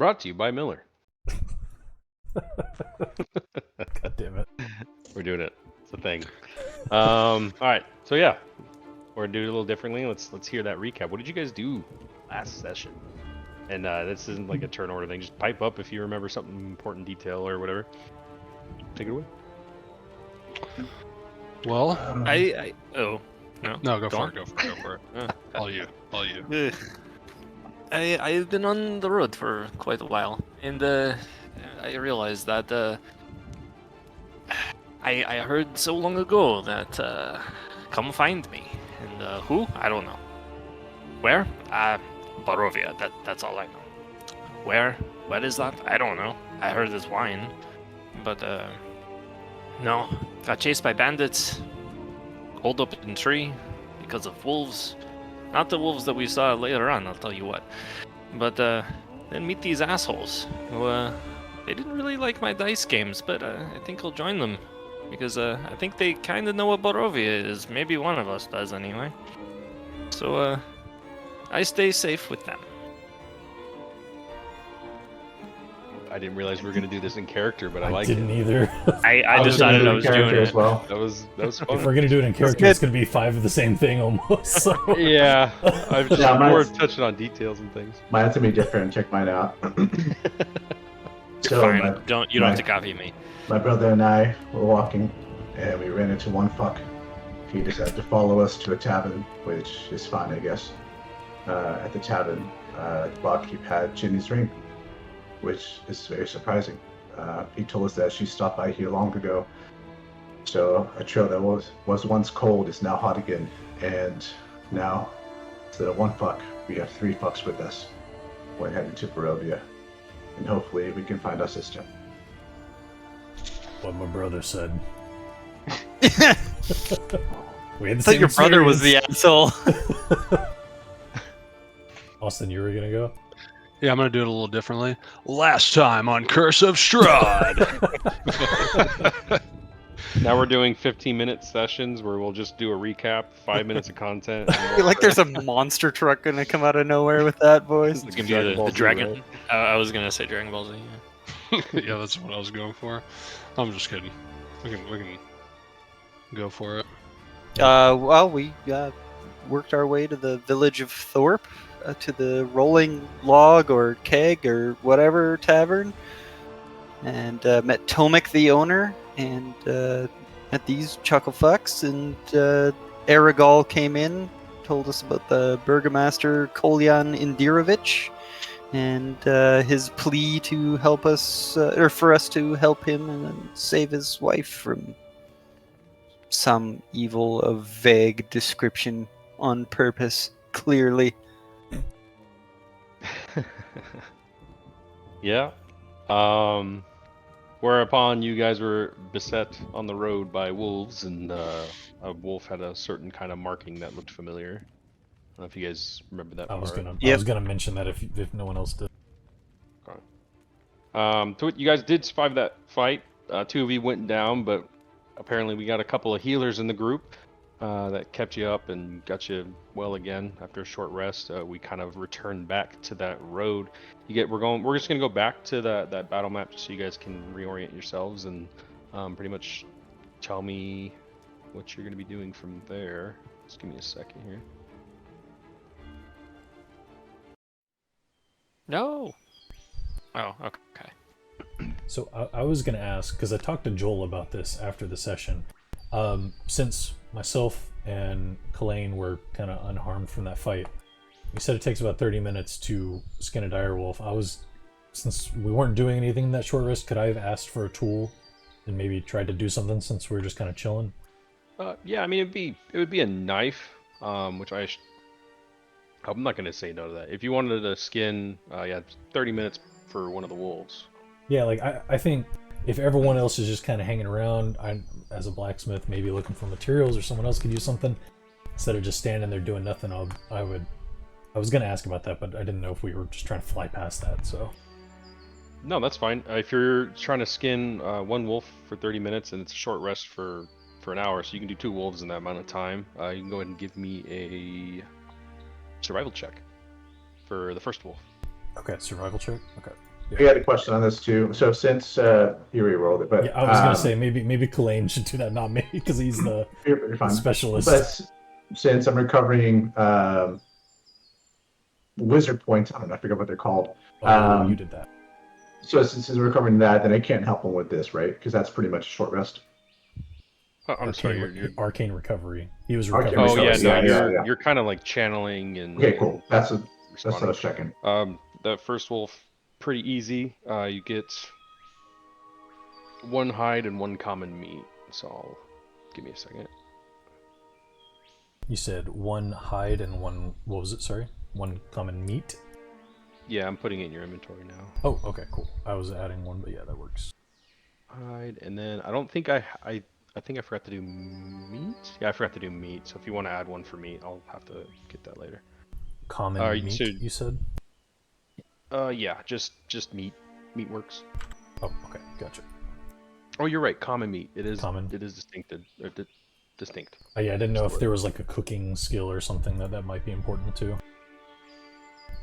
Brought to you by Miller. God damn it. We're doing it. It's a thing. All right. So yeah, we're gonna do it a little differently. Let's hear that recap. What did you guys do last session? And this isn't like a turn order thing. Just pipe up if you remember something important detail or whatever. Take it away. Well, Oh no. no, go on. for it. All you. I've been on the road for quite a while, and I realized that I heard so long ago that come find me, and who? I don't know. Where? Barovia. That's all I know. Where? What is that? I don't know. I heard it's wine, but no. Got chased by bandits. Holed up in a tree because of wolves. Not the wolves that we saw later on, I'll tell you what. But then meet these assholes who they didn't really like my dice games, but I think I'll join them because I think they kind of know what Barovia is. Maybe one of us does anyway. So I stay safe with them. I didn't realize we were gonna do this in character, but I like didn't it. either. I decided I was doing character it. as well. That was If fun. we're gonna do it in character, it's gonna be 5 of the same thing almost. So. Yeah, I've just Yeah, more mine's- touching on details and things. Mine's gonna be different. Check mine out. So Fine. my, You don't have to copy me. my brother and I were walking, and we ran into one fuck. He decided to follow us to a tavern, which is fine, I guess. At the tavern, the barkeep had Ginny's ring, which is very surprising. He told us that she stopped by here long ago. So a trail that was once cold is now hot again, and now instead of one fuck, we have 3 fucks with us. We're heading to Barovia, and hopefully we can find our sister. What my brother said. We had the I thought same your brother was the experience. asshole. Austin, you were gonna go? Yeah, I'm gonna do it a little differently. Last time on Curse of Strahd. Now we're doing 15-minute sessions where we'll just do a recap, 5 minutes of content. I feel like there's a monster truck gonna come out of nowhere with that voice. It's gonna Dragon be Ball the Z, dragon. right? I was gonna say Dragon Ball Z. Yeah. Yeah, that's what I was going for. I'm just kidding. We can go for it. Well, we worked our way to the village of Thorpe, to the Rolling Log or Keg or whatever tavern, and met Tomek the owner, and met these chucklefucks, and Aragal came in, told us about the Burgomaster Kolyan Indirovich, and his plea to help us, or for us to help him and save his wife from some evil of vague description on purpose, clearly. Yeah. Whereupon you guys were beset on the road by wolves, and a wolf had a certain kind of marking that looked familiar. I don't know if you guys remember that I was part. gonna mention that if no one else did. So you guys did survive that fight. 2 of you went down, but apparently we got a couple of healers in the group that kept you up and got you well again after a short rest. We kind of returned back to that road. We're just gonna go back to that battle map just so you guys can reorient yourselves and pretty much tell me what you're gonna be doing from there. Just give me a second here. No. Oh, okay. So I was gonna ask, because I talked to Joel about this after the session. Since myself and Kalain were kind of unharmed from that fight, you said it takes about 30 minutes to skin a direwolf. Since we weren't doing anything in that short rest, could I have asked for a tool and maybe tried to do something since we were just kind of chilling? Yeah, I mean it would be a knife, which I'm not gonna say no to that. If you wanted to skin, 30 minutes for one of the wolves. Yeah, like I think if everyone else is just kind of hanging around, I, as a blacksmith, maybe looking for materials, or someone else could use something, instead of just standing there doing nothing, I was gonna ask about that, but I didn't know if we were just trying to fly past that, so. No, that's fine. If you're trying to skin one wolf for 30 minutes and it's a short rest for an hour, so you can do 2 wolves in that amount of time, you can go ahead and give me a survival check for the first wolf. Okay, survival check? Okay. We had a question on this too. So since you re-rolled it, but Yeah, I was gonna say maybe Kalain should do that, not me, because he's the you're fine. specialist. But since I'm recovering wizard points, I don't know, I forget what they're called. Oh, you did that. So since he's recovering that, then I can't help him with this, right? Because that's pretty much a short rest. Oh, I'm sorry. Arcane recovery. He was Arcane recovering. Oh yeah, recovery, no, yeah. you're kind of like channeling and. Okay, cool. That's what I responding. was checking. The first wolf, pretty easy. You get 1 hide and 1 common meat. So, give me a second. You said 1 hide and 1. What was it? Sorry, 1 common meat. Yeah, I'm putting it in your inventory now. Oh, okay, cool. I was adding 1, but yeah, that works. Hide, and then I don't think I think I forgot to do meat. Yeah, I forgot to do meat. So if you want to add 1 for meat, I'll have to get that later. Common meat. You said. Yeah, just meat. Meat works. Oh, okay, gotcha. Oh, you're right. Common meat. It is common. It is distincted. Or distinct. Oh, yeah, I didn't know if there was like a cooking skill or something that might be important too.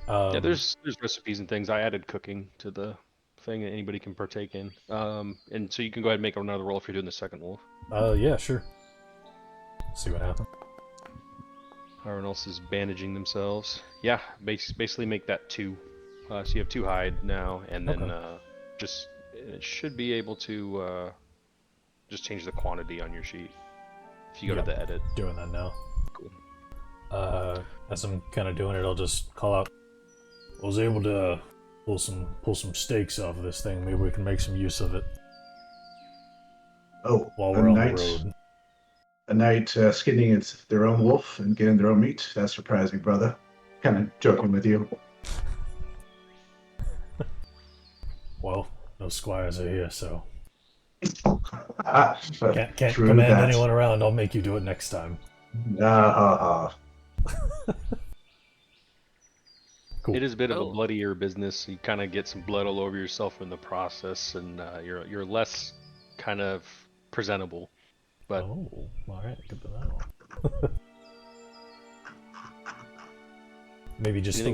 Yeah, there's recipes and things. I added cooking to the thing that anybody can partake in. And so you can go ahead and make another roll if you're doing the second wolf. Yeah, sure. See what happens. Everyone else is bandaging themselves. Yeah, basically make that 2. So you have 2 hide now, and then it should be able to just change the quantity on your sheet if you go to the edit. Doing that now. Cool. As I'm kind of doing it, I'll just call out. I was able to pull some steaks off of this thing. Maybe we can make some use of it. Oh, while we're on the road. A night skinning their own wolf and getting their own meat. That surprised me, brother. Kind of joking with you. Well, no squires are here, so Can't can't command anyone around. I'll make you do it next time. Cool. It is a bit of a bloodier business. You kind of get some blood all over yourself in the process, and you're less kind of presentable. But all right, good to know. Maybe just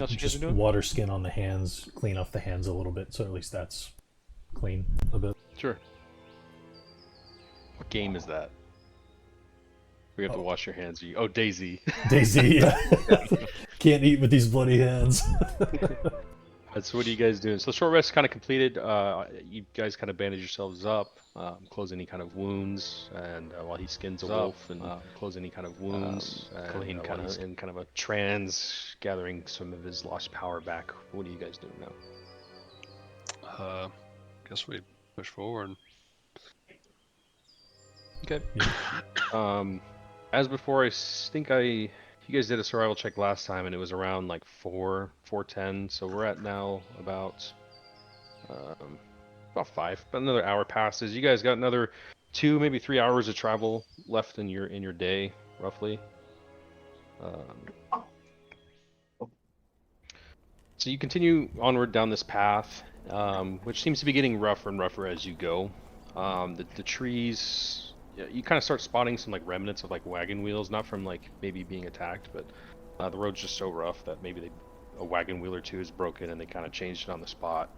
water skin on the hands, clean off the hands a little bit, so at least that's clean a bit. Sure. What game is that? We have to wash your hands. Oh, Daisy. Daisy, yeah. Can't eat with these bloody hands. So what are you guys doing? So short rest kind of completed. You guys kind of bandage yourselves up, close any kind of wounds, and while he skins a wolf, and close any kind of wounds. Kalain kind of in kind of a trance, gathering some of his lost power back. What are you guys doing now? Guess we push forward. Okay. Yeah. As before, I think you guys did a survival check last time, and it was around like 4:10. So we're at now about 5. About another hour passes. You guys got another 2, maybe 3 hours of travel left in your day, roughly. So you continue onward down this path, which seems to be getting rougher and rougher as you go. The trees. Yeah, you kind of start spotting some like remnants of like wagon wheels, not from like maybe being attacked, but the road's just so rough that maybe a wagon wheel or 2 is broken and they kind of changed it on the spot.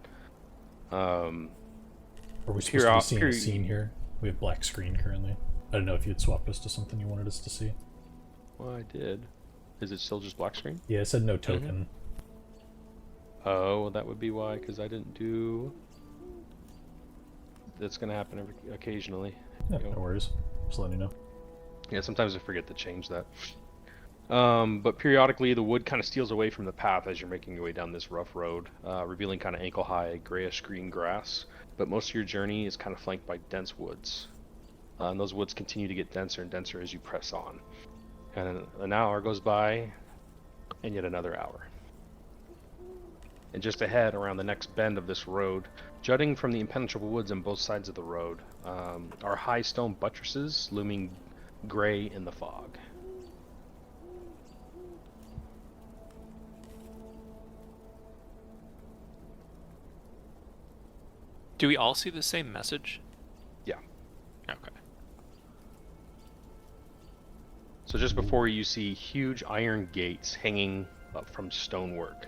Are we supposed to be seeing a scene here? We have black screen currently. I don't know if you had swapped us to something you wanted us to see. Well, I did. Is it still just black screen? Yeah, it said no token. Oh, well, that would be why, because I didn't do... That's going to happen occasionally. Yeah, no worries. Just letting you know. Yeah, sometimes I forget to change that. But periodically, the wood kind of steals away from the path as you're making your way down this rough road, revealing kind of ankle-high grayish-green grass. But most of your journey is kind of flanked by dense woods. And those woods continue to get denser and denser as you press on. And an hour goes by, and yet another hour. And just ahead, around the next bend of this road, jutting from the impenetrable woods on both sides of the road, are high stone buttresses looming gray in the fog. Do we all see the same message? Yeah. Okay. So just before you see huge iron gates hanging up from stonework.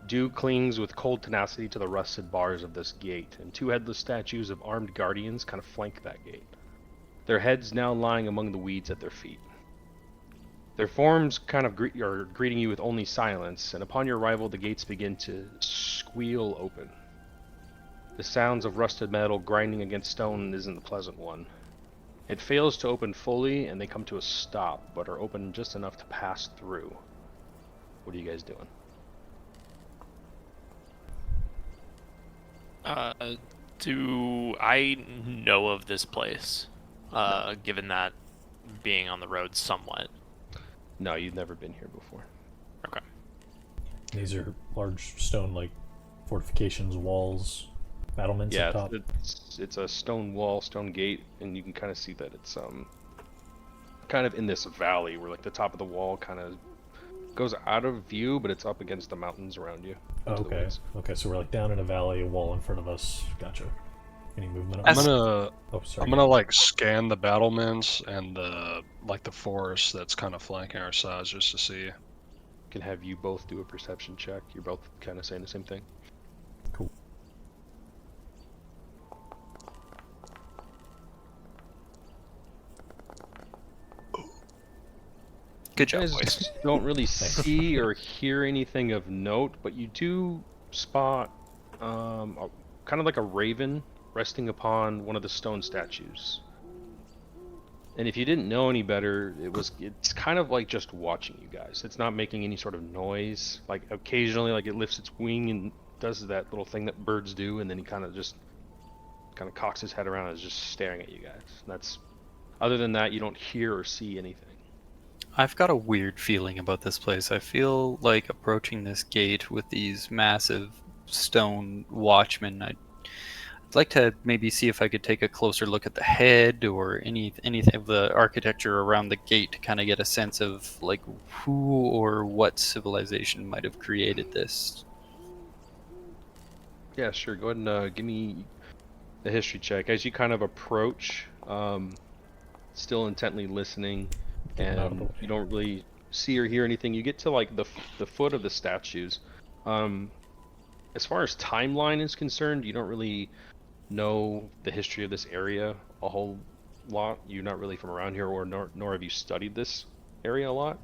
Dew clings with cold tenacity to the rusted bars of this gate, and two headless statues of armed guardians kind of flank that gate, their heads now lying among the weeds at their feet. Their forms kind of are greeting you with only silence, and upon your arrival, the gates begin to squeal open. The sounds of rusted metal grinding against stone isn't a pleasant one. It fails to open fully, and they come to a stop, but are open just enough to pass through. What are you guys doing? Do I know of this place? Given that being on the road somewhat. No, you've never been here before. Okay. These are large stone, like, fortifications, walls, battlements Yeah, up top. it's a stone wall, stone gate, and you can kind of see that it's kind of in this valley where like the top of the wall kind of goes out of view, but it's up against the mountains around you. Oh, into the okay. woods. Okay, so we're like down in a valley, a wall in front of us. Gotcha. Any movement? I'm gonna Oh, sorry. I'm gonna like scan the battlements and the forest that's kind of flanking our sides just to see. Can have you both do a perception check. You're both kind of saying the same thing. Cool. Good You job, guys boys. don't really see or hear anything of note, but you do spot kind of like a raven resting upon one of the stone statues. And if you didn't know any better, it's kind of like just watching you guys. It's not making any sort of noise. Like occasionally, like it lifts its wing and does that little thing that birds do, and then he kind of cocks his head around and is just staring at you guys. And that's, other than that, you don't hear or see anything. I've got a weird feeling about this place. I feel like approaching this gate with these massive stone watchmen. I'd like to maybe see if I could take a closer look at the head or anything of the architecture around the gate to kind of get a sense of like who or what civilization might have created this. Yeah, sure. Go ahead and give me the history check as you kind of approach, still intently listening, and you don't really see or hear anything. You get to like the foot of the statues. As far as timeline is concerned, you don't really know the history of this area a whole lot. You're not really from around here, or nor have you studied this area a lot.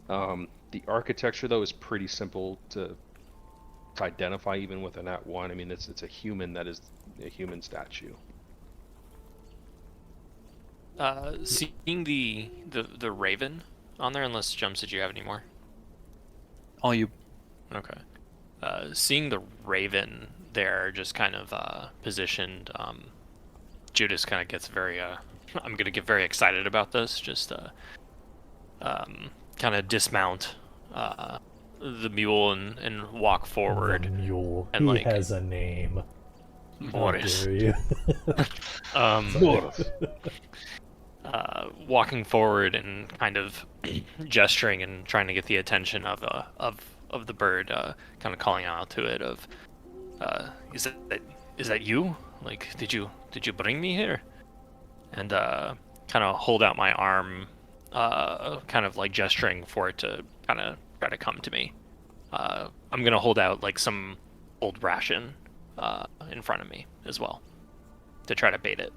The architecture though is pretty simple to identify even with a nat 1. I mean, it's a human that is a human statue. Seeing the raven on there, unless Jumps, did you have any more? All you Okay. Seeing the raven there, just kind of positioned, Judas kind of gets very. I'm gonna get very excited about this. Just kind of dismount the mule and walk forward. The mule. And, He like, has a name. How Morris. dare you? Walking forward and kind of gesturing and trying to get the attention of the bird, kind of calling out to it of, is that you? Like, did you bring me here? And kind of hold out my arm, kind of like gesturing for it to kind of try to come to me. I'm gonna hold out like some old ration in front of me as well to try to bait it.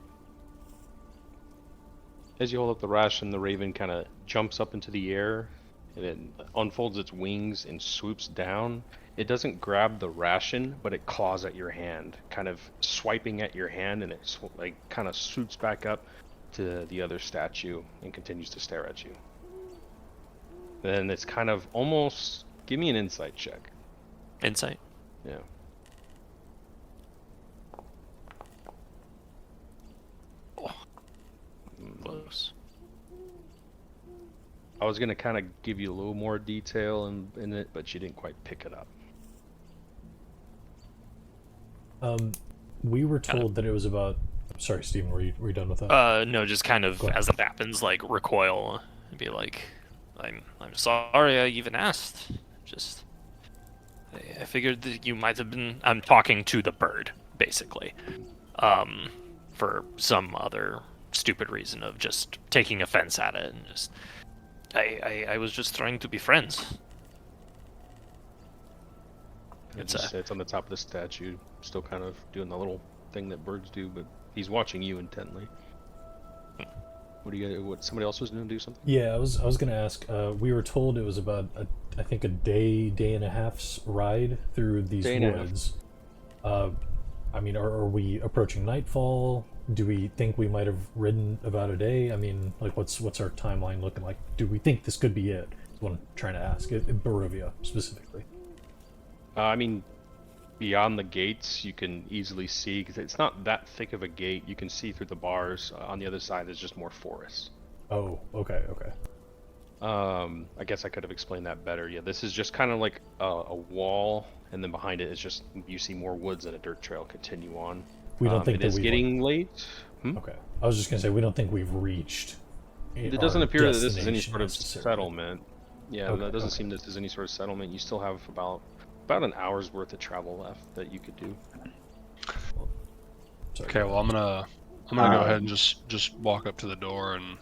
As you hold up the ration, the raven kind of jumps up into the air, and it unfolds its wings and swoops down. It doesn't grab the ration, but it claws at your hand, kind of swiping at your hand, and it like kind of swoops back up to the other statue and continues to stare at you. Then it's kind of almost, give me an insight check. Insight. Yeah. Close. I was gonna kind of give you a little more detail in it, but you didn't quite pick it up. We were told that it was about. Sorry, Stephen. Were you done with that? No, just kind of Go ahead. as it happens, like recoil and be like, I'm sorry I even asked. Just I figured that you might have been. I'm talking to the bird, basically, for some other stupid reason of just taking offense at it and just. I was just trying to be friends. It's on the top of the statue, still kind of doing the little thing that birds do, but he's watching you intently. What do you? What somebody else was going to do something? Yeah, I was gonna ask. We were told it was about I think a day and a half's ride through these Day and a half. woods. I mean, are we approaching nightfall? Do we think we might have ridden about a day? I mean, like, what's our timeline looking like? Do we think this could be it? That's what I'm trying to ask. In Barovia specifically. I mean, beyond the gates, you can easily see because it's not that thick of a gate. You can see through the bars. On the other side, there's just more forest. Oh, okay. I guess I could have explained that better. Yeah, this is just kind of like a wall, and then behind it is just you see more woods and a dirt trail continue on. We don't think it that is we've getting late. Okay, I was just gonna say we don't think we've reached. It doesn't appear that this is any destination sort of necessarily. settlement. Yeah, Okay, that doesn't okay. seem this is any sort of settlement. You still have about an hour's worth of travel left that you could do. Sorry, Okay, go well, ahead. I'm gonna go ahead and just walk up to the door and.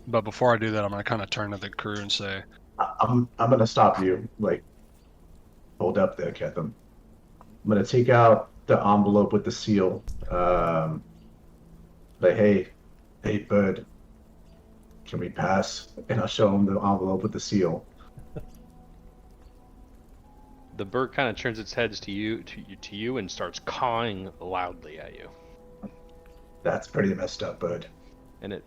But before I do that, I'm gonna kind of turn to the crew and say, I'm gonna stop you. Like, hold up there, Ketham. I'm gonna take out the envelope with the seal. Like, hey, bird, can we pass? And I'll show him the envelope with the seal. The bird kind of turns its head to you, and starts cawing loudly at you. That's pretty messed up, bird. And it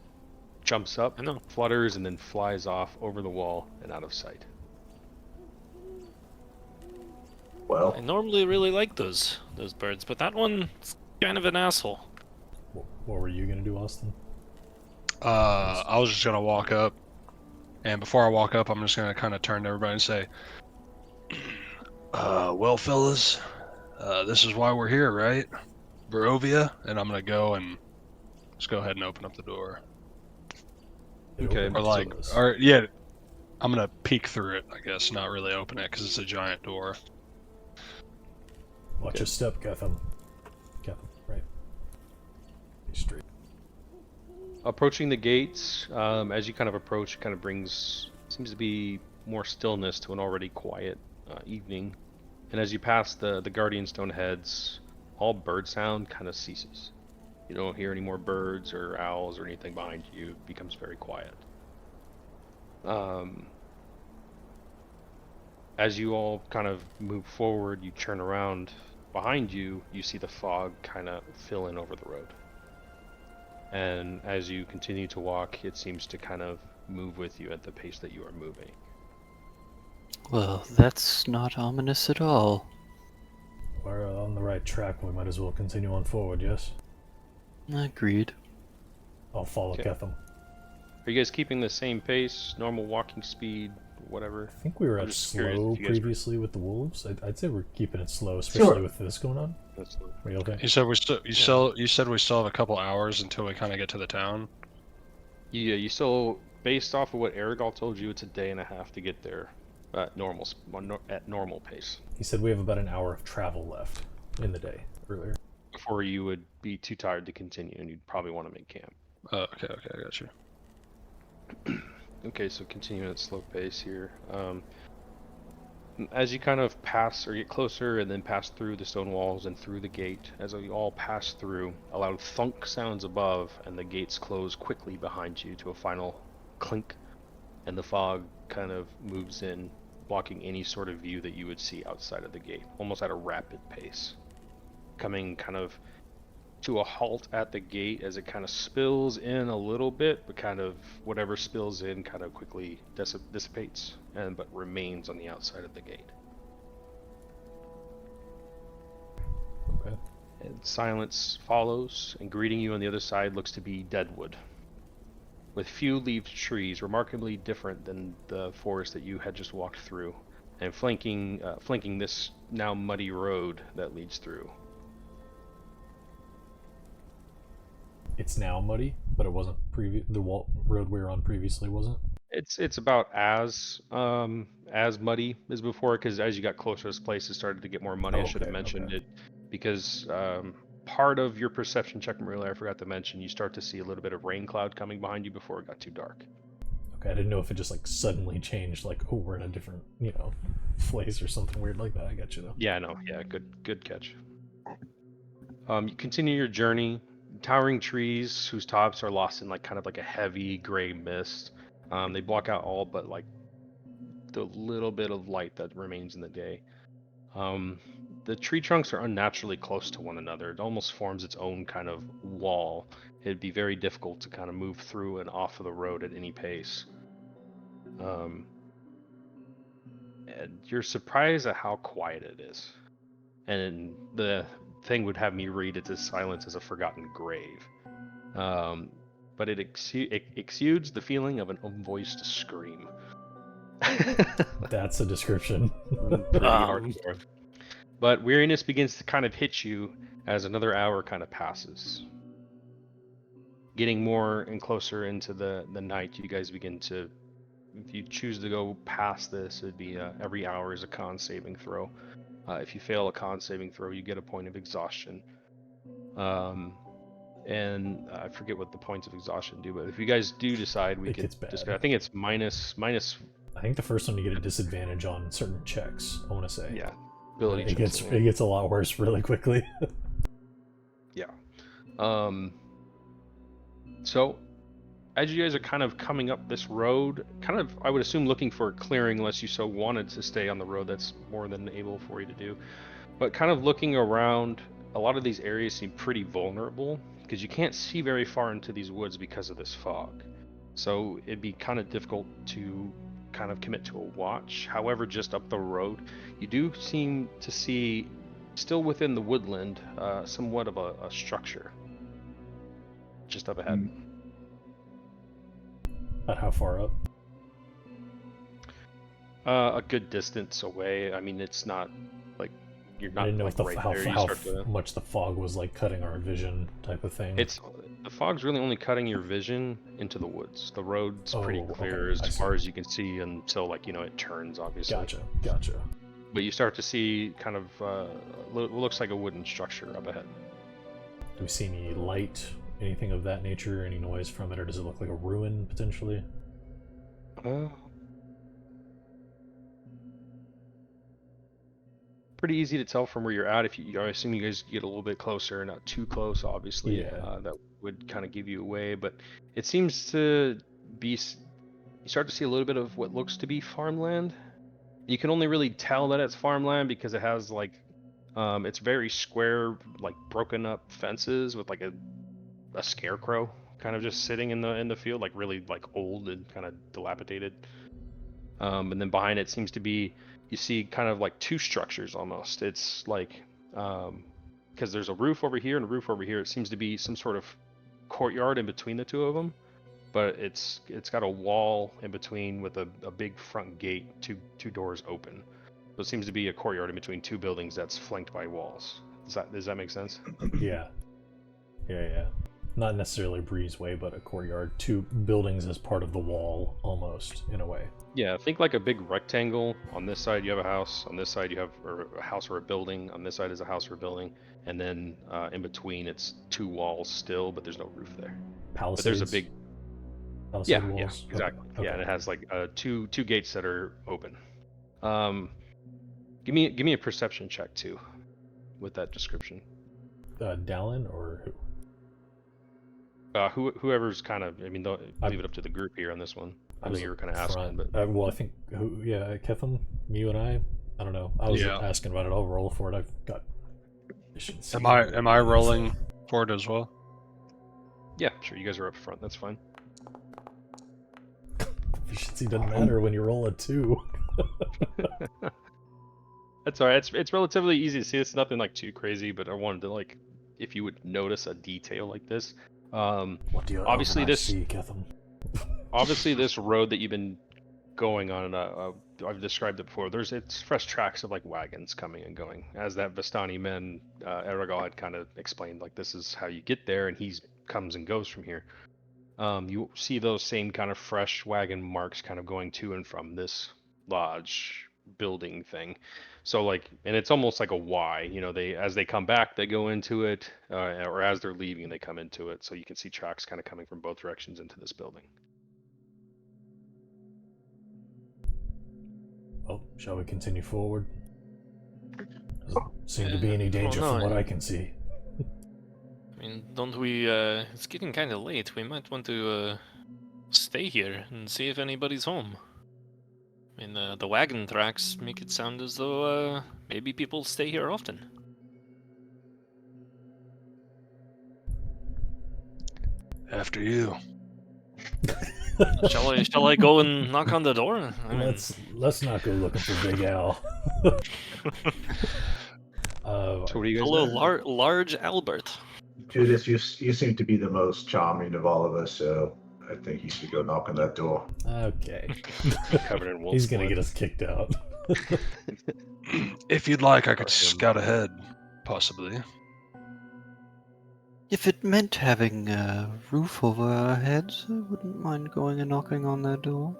jumps up, I know. flutters, and then flies off over the wall and out of sight. Well, I normally really like those birds, but that one's kind of an asshole. What were you gonna do, Austin? I was just gonna walk up, and before I walk up, I'm just gonna kind of turn to everybody and say, well, fellas, this is why we're here, right? Barovia, and I'm gonna go and just go ahead and open up the door. It Okay, opened Or to like, us. or yeah, I'm gonna peek through it, I guess, not really open it because it's a giant door. Watch okay. your step, Ketham. Ketham, right. Be straight. Approaching the gates, as you kind of approach, it kind of seems to be more stillness to an already quiet evening. And as you pass the guardian stone heads, all bird sound kind of ceases. You don't hear any more birds or owls or anything behind you. It becomes very quiet. As you all kind of move forward, you turn around. Behind you, you see the fog kind of fill in over the road. And as you continue to walk, it seems to kind of move with you at the pace that you are moving. Well, that's not ominous at all. We're on the right track. We might as well continue on forward. Yes. Agreed. I'll follow Okay. Ketham. Are you guys keeping the same pace, normal walking speed, whatever? I think we were I'm at just curious slow if you guys were- previously with the wolves. I'd say we're keeping it slow, especially Sure. with this going on. That's Are you okay? You said you said we still have a couple hours until we kind of get to the town. Yeah, you still, based off of what Aragol told you, it's a day and a half to get there at normal pace. He said we have about an hour of travel left in the day earlier. Before you would be too tired to continue, and you'd probably want to make camp. Okay, I got you. Okay, so continuing at slow pace here. As you kind of pass or get closer and then pass through the stone walls and through the gate, as you all pass through, a loud thunk sounds above and the gates close quickly behind you to a final clink, and the fog kind of moves in, blocking any sort of view that you would see outside of the gate, almost at a rapid pace. Coming kind of to a halt at the gate as it kind of spills in a little bit, but kind of whatever spills in kind of quickly dissipates, but remains on the outside of the gate. Okay. And silence follows, and greeting you on the other side looks to be deadwood, with few leaved trees, remarkably different than the forest that you had just walked through, and flanking this now muddy road that leads through. It's now muddy, but it wasn't the road we were on previously, wasn't? It's about as muddy as before, because as you got closer to this place, it started to get more muddy. I should have Okay, mentioned okay. it, because part of your perception check, really, I forgot to mention, you start to see a little bit of rain cloud coming behind you before it got too dark. Okay, I didn't know if it just like suddenly changed, like, oh, we're in a different, place or something weird like that. I got you though. Yeah, no, yeah, good catch. You continue your journey, towering trees whose tops are lost in like kind of like a heavy gray mist. They block out all but like the little bit of light that remains in the day. The tree trunks are unnaturally close to one another. It almost forms its own kind of wall. It'd be very difficult to kind of move through and off of the road at any pace. And you're surprised at how quiet it is. And the thing would have me read it as silence as a forgotten grave. But it exudes the feeling of an unvoiced scream. That's a description. Pretty hardcore. But weariness begins to kind of hit you as another hour kind of passes. Getting more and closer into the night, you guys begin to, if you choose to go past this, it'd be every hour is a con saving throw. If you fail a con saving throw, you get a point of exhaustion. And I forget what the points of exhaustion do, but if you guys do decide, we It could gets bad. I think it's minus. I think the first one you get a disadvantage on certain checks, I want to say. Yeah, ability It checks. gets a lot worse really quickly. Yeah. So, as you guys are kind of coming up this road, kind of, I would assume looking for a clearing unless you so wanted to stay on the road, that's more than able for you to do. But kind of looking around, a lot of these areas seem pretty vulnerable because you can't see very far into these woods because of this fog. So it'd be kind of difficult to kind of commit to a watch. However, just up the road, you do seem to see, still within the woodland, somewhat of a structure just up ahead. About how far up? A good distance away. I mean, it's not like you're I not didn't know like if right how there. You start to... much the fog was like cutting our vision type of thing. It's the fog's really only cutting your vision into the woods. The road's pretty clear okay. as far as you can see until like it turns, obviously. Gotcha. But you start to see kind of what looks like a wooden structure up ahead. Do we see any light, anything of that nature, any noise from it, or does it look like a ruin potentially? Pretty easy to tell from where you're at. I assume you guys get a little bit closer, not too close, obviously. Yeah. That would kind of give you away, but it seems to be. You start to see a little bit of what looks to be farmland. You can only really tell that it's farmland because it has like, it's very square, like broken up fences with like a scarecrow kind of just sitting in the field, like really like old and kind of dilapidated. And then behind it seems to be, you see kind of like two structures almost. It's like, because there's a roof over here and a roof over here. It seems to be some sort of courtyard in between the two of them, but it's got a wall in between with a big front gate, two doors open. So it seems to be a courtyard in between two buildings that's flanked by walls. Does that make sense? Yeah. Not necessarily a breezeway, but a courtyard. Two buildings as part of the wall, almost, in a way. Yeah, think like a big rectangle. On this side you have a house, on this side you have a house or a building, on this side is a house or a building, and then in between it's two walls still, but there's no roof there. Palisades? But there's a big... Palisade Yeah, walls? exactly. Okay. Yeah, and it has like two gates that are open. Give me a perception check too, with that description. Dallin or who? Whoever's kind of, I mean, don't leave it up to the group here on this one. I know you were kind of asking, but well, I think Ketham, you and I don't know. I was asking about it. I'll roll for it. I've got. Am I rolling for it as well? Yeah, sure. You guys are up front. That's fine. Efficiency doesn't matter when you roll a 2. That's all right. It's relatively easy to see. It's nothing like too crazy, but I wanted to like, if you would notice a detail like this. What do you obviously see, Ketham? Obviously, this road that you've been going on, I've described it before. It's fresh tracks of like wagons coming and going. As that Vistani men, Aragal had kind of explained, like this is how you get there, and he comes and goes from here. You see those same kind of fresh wagon marks kind of going to and from this lodge building thing. So like, and it's almost like a Y, as they come back, they go into it, or as they're leaving, they come into it. So you can see tracks kind of coming from both directions into this building. Well, shall we continue forward? Doesn't seem to be any danger no, from what I can see. I mean, don't we, it's getting kind of late. We might want to, stay here and see if anybody's home. I mean, the wagon tracks make it sound as though, maybe people stay here often. After you. Shall I go and knock on the door? I mean, Let's not go looking for Big Al. So what do you guys hello, do? large Albert. Judas, you seem to be the most charming of all of us, so I think you should go knock on that door. Okay. Covered in wolf He's gonna blood. get us kicked out. If you'd like, I could Fuck him. scout ahead, possibly. If it meant having a roof over our heads, I wouldn't mind going and knocking on that door.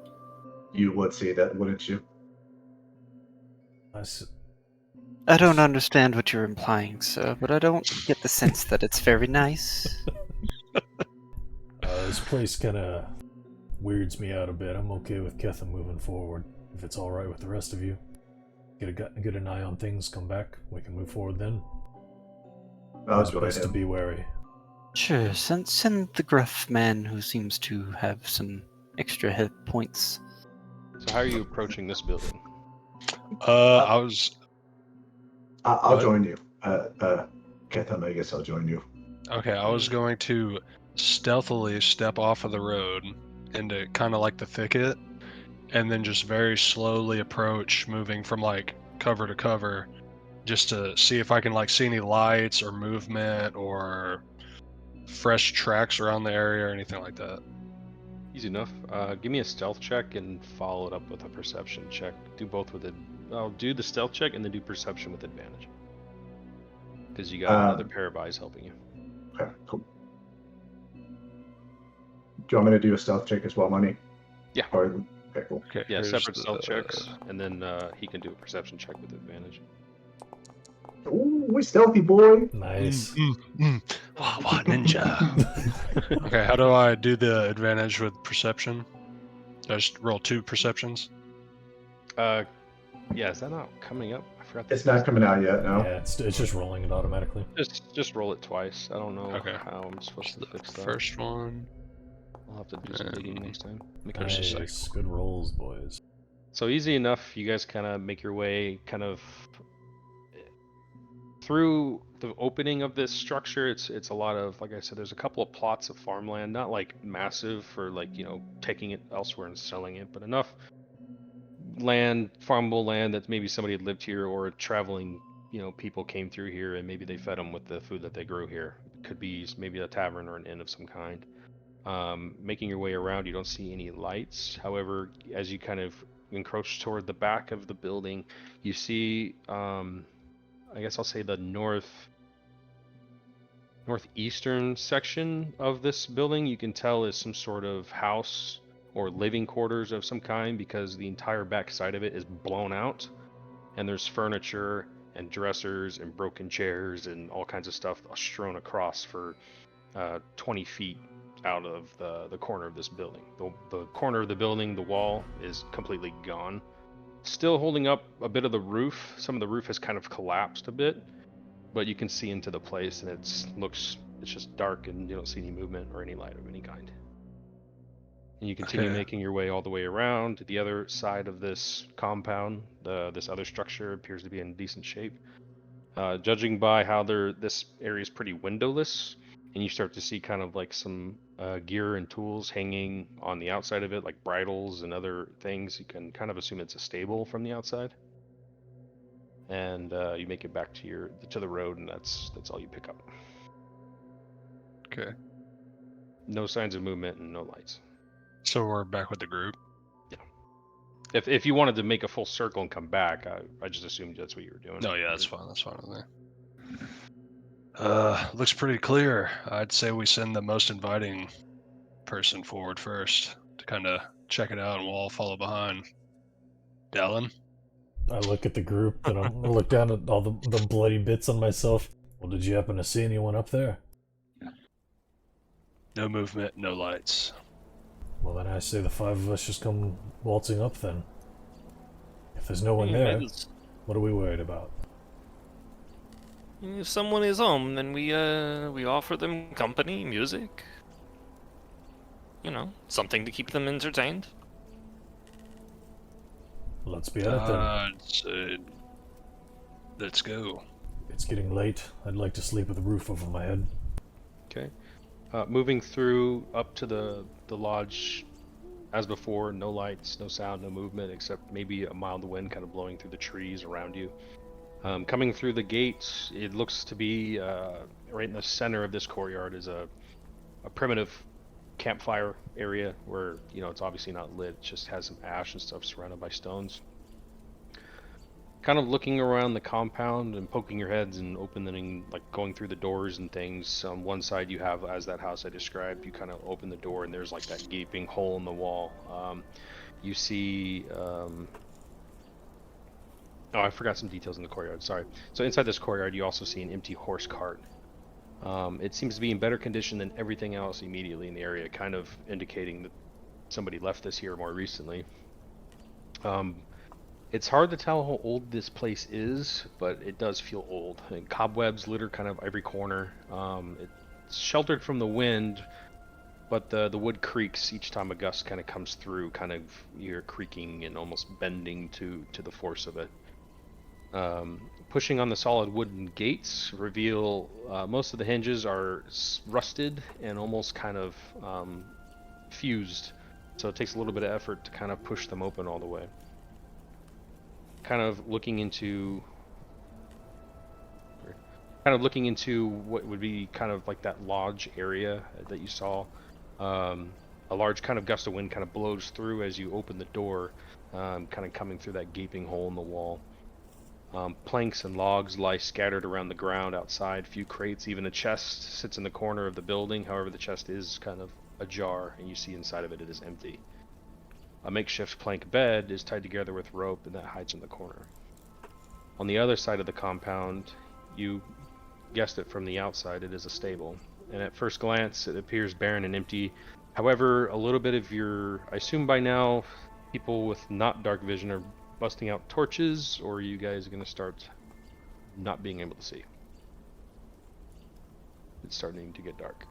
You would say that, wouldn't you? I don't understand what you're implying, sir, but I don't get the sense that it's very nice. This place kind of weirds me out a bit. I'm okay with Ketha moving forward. If it's all right with the rest of you, get an eye on things. Come back. We can move forward then. I'll It's join best to him. be wary. Sure, send the gruff man who seems to have some extra hit points. So how are you approaching this building? I was I'll What? join you. Ketham, I guess I'll join you. okay. I was going to stealthily step off of the road into kind of like the thicket, and then just very slowly approach, moving from like cover to cover, just to see if I can like see any lights or movement or fresh tracks around the area or anything like that. Easy enough. Give me a stealth check and follow it up with a perception check. Do both with it. I'll do the stealth check and then do perception with advantage. Because you got another pair of eyes helping you. Okay, cool. Do you want me to do a stealth check as well, Money? Yeah. Or, okay, cool. Okay. Yeah, here's separate the- stealth checks, and then he can do a perception check with advantage. Ooh, we stealthy, boy. Nice. Wah, wah, ninja. Okay, how do I do the advantage with perception? Do I just roll 2 perceptions? Yeah, is that not coming up? I forgot. It's not coming out yet, no. Yeah, it's just rolling it automatically. Just roll it twice. I don't know Okay. how I'm supposed to fix that. First one. I'll have to do some digging next time. Make There's it a nice. Nice. Good rolls, boys. So easy enough. You guys kind of make your way kind of through the opening of this structure. It's a lot of, like I said, there's a couple of plots of farmland, not like massive for like, taking it elsewhere and selling it, but enough land, farmable land that maybe somebody had lived here or traveling, people came through here and maybe they fed them with the food that they grew here. Could be maybe a tavern or an inn of some kind. Making your way around, you don't see any lights. However, as you kind of encroach toward the back of the building, you see, I guess I'll say the northeastern section of this building. You can tell is some sort of house or living quarters of some kind, because the entire back side of it is blown out, and there's furniture and dressers and broken chairs and all kinds of stuff strewn across for 20 feet out of the corner of this building. The corner of the building, the wall is completely gone. Still holding up a bit of the roof. Some of the roof has kind of collapsed a bit, but you can see into the place, and it's just dark, and you don't see any movement or any light of any kind. And you continue Okay. making your way all the way around to the other side of this compound. This other structure appears to be in decent shape. Judging by how this area is pretty windowless, and you start to see kind of like some gear and tools hanging on the outside of it, like bridles and other things. You can kind of assume it's a stable from the outside. And you make it back to the road, and that's all you pick up. Okay. No signs of movement and no lights. So we're back with the group. If you wanted to make a full circle and come back, I just assumed that's what you were doing. No, yeah, that's fine. That's fine with me. Looks pretty clear. I'd say we send the most inviting person forward first to kind of check it out, and we'll all follow behind. Dallin? I look at the group, and I look down at all the bloody bits on myself. Well, did you happen to see anyone up there? No movement, no lights. Well, then I say the 5 of us just come waltzing up then. If there's no one Yeah, there, that is- what are we worried about? If someone is home, then we offer them company, music. You know, something to keep them entertained. Let's be at it then. I'd say, let's go. It's getting late. I'd like to sleep with a roof over my head. Okay. Moving through up to the lodge, as before, no lights, no sound, no movement, except maybe a mild wind kind of blowing through the trees around you. Coming through the gates, it looks to be right in the center of this courtyard is a primitive campfire area where, you know, it's obviously not lit, it just has some ash and stuff surrounded by stones. Kind of looking around the compound and poking your heads and opening, like going through the doors and things. On one side you have, as that house I described, you kind of open the door and there's like that gaping hole in the wall. You see, oh, I forgot some details in the courtyard, sorry. So inside this courtyard you also see an empty horse cart. It seems to be in better condition than everything else immediately in the area, kind of indicating that somebody left this here more recently. It's hard to tell how old this place is, but it does feel old. And cobwebs litter kind of every corner. It's sheltered from the wind, but the wood creaks each time a gust kind of comes through. Kind of you're creaking and almost bending to the force of it. Pushing on the solid wooden gates reveal most of the hinges are rusted and almost kind of fused, so it takes a little bit of effort to kind of push them open all the way. Kind of looking into what would be kind of like that lodge area that you saw. A large kind of gust of wind kind of blows through as you open the door, kind of coming through that gaping hole in the wall. Planks and logs lie scattered around the ground outside, few crates, even a chest sits in the corner of the building. However, the chest is kind of ajar, and you see inside of it, it is empty. A makeshift plank bed is tied together with rope, and that hides in the corner. On the other side of the compound, you guessed it from the outside, it is a stable. And at first glance, it appears barren and empty. However, a little bit of I assume by now, people with not dark vision are busting out torches, or are you guys going to start not being able to see? It's starting to get dark.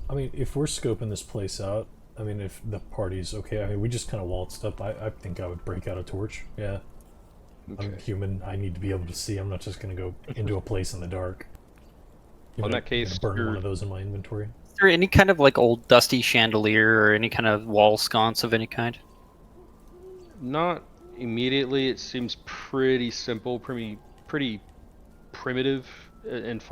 I mean, if we're scoping this place out, I mean, if the party's okay, I mean, we just kind of waltzed up. I think I would break out a torch. Yeah. Okay. I'm human. I need to be able to see. I'm not just going to go into a place in the dark. Well, in that case, burn one of those in my inventory. Is there any kind of like old dusty chandelier or any kind of wall sconce of any kind? Not immediately. It seems pretty simple, pretty primitive as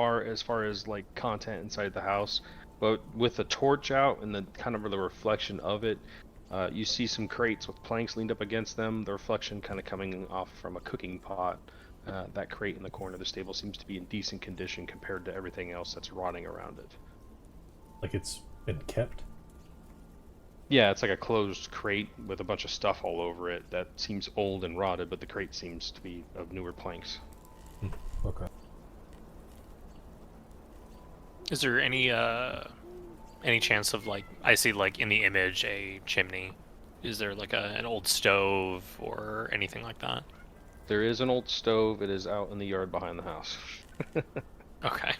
far as like content inside the house. But with the torch out and the kind of the reflection of it, you see some crates with planks leaned up against them. The reflection kind of coming off from a cooking pot. That crate in the corner of the stable seems to be in decent condition compared to everything else that's rotting around it. Like it's been kept? Yeah, it's like a closed crate with a bunch of stuff all over it that seems old and rotted, but the crate seems to be of newer planks. Okay. Is there any chance of, like, I see, like, in the image a chimney? Is there like an old stove or anything like that? There is an old stove. It is out in the yard behind the house. Okay.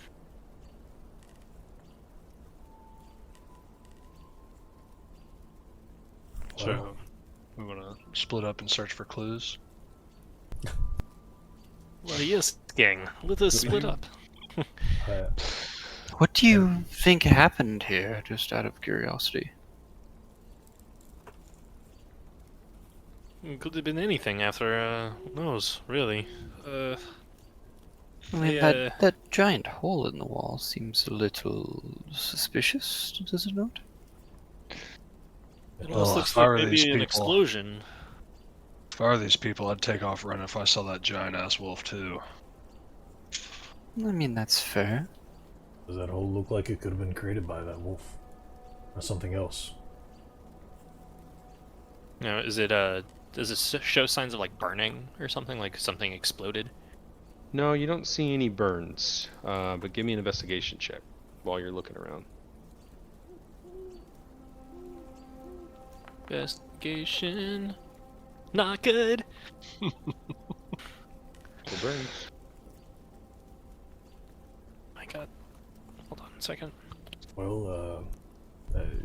So, we want to split up and search for clues. Well, yes, gang. Let us split up. What do you think happened here, just out of curiosity? It could have been anything after, who knows, really. I mean, that giant hole in the wall seems a little suspicious, does it not? It Well, almost looks if I like were maybe these an people- explosion. If I were these people, I'd take off running if I saw that giant-ass wolf, too. I mean, that's fair. Does that hole look like it could have been created by that wolf? Or something else? You know, does it show signs of, like, burning or something? Like something exploded? No, you don't see any burns, but give me an investigation check while you're looking around. Investigation. Not good. Full brains. My God. Hold on a second. Well,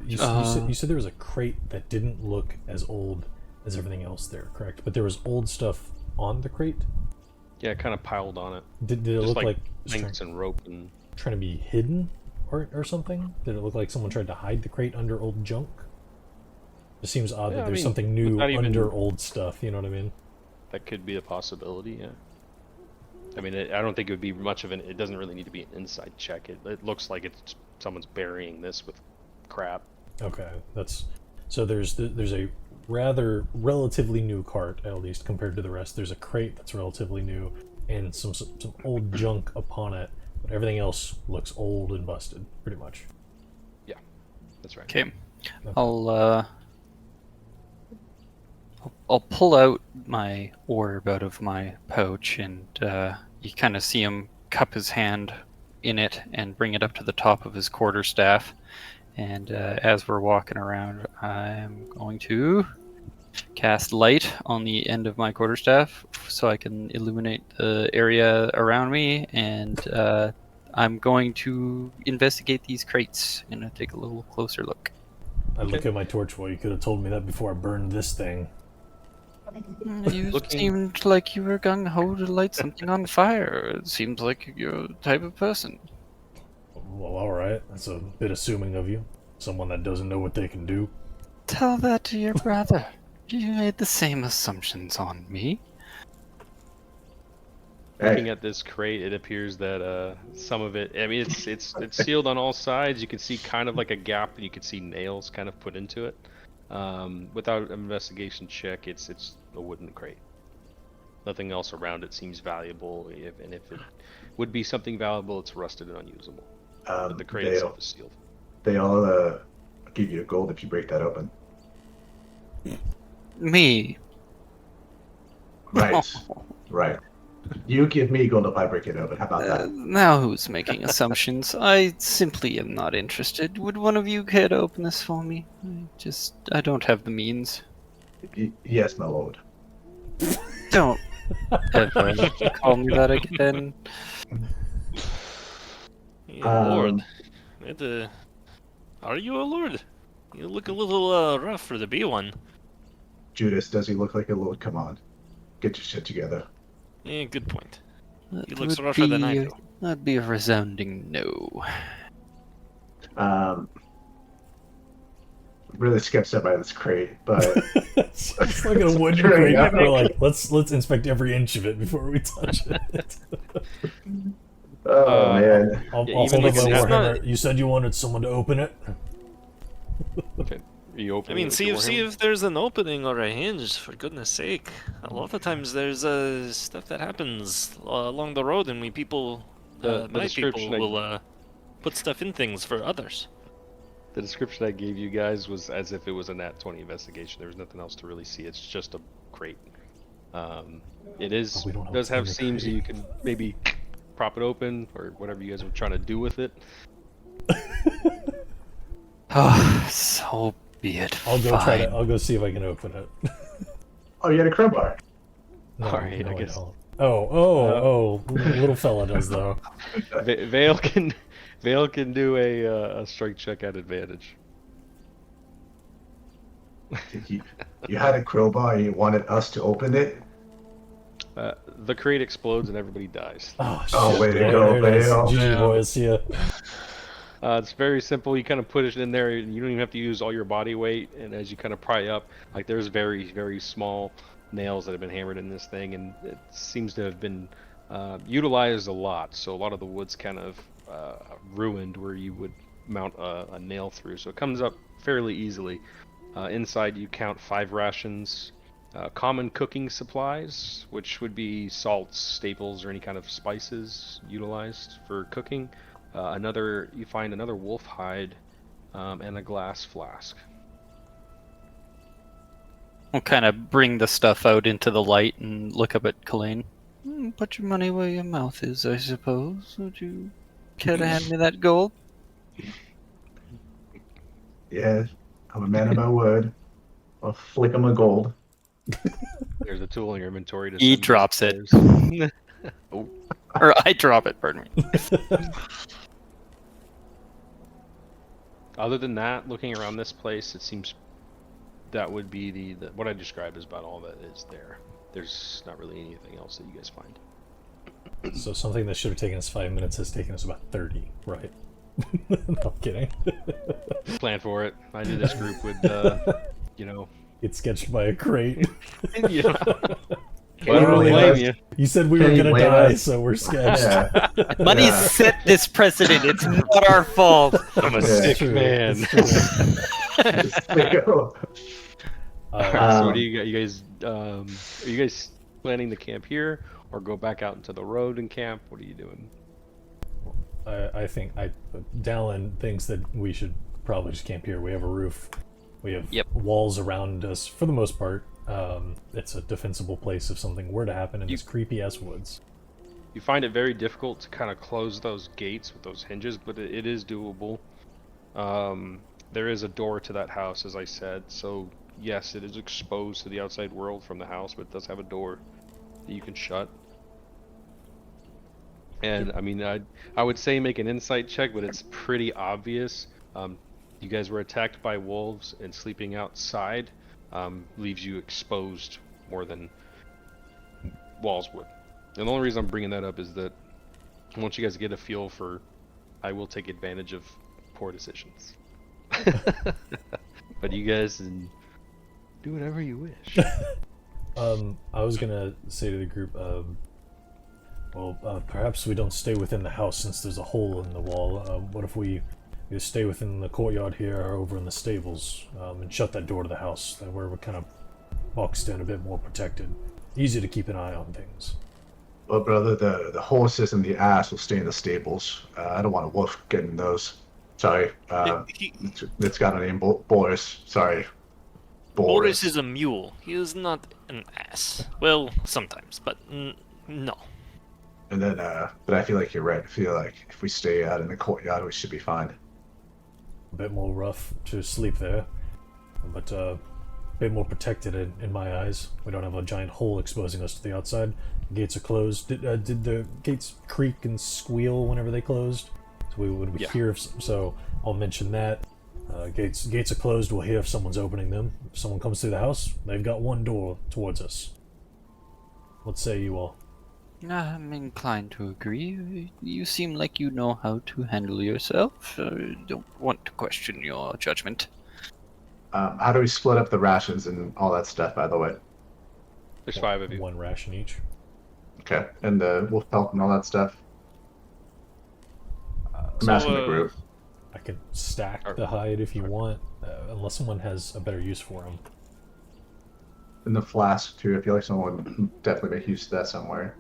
you said there was a crate that didn't look as old as everything else there, correct? But there was old stuff on the crate? Yeah, kind of piled on it. Did it Just look like like it's links and rope and. trying to be hidden or something? Did it look like someone tried to hide the crate under old junk? It seems odd Yeah, that I there's mean, something new not even- under old stuff, you know what I mean? That could be a possibility, yeah. I mean, I don't think it would be much of an. It doesn't really need to be an inside check. It looks like it's someone's burying this with crap. Okay, that's so. There's a rather relatively new cart, at least compared to the rest. There's a crate that's relatively new, and some old junk upon it. But everything else looks old and busted, pretty much. That's right. Okay. I'll pull out my orb out of my pouch, and you kind of see him cup his hand in it and bring it up to the top of his quarterstaff. And as we're walking around, I'm going to cast light on the end of my quarterstaff so I can illuminate the area around me, and I'm going to investigate these crates and take a little closer look. I look at my torch. Well, you could have told me that before I burned this thing. You Looking- seemed like you were gung-ho to light something on fire. It seems like you're the type of person. Well, all right. That's a bit assuming of you. Someone that doesn't know what they can do. Tell that to your brother. You made the same assumptions on me. Looking Hey, at this crate, it appears that some of it. I mean, it's sealed on all sides. You can see kind of like a gap, and you can see nails kind of put into it. Without an investigation check, it's a wooden crate. Nothing else around it seems valuable. And if it would be something valuable, it's rusted and unusable. But the crate itself is sealed. they all give you gold if you break that open. Me. Right. Right. You give me gold if I break it open. How about that? Now who's making assumptions? I simply am not interested. Would one of you care to open this for me? I don't have the means. Yes, my lord. Don't ever call me that again. Yeah, Lord. Are you a lord? You look a little rough for the B one. Judas, does he look like a lord? Come on. Get your shit together. Yeah, good point. That He looks would rougher than I be- do. That'd be a resounding no. Really skeptical by this crate, but it's like a wooden Sure, crate. yeah. We're like, let's inspect every inch of it before we touch it. oh man, I'll Yeah, hold even up if my it's warhammer. You said you wanted someone to open it. You open I mean, it with see your if hammer? there's an opening or a hinge. For goodness sake, a lot of times there's stuff that happens along the road, and my people description I- will put stuff in things for others. The description I gave you guys was as if it was a Nat 20 investigation. There was nothing else to really see. It's just a crate. It is we don't know does what's in have the seams that crate. you can maybe prop it open or whatever you guys were trying to do with it. Oh, so be it. I'll go try to. Fine. I'll go see if I can open it. oh, you had a crowbar. No, Alright, no, I guess. don't. Oh, little fella does though. Vale can do a strike check at advantage. You had a crowbar and you wanted us to open it. The crate explodes and everybody dies. Oh, Oh, shit. way to There- go, there it is. Vale. GG boys, see ya. It's very simple. You kind of put it in there, and you don't even have to use all your body weight. And as you kind of pry up, like there's very, very small nails that have been hammered in this thing, and it seems to have been utilized a lot. So a lot of the wood's kind of ruined where you would mount a nail through. So it comes up fairly easily. Inside you count 5 rations, common cooking supplies, which would be salts, staples, or any kind of spices utilized for cooking. You find another wolf hide, and a glass flask. I'll kind of bring the stuff out into the light and look up at Kalain. Put your money where your mouth is, I suppose. Would you care to hand me that gold? Yeah, I'm a man of my word. I'll flick him a gold. There's a tool in your inventory to He send drops it. upstairs. Oh, Or I drop it, pardon me. other than that, looking around this place, it seems that would be the what I described is about all that is there. There's not really anything else that you guys find. So something that should have taken us 5 minutes has taken us about 30, right? No, I'm kidding. Plan for it. I knew this group would, you know. Get sketched by a crate. Yeah. Can I you don't blame blame us? you. You said we Can were you gonna blame die, us? so we're sketched. Yeah. Money Yeah. set this precedent. It's not our fault. I'm a Yeah. sick True, man. it's true. Alright, Uh, so what do you got? You guys, are you guys planning to camp here, or go back out into the road and camp? What are you doing? I think Dallin thinks that we should probably just camp here. We have a roof. We have Yep. walls around us for the most part. It's a defensible place if something were to happen in this creepy ass woods. You find it very difficult to kind of close those gates with those hinges, but it is doable. There is a door to that house, as I said, so yes, it is exposed to the outside world from the house, but it does have a door that you can shut. And I mean, I would say make an insight check, but it's pretty obvious. You guys were attacked by wolves, and sleeping outside leaves you exposed more than walls would. And the only reason I'm bringing that up is that I want you guys to get a feel for I will take advantage of poor decisions. But you guys can do whatever you wish. I was gonna say to the group, perhaps we don't stay within the house since there's a hole in the wall. What if we either stay within the courtyard here or over in the stables, and shut that door to the house? That way we're kind of boxed in, a bit more protected. Easy to keep an eye on things. Well, brother, the horses and the ass will stay in the stables. I don't want a wolf getting those. Sorry. It's got a name, Boris. Sorry. Boris is a mule. He is not an ass. Well, sometimes, but no. And then, but I feel like you're right. I feel like if we stay out in the courtyard, we should be fine. A bit more rough to sleep there, but a bit more protected in my eyes. We don't have a giant hole exposing us to the outside. Gates are closed. Did the gates creak and squeal whenever they closed? So would we Yeah. hear if so I'll mention that. Gates are closed. We'll hear if someone's opening them. If someone comes through the house, they've got one door towards us. What say you all? I'm inclined to agree. You seem like you know how to handle yourself. Don't want to question your judgment. How do we split up the rations and all that stuff, by the way? There's 5 of you. One ration each. Okay. And the wolf pelt and all that stuff? I'm asking the group. I could stack the hide if you want, unless someone has a better use for them. And the flask, too. I feel like someone would definitely make use of that somewhere.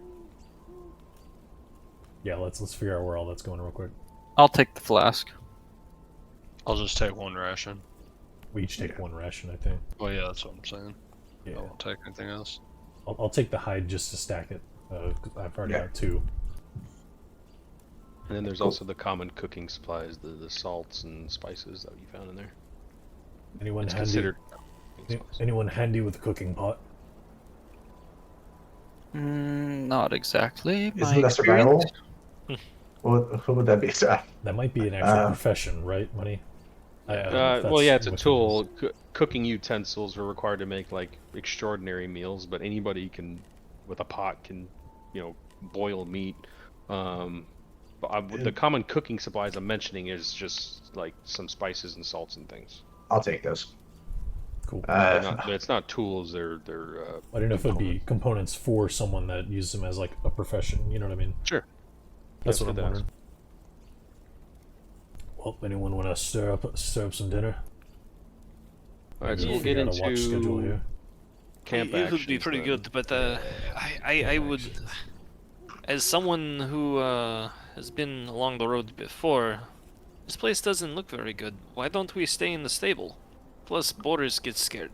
Yeah, let's figure out where all that's going real quick. I'll take the flask. I'll just take one ration. We each take one ration, I think. Well, yeah, that's what I'm saying. Yeah. I won't take anything else. I'll take the hide just to stack it. 'Cause I've already Yeah. got 2. And then there's also the common cooking supplies, the salts and spices that you found in there. Anyone It's handy? considered. Anyone handy with a cooking pot? Not exactly. Isn't My that experience. survival? What would that be? That might be an actual profession, right, Money? Well, yeah, it's a within tool. this. Cooking utensils are required to make like extraordinary meals, but anybody can, with a pot, can, boil meat. The common cooking supplies I'm mentioning is just like some spices and salts and things. I'll take those. Cool. It's not tools. They're I don't know if it'd be components for someone that uses them as like a profession. You know what I mean? Sure. That's Yeah, what I'm for that. wondering. Well, anyone want to stir up some dinner? All right, so Maybe we'll get figure out a watch schedule into here. camp It would be actions pretty then. good, but I would, as someone who has been along the road before, this place doesn't look very good. Why don't we stay in the stable? Plus, Boris gets scared.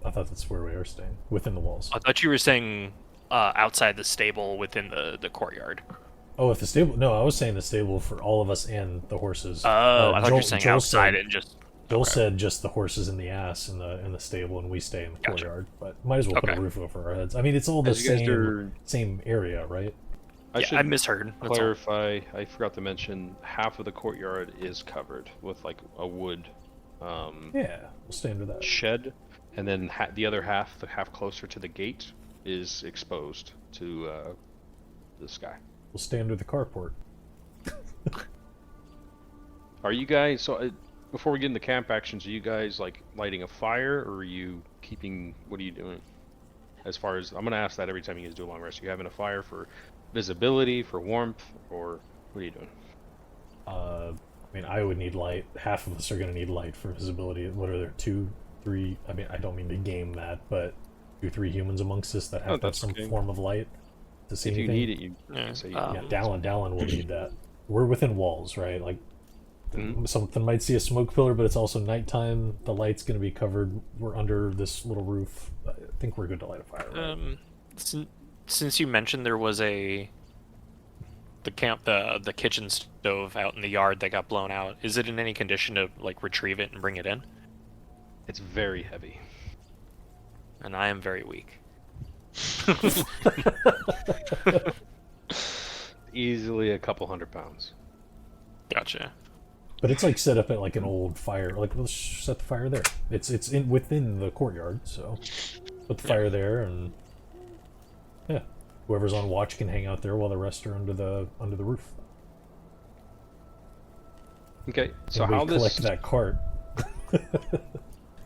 I thought that's where we were staying, within the walls. I thought you were saying outside the stable within the courtyard. Oh, if the stable? No, I was saying the stable for all of us and the horses. Oh, I thought you were Joel- saying Joel outside said- and just. Bill Okay. said just the horses in the ass in the stable, and we stay in the Gotcha. courtyard. But might as well put a Okay. roof over our heads. I mean, it's all the As you guys same area, right? I Yeah, should I misheard. That's all. clarify. I forgot to mention half of the courtyard is covered with like a wood Yeah, we'll stay under that. shed, and then the other half, the half closer to the gate, is exposed to the sky. We'll stay under the carport. Are you guys so? Before we get into camp actions, are you guys like lighting a fire, or are you keeping? What are you doing? As far as I'm gonna ask that every time you guys do a long rest. Are you having a fire for visibility, for warmth, or what are you doing? I mean, I would need light. Half of us are going to need light for visibility. What are there? 2, 3? I mean, I don't mean to game that, but 2, 3 humans amongst us that have to have that's some okay. form of light to see If you anything. need it, you Yeah. say you Yeah, need it. Dallin will need that. We're within walls, right? Like, Mhm. something might see a smoke pillar, but it's also nighttime. The light's going to be covered. We're under this little roof. I think we're good to light a fire. Right? Since you mentioned there was the kitchen stove out in the yard that got blown out, is it in any condition to like retrieve it and bring it in? It's very heavy. And I am very weak. Easily a couple 100 pounds. Gotcha. But it's like set up at like an old fire. Like, let's set the fire there. It's within the courtyard, so put the fire there, and yeah, whoever's on watch can hang out there while the rest are under the roof. Okay, so And we how collect this? that cart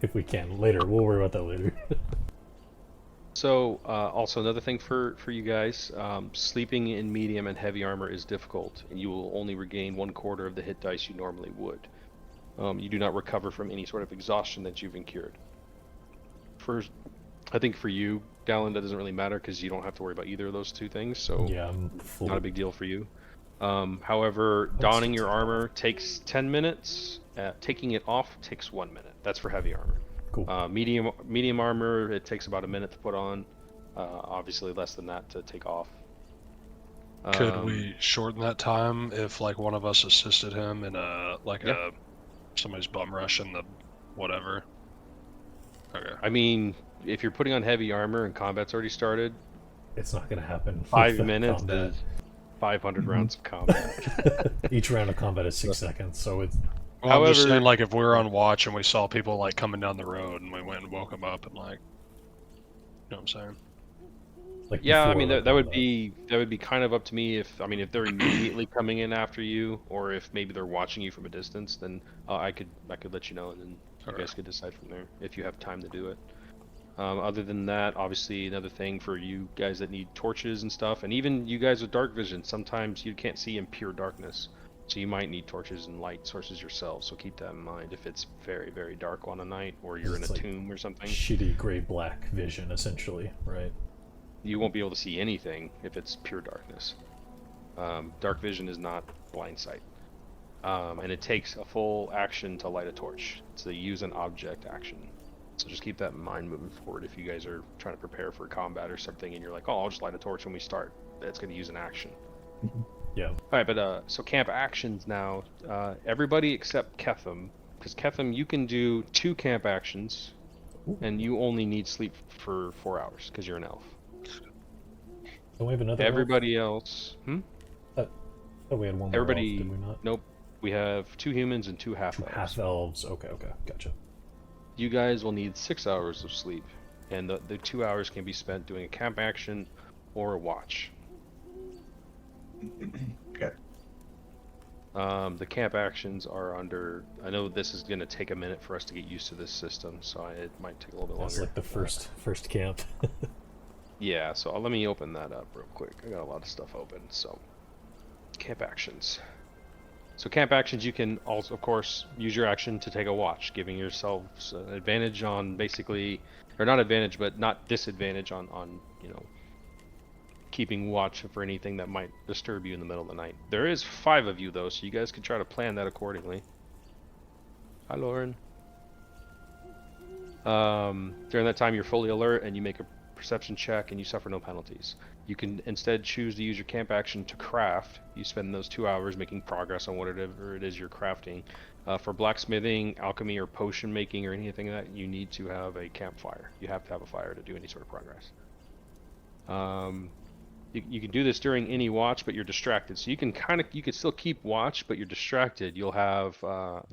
if we can later. We'll worry about that later. So also another thing for you guys, sleeping in medium and heavy armor is difficult, and you will only regain 1/4 of the hit dice you normally would. You do not recover from any sort of exhaustion that you've incurred. First, I think for you, Dallin, that doesn't really matter because you don't have to worry about either of those two things. So Yeah, I'm full. not a big deal for you. However, donning your armor takes 10 minutes. Taking it off takes 1 minute. That's for heavy armor. Cool. Medium armor, it takes about a minute to put on. Obviously less than that to take off. Could we shorten that time if like one of us assisted him in somebody's bum rush in the whatever? Okay. I mean, if you're putting on heavy armor and combat's already started, It's not going to happen. 5 with minutes combat. is 500 rounds of combat. Each round of combat is 6 seconds, so it's Well, I'm just However- saying, like, if we were on watch and we saw people like coming down the road and we went and woke them up and like, you know what I'm saying? like Yeah, I before mean the that would combat. be kind of up to me if they're immediately coming in after you, or if maybe they're watching you from a distance, then I could let you know, and then you guys could decide from there if you have time to do it. Other than that, obviously another thing for you guys that need torches and stuff, and even you guys with dark vision, sometimes you can't see in pure darkness, so you might need torches and light sources yourselves. So keep that in mind if it's very, very dark on a night, or you're in a It's like tomb or something. shitty gray-black vision, essentially, right? You won't be able to see anything if it's pure darkness. Dark vision is not blind sight. And it takes a full action to light a torch. It's a use an object action. So just keep that in mind moving forward if you guys are trying to prepare for combat or something and you're like, oh, I'll just light a torch when we start. That's going to use an action. Yeah. Alright, but so camp actions now. Everybody except Ketham. Because Ketham, you can do 2 camp actions and you only need sleep for 4 hours because you're an elf. Don't we have another Everybody else... elf? Oh, we had one more Everybody, elf, did we not? nope. We have 2 humans and 2 half elves. Half elves. Okay, gotcha. You guys will need 6 hours of sleep, and the 2 hours can be spent doing a camp action or a watch. Okay. The camp actions are under. I know this is going to take a minute for us to get used to this system, so it might take a little bit That's longer. like the first camp. Yeah, so let me open that up real quick. I got a lot of stuff open, so camp actions. So camp actions, you can also, of course, use your action to take a watch, giving yourselves an advantage on basically, or not advantage, but not disadvantage on keeping watch for anything that might disturb you in the middle of the night. There is 5 of you though, so you guys can try to plan that accordingly. Hi, Lauren. During that time, you're fully alert and you make a perception check and you suffer no penalties. You can instead choose to use your camp action to craft. You spend those 2 hours making progress on whatever it is you're crafting. For blacksmithing, alchemy, or potion making, or anything like that, you need to have a campfire. You have to have a fire to do any sort of progress. You can do this during any watch, but you're distracted. So you can still keep watch, but you're distracted. You'll have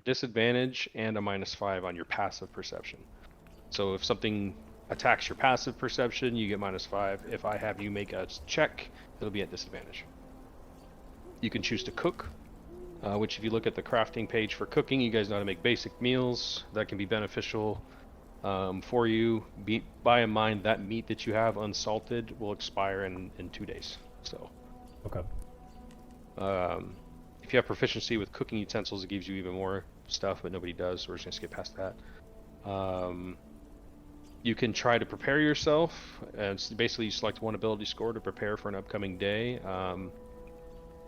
disadvantage and a -5 on your passive perception. So if something attacks your passive perception, you get -5. If I have you make a check, it'll be at disadvantage. You can choose to cook, which if you look at the crafting page for cooking, you guys know how to make basic meals. That can be beneficial for you. Bear in mind that meat that you have unsalted will expire in 2 days. So, Okay. if you have proficiency with cooking utensils, it gives you even more stuff, but nobody does, so we're just gonna skip past that. You can try to prepare yourself, and basically you select one ability score to prepare for an upcoming day. And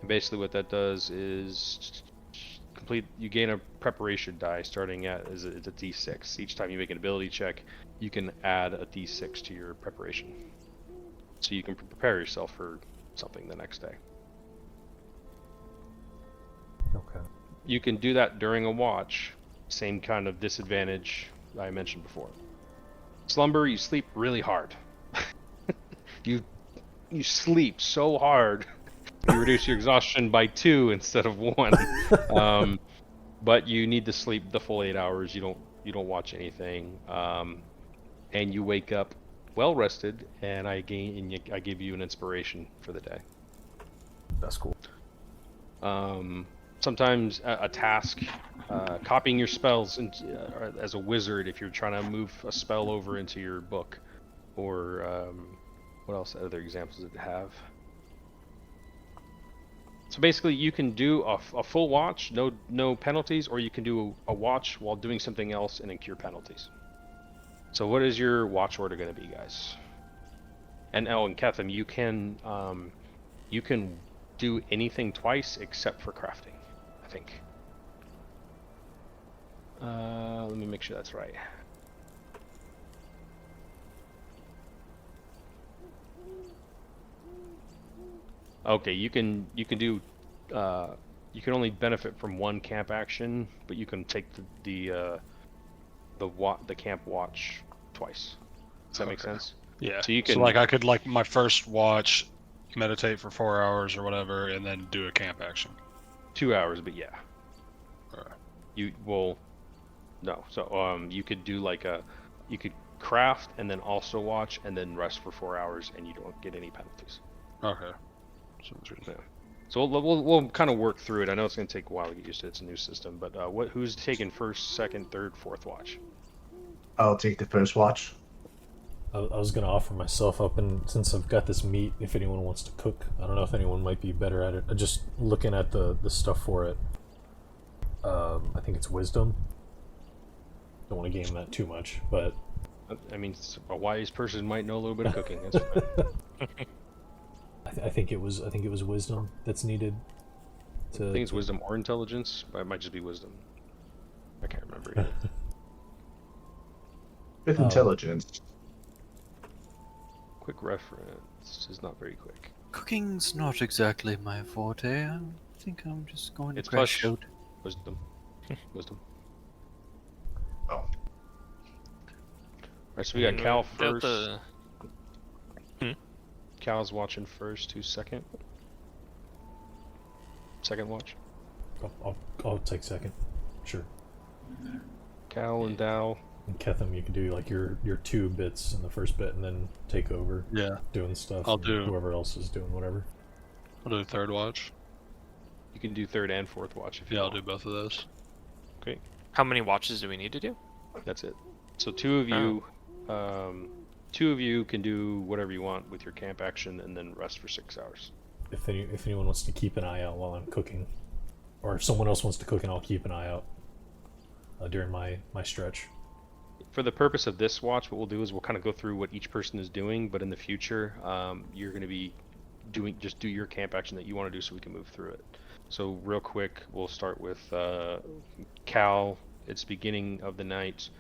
basically what that does is you gain a preparation die starting it's a d6. Each time you make an ability check, you can add a d6 to your preparation. So you can prepare yourself for something the next day. Okay. You can do that during a watch, same kind of disadvantage I mentioned before. Slumber, you sleep really hard. you sleep so hard, you reduce your exhaustion by 2 instead of 1. But you need to sleep the full 8 hours. You don't watch anything, and you wake up well rested. And I give you an inspiration for the day. That's cool. Sometimes a task, copying your spells as a wizard if you're trying to move a spell over into your book, or what else other examples did it have? So basically you can do a full watch, no penalties, or you can do a watch while doing something else and incur penalties. So what is your watch order going to be, guys? And Kethem, you can do anything twice except for crafting, I think. Let me make sure that's right. Okay, you can do you can only benefit from one camp action, but you can take the camp watch twice. Does that make sense? Yeah. So you can like I could like my first watch, meditate for 4 hours or whatever, and then do a camp action. 2 hours, but yeah. Alright. You will no. So you could do you could craft and then also watch and then rest for 4 hours, and you don't get any penalties. Okay. Yeah. So we'll kind of work through it. I know it's going to take a while to get used to it. It's a new system, but who's taking first, second, third, fourth watch? I'll take the first watch. I was gonna offer myself up, and since I've got this meat, if anyone wants to cook, I don't know if anyone might be better at it. Just looking at the stuff for it, I think it's wisdom. Don't want to game that too much, but I mean, a wise person might know a little bit of cooking. That's fine. I think it was wisdom that's needed. I think it's wisdom or intelligence, but it might just be wisdom. I can't remember yet. With intelligence. Quick reference is not very quick. Cooking's not exactly my forte. I think I'm just going to It's crash plus out. wisdom. Wisdom. Oh. Alright, so we got Cal Got first. Cal's watching first. Who's second? Second watch. I'll take second. Sure. Cal and Dow. And Kethem, you can do like your 2 bits in the first bit, and then take over. Yeah. Doing stuff. I'll and do- whoever else is doing whatever. I'll do third watch. You can do third and fourth watch if you Yeah, I'll want. do both of those. How many watches do we need to do? That's it. So two of you can do whatever you want with your camp action and then rest for 6 hours. If anyone wants to keep an eye out while I'm cooking, or if someone else wants to cook, and I'll keep an eye out during my stretch. For the purpose of this watch, what we'll do is we'll kind of go through what each person is doing, but in the future, you're going to be do your camp action that you want to do so we can move through it. So real quick, we'll start with Cal. It's beginning of the night,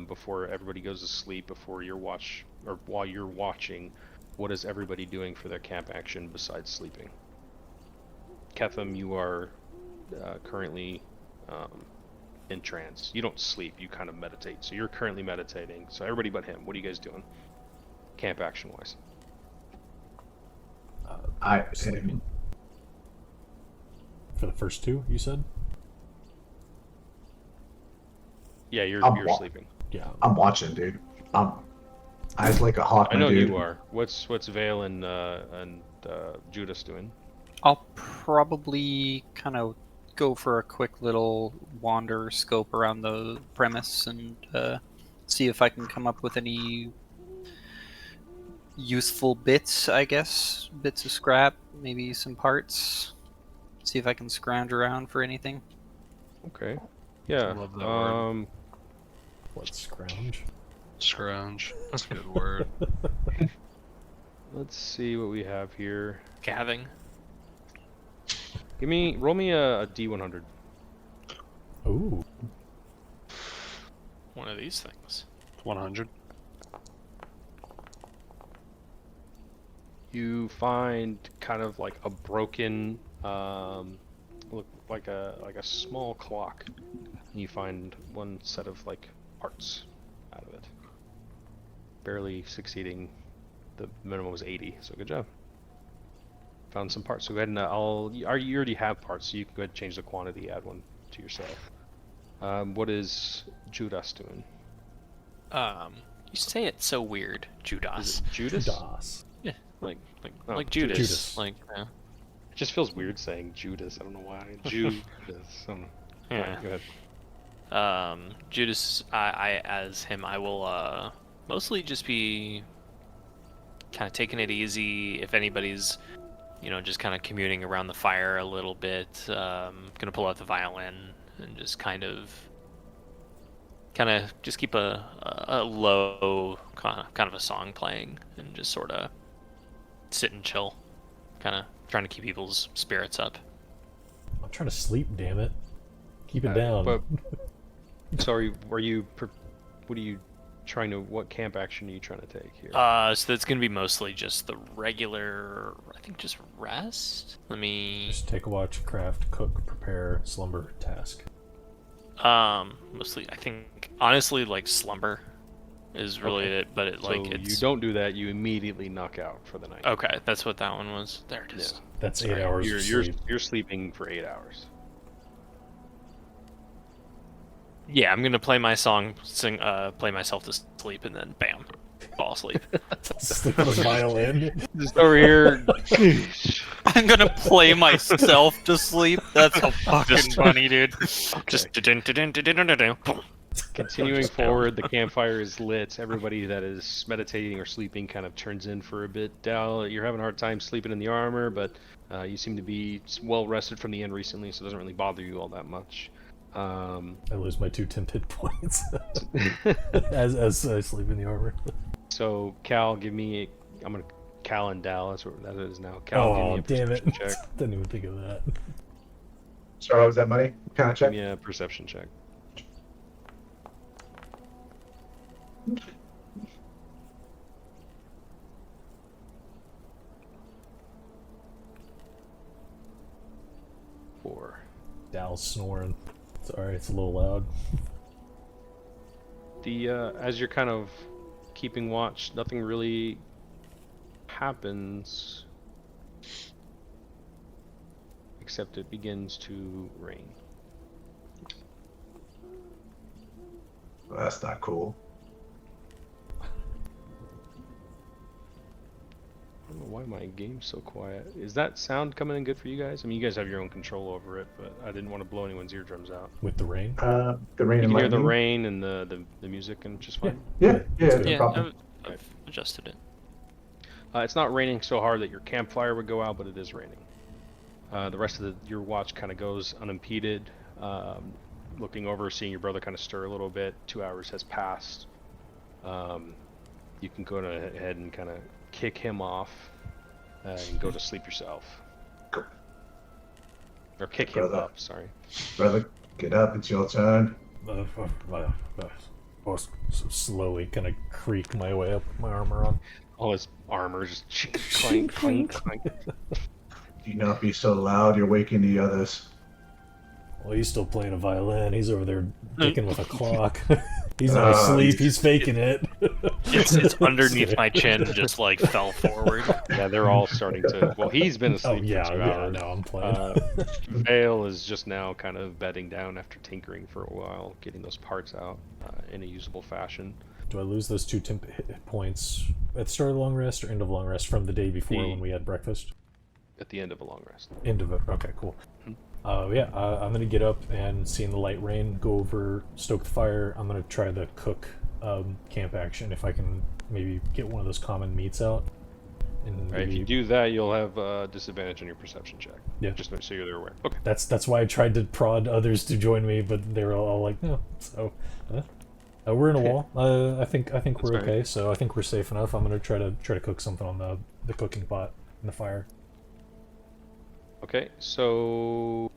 before everybody goes to sleep, before your watch, or while you're watching. what is everybody doing for their camp action besides sleeping? Ketham, you are currently in trance. You don't sleep, you kind of meditate. So you're currently meditating. So everybody but him, what are you guys doing? Camp action wise. Sleeping. For the first two, you said? Yeah, you're sleeping. Yeah. I'm watching, dude. Eyes like a hawk. I know dude. you are. What's Vale and Judas doing? I'll probably kind of go for a quick little wander scope around the premise and see if I can come up with any useful bits, I guess. Bits of scrap, maybe some parts. See if I can scrounge around for anything. Okay. Yeah. Love that word. What's scrounge? Scrounge. That's a good word. Let's see what we have here. Gathing. Roll me a D100. Ooh. One of these things. 100. You find kind of like a broken, look like a small clock. And you find one set of like parts out of it. Barely succeeding. The minimum was 80, so good job. Found some parts. So go ahead and you already have parts, so you can go ahead and change the quantity, add one to yourself. What is Judas doing? You say it so weird, Judas. Is it Judas? Judas. Yeah, like Oh, Judas. Judas. Like It just feels weird saying Judas. I don't know why. Judas. I don't know. yeah. Alright, go ahead. Judas, I as him, I will mostly just be kind of taking it easy. If anybody's, just kind of commuting around the fire a little bit, gonna pull out the violin and just kind of just keep a low kind of a song playing and just sort of sit and chill, kind of trying to keep people's spirits up. I'm trying to sleep, damn it. Keep it down. But, sorry, what camp action are you trying to take here? So that's gonna be mostly just the regular, I think, just rest. Let me Just take a watch, craft, cook, prepare, slumber, task. mostly, I think, honestly, like slumber is really Okay. it, but So you don't do that, you immediately knock out for the night. Okay, that's what that one was. There it is. Yeah. That's Sorry, 8 hours of sleep. You're sleeping for 8 hours. Yeah, I'm gonna play my song, play myself to sleep, and then bam, fall asleep. Sleep on a violin. Just over here. I'm gonna play myself to sleep. That's so fucking funny, dude. Just Continuing forward, the campfire is lit. Everybody that is meditating or sleeping kind of turns in for a bit. Dal, you're having a hard time sleeping in the armor, but you seem to be well rested from the end recently, so it doesn't really bother you all that much. I lose my 2 temp hit points as I sleep in the armor. So Cal, Cal and Dal, that's what that is now. Cal, Oh, give me a damn it. perception check. Didn't even think of that. Sorry, what was that, money? Kind of Give check. me a perception check. Four. Dal's snoring. Sorry, it's a little loud. As you're kind of keeping watch, nothing really happens except it begins to rain. Well, that's not cool. I don't know why my game's so quiet. Is that sound coming in good for you guys? I mean, you guys have your own control over it, but I didn't want to blow anyone's eardrums out. With the rain? The rain You and can hear the lightning. rain and the music and just fine. Yeah, It's no good. Yeah, problem. I've adjusted it. It's not raining so hard that your campfire would go out, but it is raining. The rest of your watch kind of goes unimpeded. Looking over, seeing your brother kind of stir a little bit. 2 hours has passed. You can go ahead and kind of kick him off and go to sleep yourself. Cool. Or kick him Brother. up, sorry. Brother, get up. It's your turn. Slowly kind of creak my way up with my armor on. All his armor just clank, clank, clank. Do not be so loud, you're waking the others. Well, he's still playing a violin. He's over there dicking with a clock. He's not Ah, asleep. He's faking it. It's underneath my chin, just like fell forward. Yeah, they're all starting to. Well, he's been Oh asleep yeah, for 2 yeah. hours. No, I'm playing. Vale is just now kind of bedding down after tinkering for a while, getting those parts out in a usable fashion. Do I lose those 2 temp hit points at the start of the long rest or end of long rest from the day before when we had breakfast? At the end of a long rest. End of it. Okay, cool. Yeah, I'm gonna get up and seeing the light rain, go over, stoke the fire. I'm gonna try the cook camp action if I can maybe get one of those common meats out. And Right, if you do that, you'll have disadvantage on your perception check. Yeah. Just so you're aware. Okay. That's why I tried to prod others to join me, but they were all like, no. So we're in a wall. I think we're That's okay. So I think we're safe enough. I'm gonna try to cook something on the cooking pot in the fire. Okay, so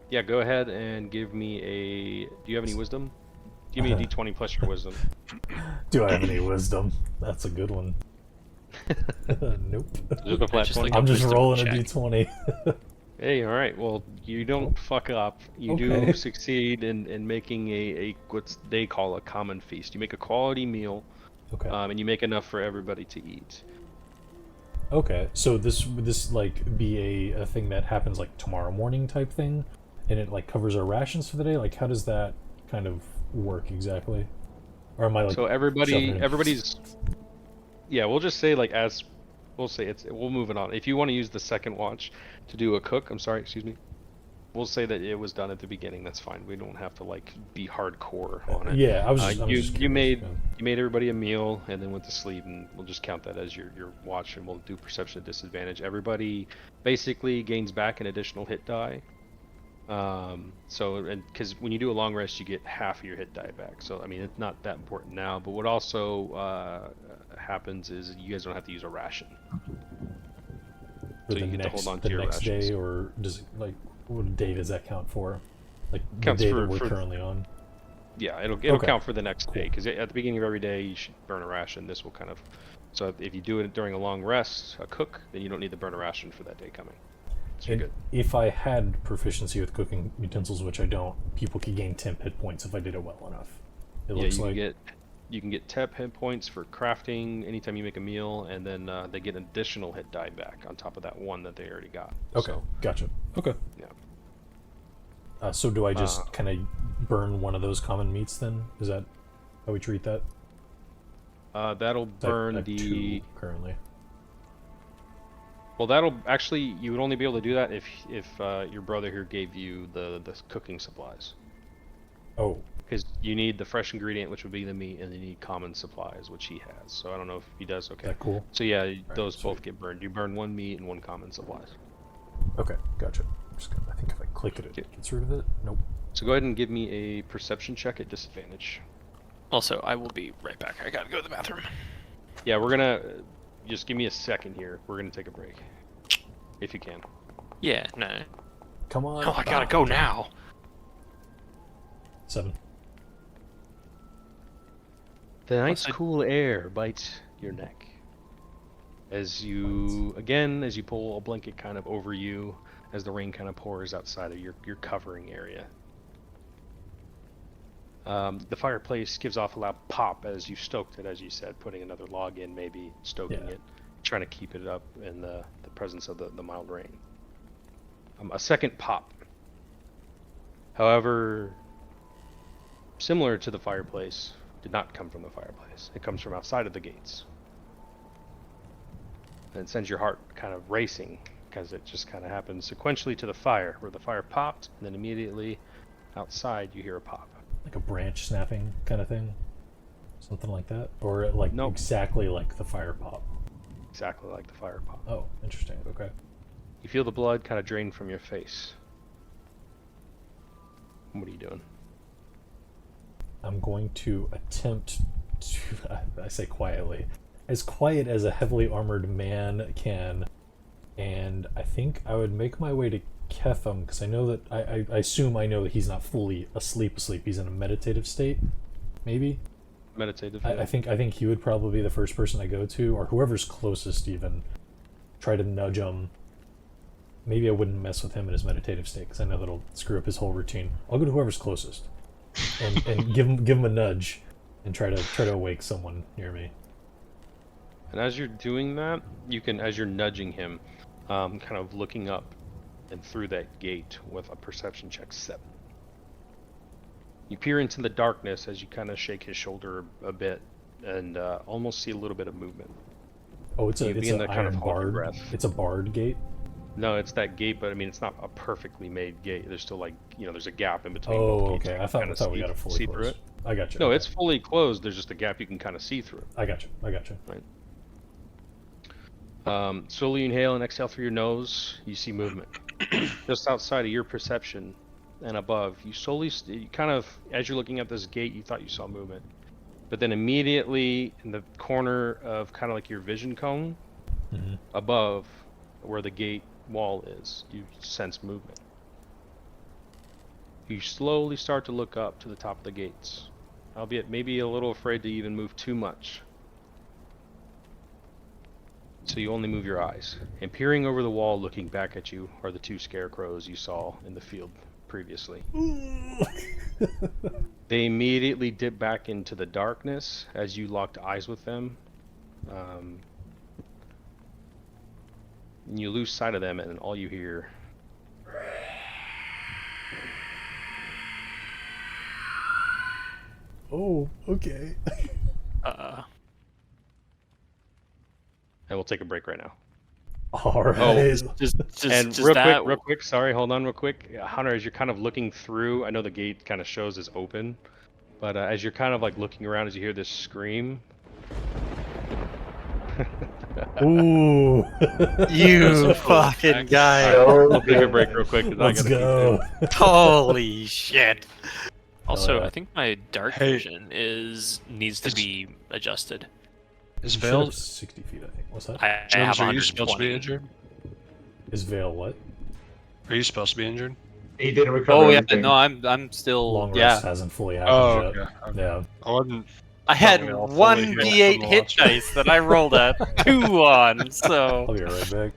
yeah, go ahead and give me a. Do you have any wisdom? Give me a d20 plus your wisdom. Do I have any wisdom? That's a good one. Nope. Just a flat Just 20. like I'm just wisdom rolling a check. d20. Hey, all right. Well, you don't fuck up. You Okay. do succeed in making a what they call a common feast. You make a quality meal, Okay. and you make enough for everybody to eat. Okay. So would this like be a thing that happens like tomorrow morning type thing, and it like covers our rations for the day? Like, how does that kind of work exactly? Or am I like So shoving it in? everybody's. Yeah, we'll just say we'll move it on. If you want to use the second watch to do a cook, excuse me. We'll say that it was done at the beginning. That's fine. We don't have to like be hardcore on it. Yeah, I'm just you curious, made yeah. you made everybody a meal and then went to sleep, and we'll just count that as your watch, and we'll do perception at disadvantage. Everybody basically gains back an additional hit die. Because when you do a long rest, you get half of your hit die back. So I mean, it's not that important now. But what also happens is you guys don't have to use a ration. For So the you get to next, hold on the to your next rations. day, or does it, like what day does that count for? Like the Counts day for- that we're for- currently on. Yeah, it'll Okay. count for the next day, because at the beginning of every day you should burn a ration. This will kind of, so if you do it during a long rest, a cook, then you don't need to burn a ration for that day coming. So you're And good. if I had proficiency with cooking utensils, which I don't, people could gain temp hit points if I did it well enough. It Yeah, looks you like can get temp hit points for crafting anytime you make a meal, and then they get an additional hit die back on top of that one that they already got. okay, So, gotcha. Okay. yeah. So do I just kind of burn one of those common meats then? Is that how we treat that? That'll I burn have the. 2 currently. Well, that'll actually, you would only be able to do that if your brother here gave you the cooking supplies. Oh, Because you need the fresh ingredient, which would be the meat, and you need common supplies, which he has. So I don't know if he does. Okay. that cool. So yeah, those sweet. both get burned. You burn 1 meat and 1 common supplies. Okay, gotcha. I'm just gonna, I think if I click it, it gets rid of it. Nope. So go ahead and give me a perception check at disadvantage. Also, I will be right back. I gotta go to the bathroom. Yeah, we're gonna just give me a second here. We're gonna take a break, if you can. Yeah, no. Come on. Oh, I gotta go now. 7. The nice I- cool air bites your neck. As you pull a blanket kind of over you, as the rain kind of pours outside of your covering area. The fireplace gives off a loud pop as you stoked it, as you said, putting another log in, maybe stoking Yeah. it, trying to keep it up in the presence of the mild rain. A second pop. However, similar to the fireplace, did not come from the fireplace. It comes from outside of the gates. And it sends your heart kind of racing, because it just kind of happens sequentially to the fire, where the fire popped, and then immediately outside you hear a pop. Like a branch snapping kind of thing? Something like that? Or like Nope. exactly like the fire pop? Exactly like the fire pop. Oh, interesting. Okay. You feel the blood kind of drain from your face. What are you doing? I'm going to attempt to, I say quietly, as quiet as a heavily armored man can, and I think I would make my way to Ketham, because I know that, I assume I know that he's not fully asleep. He's in a meditative state. maybe. Meditative. I think he would probably be the first person I go to, or whoever's closest even. Try to nudge him. Maybe I wouldn't mess with him in his meditative state because I know that'll screw up his whole routine. I'll go to whoever's closest, and give him a nudge, and try to awake someone near me. And as you're doing that, you can, as you're nudging him, kind of looking up and through that gate with a perception check 7. You peer into the darkness as you kind of shake his shoulder a bit and almost see a little bit of movement. Oh, it's an iron barred. Breath. It's a barred gate. No, it's that gate, but I mean, it's not a perfectly made gate. There's still like, there's a gap in between. Oh, both gates. okay. I thought we got it fully see closed. through it. I got you. No, okay. it's fully closed. There's just a gap you can kind of see through it. I got you. Right. Slowly you inhale and exhale through your nose. You see movement just outside of your perception and above. You kind of, as you're looking at this gate, you thought you saw movement, but then immediately in the corner of kind of like your vision cone above where the gate wall is, you sense movement. You slowly start to look up to the top of the gates, albeit maybe a little afraid to even move too much. So you only move your eyes, and peering over the wall looking back at you are the 2 scarecrows you saw in the field previously. They immediately dip back into the darkness as you locked eyes with them. And you lose sight of them, and all you hear Oh, okay. and we'll take a break right now. All right. And real quick, sorry, hold on real quick. Hunter, as you're kind of looking through, I know the gate kind of shows is open, but as you're kind of like looking around, as you hear this scream. Ooh. You fucking guy. We'll take a break real quick. 'Cause Let's I gotta go. Holy shit. Also, yeah. I think my dark Hey. vision needs to be adjusted. Is You should Vale, have 60 feet, I think. What's that? I have James, are you supposed to be 120. injured? Is Vale what? Are you supposed to be injured? He didn't recover Oh yeah, everything. no, I'm still Long yeah. rest hasn't fully happened Oh, yet. okay. Yeah. I wasn't. I had we all fully one healed D8 from hit launch. dice that I rolled a 2 on, so I'll be right back.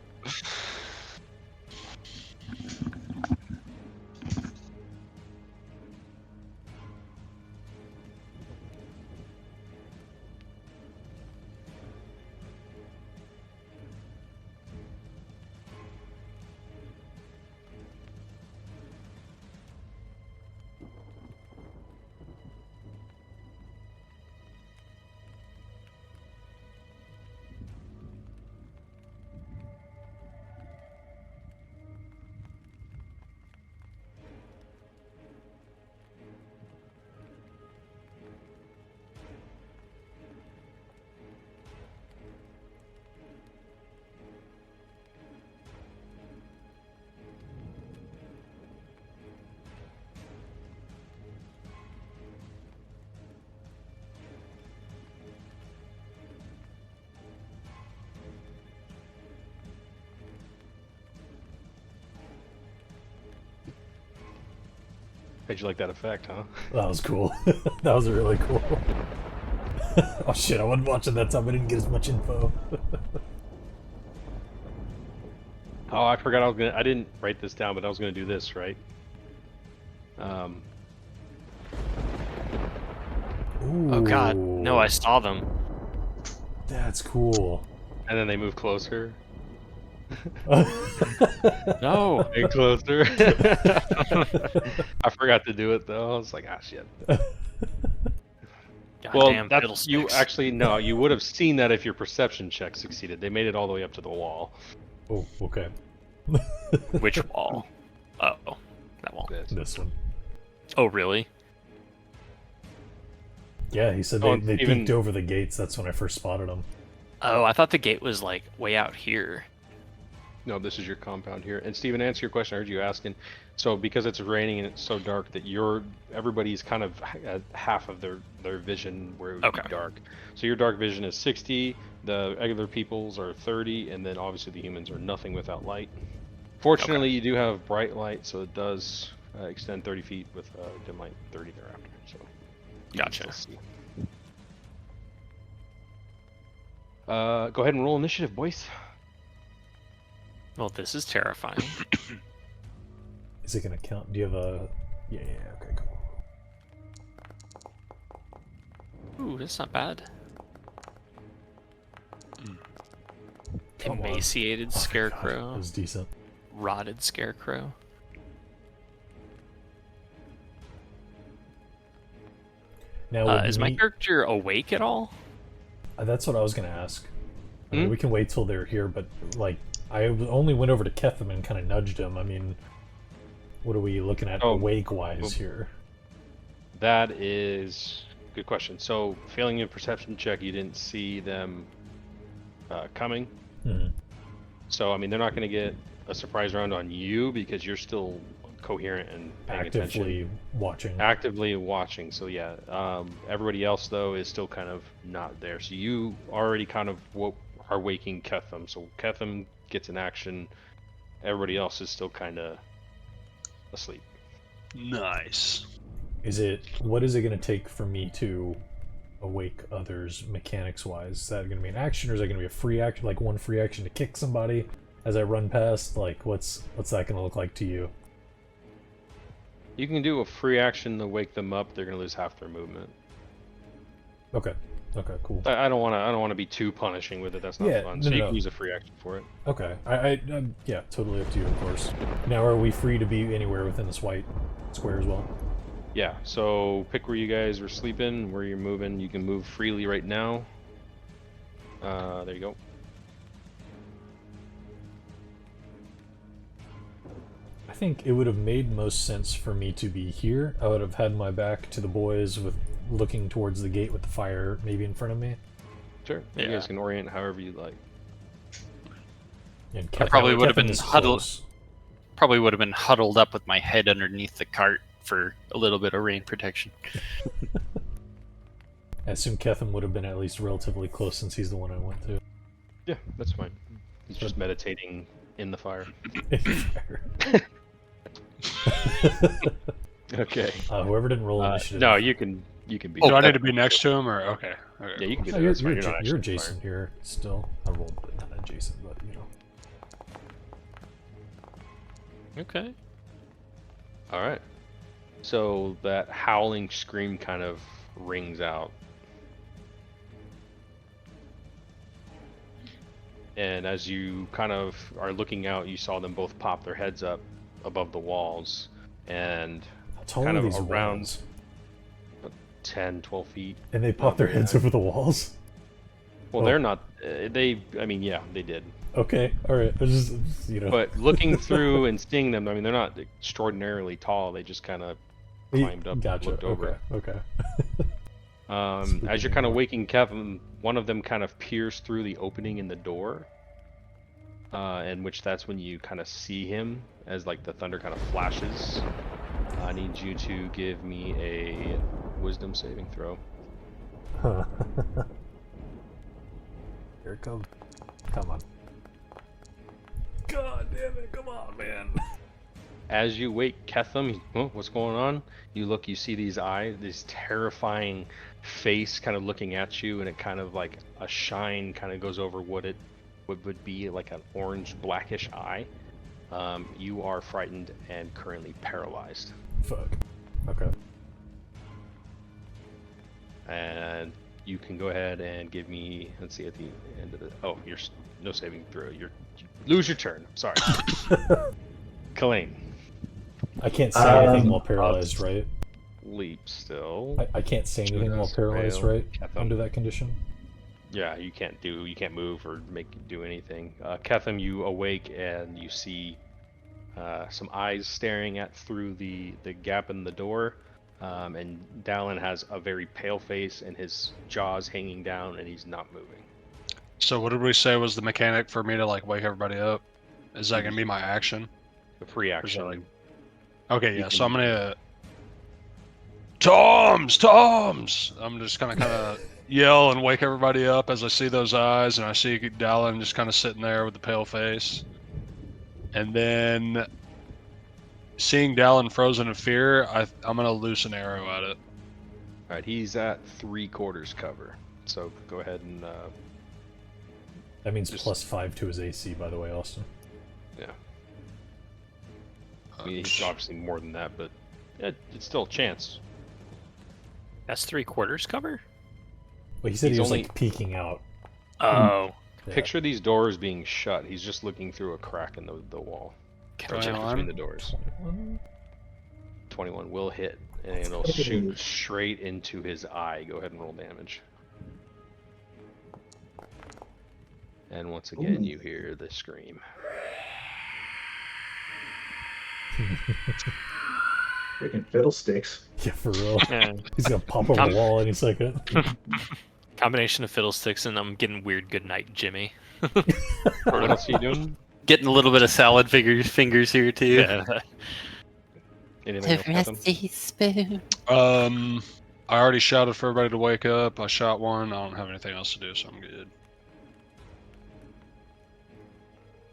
How'd you like that effect, huh? That was cool. That was really cool. Oh shit, I wasn't watching that time. I didn't get as much info. Oh, I forgot I didn't write this down, but I was gonna do this, right? Oh god, no, I saw them. That's cool. And then they move closer. No. Way closer. I forgot to do it though. I was like, ah, shit. Well, Goddamn that's you. fiddlesticks. Actually, no, you would have seen that if your perception check succeeded. They made it all the way up to the wall. Oh, okay. Which wall? Oh, that wall. This one. Oh, really? Yeah, he said Oh, they even- peeked over the gates. That's when I first spotted them. Oh, I thought the gate was like way out here. No, this is your compound here. And Steven, to answer your question, I heard you asking. So because it's raining and it's so dark that everybody's kind of at half of their vision where it would Okay. be dark. So your dark vision is 60, the other people's are 30, and then obviously the humans are nothing without light. Fortunately, you do have bright light, so it does extend 30 feet with dim light 30 thereafter. So Gotcha. Let's see. Go ahead and roll initiative, boys. Well, this is terrifying. Is it gonna count? Do you have a? Yeah. Okay. Cool. Ooh, that's not bad. Come on. Emaciated Oh my God, scarecrow. that was decent. Rotted scarecrow. Now, would Is my me- character awake at all? That's what I was gonna ask. I mean, Hmm? we can wait till they're here, but like, I only went over to Ketham and kind of nudged him. I mean, what are we looking at Oh, awake-wise well- here? That is good question. So, failing a perception check, you didn't see them coming. Hmm. So, I mean, they're not going to get a surprise round on you because you're still coherent and paying Actively attention. watching. Actively watching. So, yeah. Everybody else, though, is still kind of not there. So, you already kind of are waking Ketham. So, Ketham gets an action. Everybody else is still kind of asleep. Nice. What is it going to take for me to awake others mechanics-wise? Is that going to be an action, or is that going to be a free action, like one free action to kick somebody as I run past? Like, what's that going to look like to you? You can do a free action to wake them up. They're going to lose half their movement. Okay, cool. I don't want to be too punishing with it. That's not Yeah, fun. no, So you no. can use a free action for it. Okay, yeah, totally up to you, of course. Now, are we free to be anywhere within this white square as well? Yeah. So pick where you guys were sleeping, where you're moving. You can move freely right now. There you go. I think it would have made most sense for me to be here. I would have had my back to the boys, with looking towards the gate with the fire maybe in front of me. Sure. You Yeah. guys can orient however you like. And I probably would have Kevin been is huddled- close. Probably would have been huddled up with my head underneath the cart for a little bit of rain protection. I assume Ketham would have been at least relatively close since he's the one I went to. Yeah, that's fine. He's just meditating in the fire. Okay. Whoever didn't roll initiative. No, you can be. Do I need to be next to him, or okay? Yeah, you can be No, there. you're, That's fine. you're, You're not you're actually in the adjacent here still. I rolled not adjacent, but you know. Okay. All right. So that howling scream kind of rings out. And as you kind of are looking out, you saw them both pop their heads up above the walls. And How tall kind are of these around walls? 10, 12 feet. And they pop their very heads high. over the walls? Well, Oh. they're not. I mean, yeah, they did. Okay, alright. I just, you know. But looking through and seeing them, I mean, they're not extraordinarily tall. They just kind of climbed up, Gotcha. looked over. Okay. As you're kind of waking Kevin, one of them kind of peers through the opening in the door, in which that's when you kind of see him as like the thunder kind of flashes. I need you to give me a wisdom saving throw. Huh. Here it comes. Come on. God damn it, come on, man. As you wake Ketham, what's going on? You look, you see these eyes, this terrifying face kind of looking at you, and it kind of like a shine kind of goes over what would be like an orange blackish eye. You are frightened and currently paralyzed. Fuck. Okay. And you can go ahead and give me, let's see, at the end of the, you're no saving throw. You lose your turn. Sorry. Kalain. I can't say anything while paralyzed, right? Leap still. I can't say anything while Just paralyzed, fail. right? Ketham. Under that condition? Yeah, you can't move or do anything. Ketham, you awake and you see some eyes staring through the gap in the door, and Dallin has a very pale face and his jaws hanging down, and he's not moving. So what did we say was the mechanic for me to like wake everybody up? Is that gonna be my action? The free Or is that, action. like- Okay, You yeah. So I'm can- gonna Toms. I'm just gonna kind of yell and wake everybody up as I see those eyes, and I see Dallin just kind of sitting there with the pale face. And then, seeing Dallin frozen in fear, I'm gonna loose an arrow at it. All right, he's at 3/4 cover. So go ahead and That means Just- +5 to his AC, by the way, Austin. yeah. I mean, he's obviously more than that, but it's still a chance. That's 3/4 cover? Well, he said He's he was only- like peeking out. Oh. Yeah. Picture these doors being shut. He's just looking through a crack in the wall. Or just 21? between the doors. 21? 21 will hit, and it'll shoot straight into his eye. Go ahead and roll damage. And once again, you hear the scream. Freaking fiddlesticks. Yeah, for real. Yeah. He's gonna pop over Come- the wall any second. Combination of fiddlesticks and I'm getting weird good night, Jimmy. What else are you doing? Getting a little bit of salad fingers here too. Yeah. Anything else, Captain? rusty spoon. I already shouted for everybody to wake up. I shot one. I don't have anything else to do, so I'm good.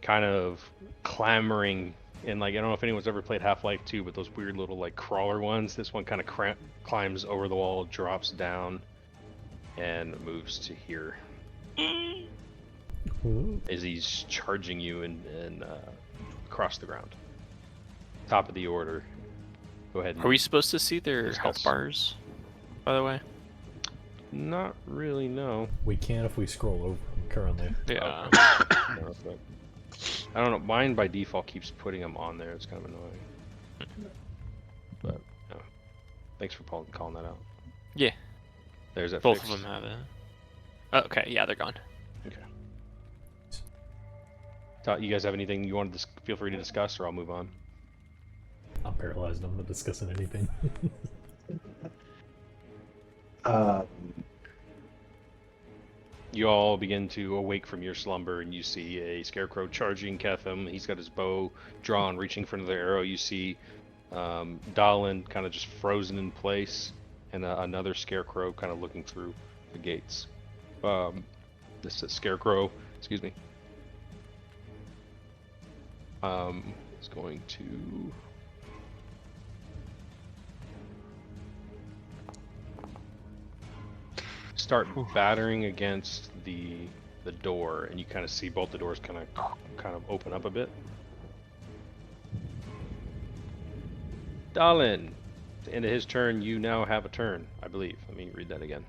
Kind of clamoring, and like I don't know if anyone's ever played Half-Life 2, but those weird little like crawler ones. This one kind of climbs over the wall, drops down, and moves to here. Ooh. As he's charging you and across the ground. Top of the order. Go ahead. And Are we supposed to see their Discuss. health bars, by the way? Not really. No. We can if we scroll over them currently. Yeah. No, but I don't know. Mine by default keeps putting them on there. It's kind of annoying. But yeah. Thanks for calling that out. Yeah. There's that. Both fixed. of them have it. Oh, okay, yeah, they're gone. You guys have anything you want to feel free to discuss, or I'll move on. I'm paralyzed. I'm not discussing anything. You all begin to awake from your slumber, and you see a scarecrow charging Ketham. He's got his bow drawn, reaching for another arrow. You see Dalin kind of just frozen in place, and another scarecrow kind of looking through the gates. This scarecrow, excuse me, is going to start battering against the door, and you kind of see both the doors kind of open up a bit. Dalin, at the end of his turn, you now have a turn, I believe. Let me read that again.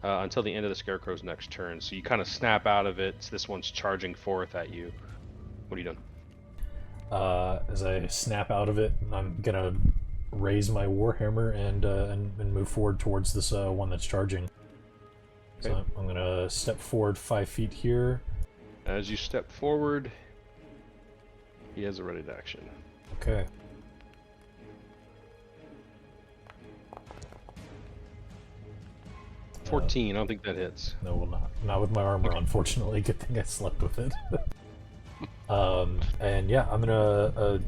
Until the end of the scarecrow's next turn, so you kind of snap out of it. So this one's charging forth at you. What are you doing? As I snap out of it, I'm gonna raise my warhammer and move forward towards this one that's charging. So Okay. I'm gonna step forward 5 feet here. As you step forward, he has a ready to action. Okay. 14. I don't think that hits. No, will not. Not with my armor, unfortunately. Good thing I slept with it. And yeah, I'm gonna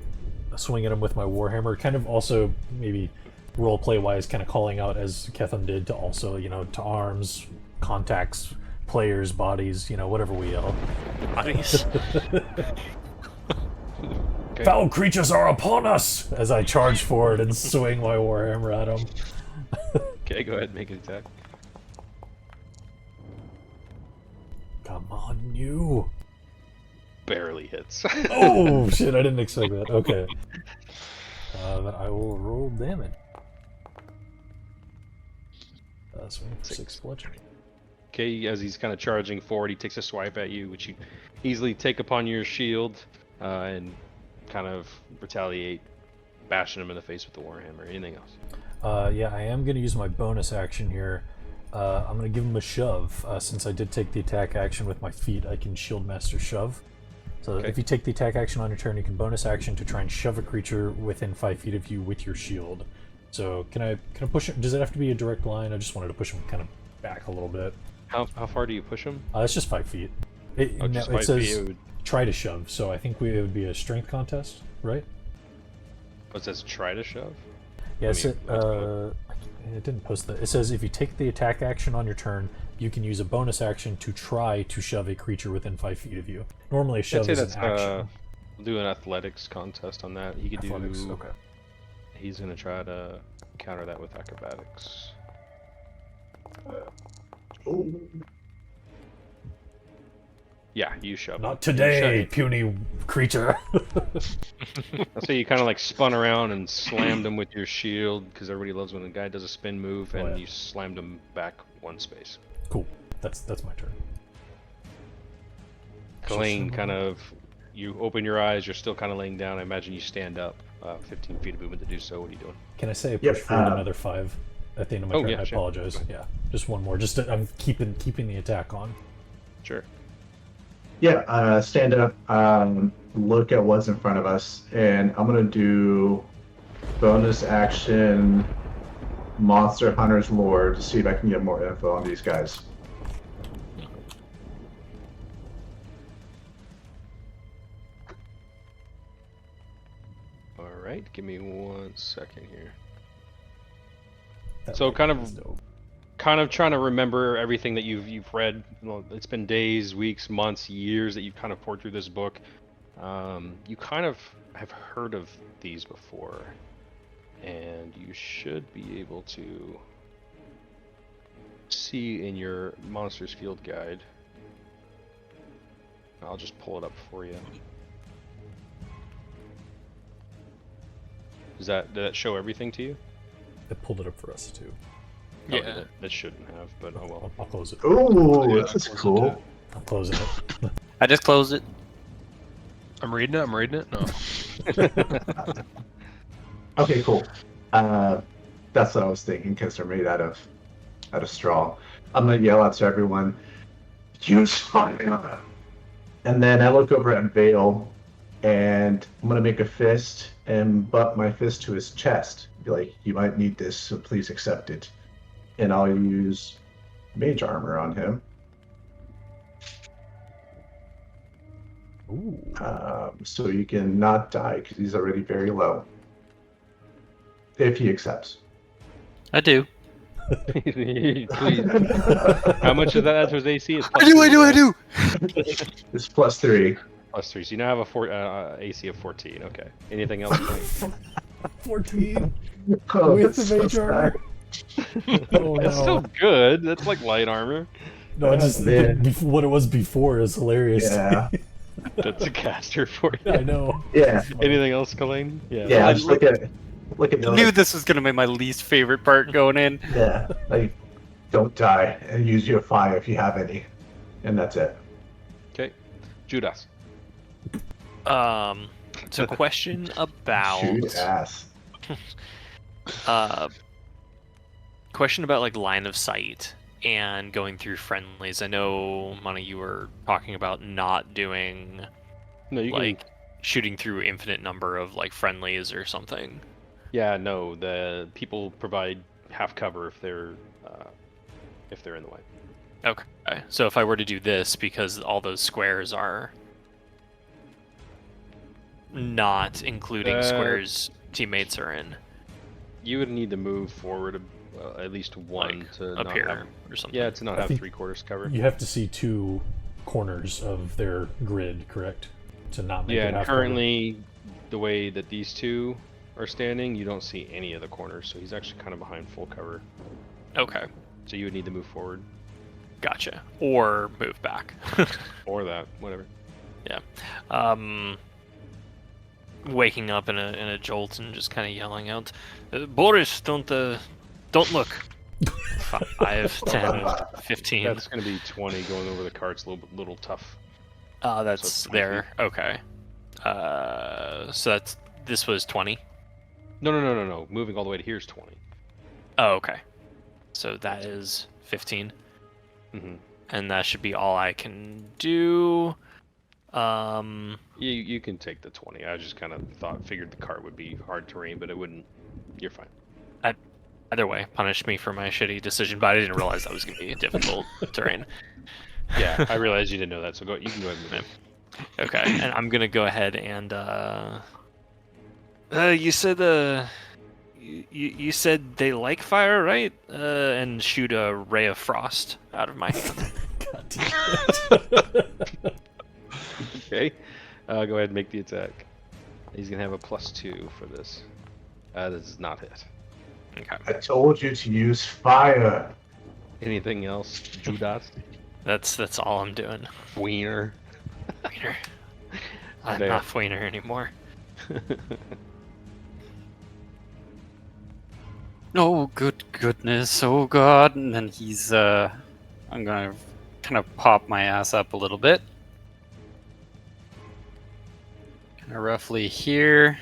swing at him with my warhammer. Kind of also maybe roleplay wise, kind of calling out as Ketham did to also, to arms, contacts, players, bodies, whatever we yell. Bodies. Okay. Foul creatures are upon us! As I charge forward and swing my warhammer at him. Okay, go ahead and make an attack. Come on, you! Barely hits. Oh shit! I didn't expect that. Okay. Then I will roll damage. Swing 6 bludgeoning. Okay, as he's kind of charging forward, he takes a swipe at you, which you easily take upon your shield and kind of retaliate, bashing him in the face with the warhammer. Anything else? Yeah, I am going to use my bonus action here. I'm going to give him a shove. Since I did take the attack action with my feet, I can shield master shove. So Okay. if you take the attack action on your turn, you can bonus action to try and shove a creature within 5 feet of you with your shield. So can I push him? Does it have to be a direct line? I just wanted to push him kind of back a little bit. How far do you push him? It's just 5 feet. It Just it 5 says feet, it would- try to shove, so I think it would be a strength contest, right? It says try to shove? Yes, mean, it didn't post that. It says if you take the attack action on your turn, you can use a bonus action to try to shove a creature within 5 feet of you. Normally, a I'd shove say is that's an action. we'll do an athletics contest on that. He could Athletics, do. okay. He's gonna try to counter that with acrobatics. Ooh. Yeah, you shove. Not him. today, puny creature. I'll say you kind of like spun around and slammed him with your shield because everybody loves when a guy does a spin move, and yeah. you slammed him back one space. Cool. That's my turn. Kalain kind of, you open your eyes. You're still kind of laying down. I imagine you stand up. 15 feet of movement to do so. What are you doing? Can I say I Yep, push forward another 5 at the end of my turn? yeah, I sure. apologize. Yeah, just one more. I'm keeping the attack on. Sure. Yeah, stand up, look at what's in front of us, and I'm gonna do bonus action Monster Hunter's Lore to see if I can get more info on these guys. All right. Give me 1 second here. That So might kind be of- dope. Kind of trying to remember everything that you've read. Well, it's been days, weeks, months, years that you've kind of poured through this book. You kind of have heard of these before, and you should be able to see in your Monsters Field Guide. I'll just pull it up for you. Did that show everything to you? I pulled it up for us too. Oh, Yeah. that shouldn't have, but oh well. I'll close it. Ooh, Yeah, this is close it cool. too. I'm closing it. I just closed it. I'm reading it. No. Okay, cool. That's what I was thinking because they're made out of straw. I'm gonna yell out to everyone, "Use fire!" And then I look over at Vale, and I'm gonna make a fist and butt my fist to his chest. Be like, "You might need this, so please accept it." And I'll use mage armor on him. Ooh. So you can not die because he's already very low. If he accepts. I do. Please. How much of that was AC? It's I do. It's +3. +3. So you now have a AC of 14. Okay. Anything else? Mike? 14 Oh, with that's the so mage armor. sad. Oh It's no. still good. That's like light armor. No, just Man. what it was before is hilarious. Yeah. That's a caster for you. I know. Yeah. Anything else, Kalain? Yeah, I just look at I knew this was gonna be my least favorite part going in. Yeah, like, don't die and use your fire if you have any. And that's it. Okay. Judas. So question about Shoot ass. question about like line of sight and going through friendlies. I know, Monty, you were talking about not doing No, you like can. shooting through infinite number of like friendlies or something. Yeah, no. The people provide half cover if they're in the way. Okay. So if I were to do this, because all those squares are not including squares teammates are in, You would need to move forward at least one like to up not here have. or something. Yeah, to not I have think 3/4 cover. You have to see 2 corners of their grid, correct? To not make Yeah, it and half cover. currently, the way that these two are standing, you don't see any of the corners, so he's actually kind of behind full cover. Okay. So you would need to move forward, Gotcha. Or move back. or that, whatever. Waking up in a jolt and just kind of yelling out, Boris, don't look. 5, 10, 15. That's going to be 20 going over the cart's a little tough. That's so 20 there. Okay. So this was 20. No. Moving all the way to here is 20. Oh, okay. So that is 15. Mm-hmm. And that should be all I can do. You can take the 20. I just kind of figured the cart would be hard terrain, but it wouldn't. You're fine. Either way, punish me for my shitty decision, but I didn't realize that was going to be a difficult terrain. Yeah, I realized you didn't know that, so you can go ahead and move in. Okay, and I'm going to go ahead and you said you said they like fire, right? And shoot a ray of frost out of my hand. God damn it. Okay. Go ahead and make the attack. He's going to have a +2 for this. This is not hit. Okay. I told you to use fire. Anything else, Judas? That's all I'm doing. Wiener. Wiener. I'm There. not Wiener anymore. Oh, goodness, oh god. And then he's, I'm gonna kind of pop my ass up a little bit. Kind of roughly here.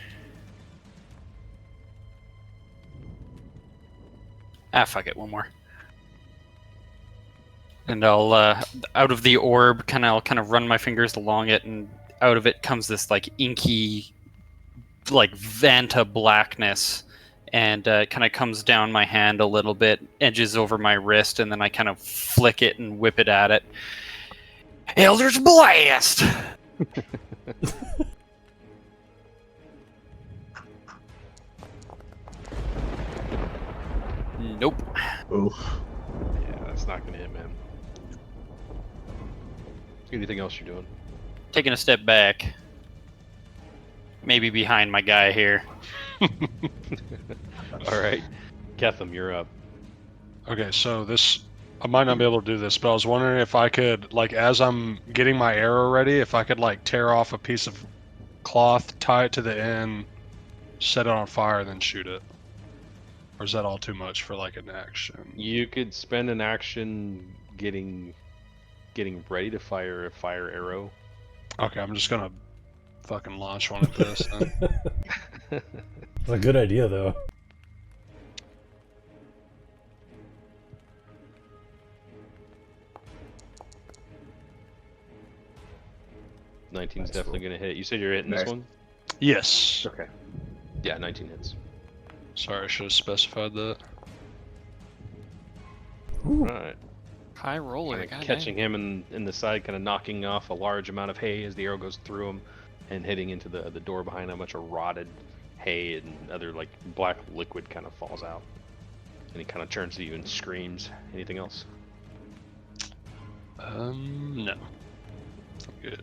Ah, fuck it, one more. And I'll, out of the orb, I'll kind of run my fingers along it, and out of it comes this, like, inky, like, Vanta blackness. And it kind of comes down my hand a little bit, edges over my wrist, and then I kind of flick it and whip it at it. Elder's Blast! Nope. Oof. Yeah, that's not gonna hit, man. Anything else you're doing? Taking a step back. Maybe behind my guy here. All right, Ketham, you're up. Okay, so this, I might not be able to do this, but I was wondering if I could, like, as I'm getting my arrow ready, if I could, like, tear off a piece of cloth, tie it to the end, set it on fire, and then shoot it. Or is that all too much for, like, an action? You could spend an action getting ready to fire a fire arrow. Okay, I'm just gonna fucking launch one at this. Then. It's a good idea, though. Nine's Nice definitely roll. gonna hit. You said you're hitting Nice. this one? Yes. Okay. Yeah, 19 hits. Sorry, I should have specified that. Ooh. Alright. High roller, Kinda god catching him in the side, kind of knocking off a large amount of hay as the arrow goes through him and hitting into the door behind him. A bunch of rotted hay and other like black liquid kind of falls out. And he kind of turns to you and screams. Anything else? No. I'm good.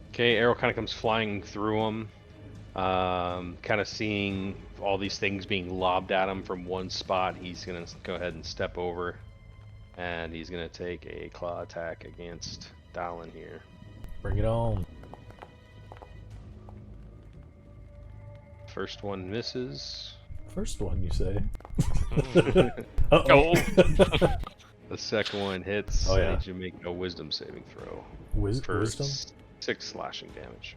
Okay, arrow kind of comes flying through him. Kind of seeing all these things being lobbed at him from one spot. He's gonna go ahead and step over, and he's gonna take a claw attack against Dallin here. Bring it on. First one misses. First one, you say? Oh. The second one hits. Oh, I yeah. need you to make a wisdom saving throw for Wisdom? 6 slashing damage.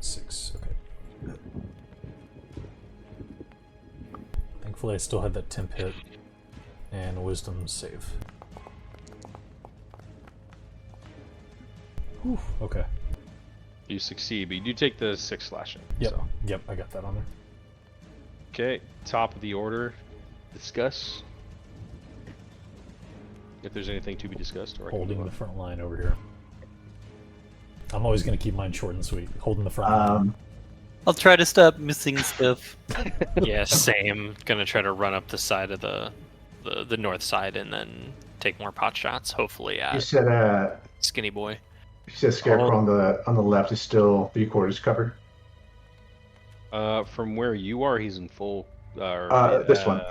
6. Okay. Thankfully, I still had that temp hit and a wisdom save. Whew, okay. You succeed, but you do take the 6 slashing. Yep. So. Yep, I got that on there. Okay, top of the order. Discuss. If there's anything to be discussed, or I can Holding move the on. front line over here. I'm always going to keep mine short and sweet. Holding the front line. I'll try to stop missing stuff. Yeah, same. Gonna try to run up the side of the north side and then take more pot shots. Hopefully You at said Skinny Boy. Scarecrow on the left is still 3/4 covered. From where you are, he's in full. This one,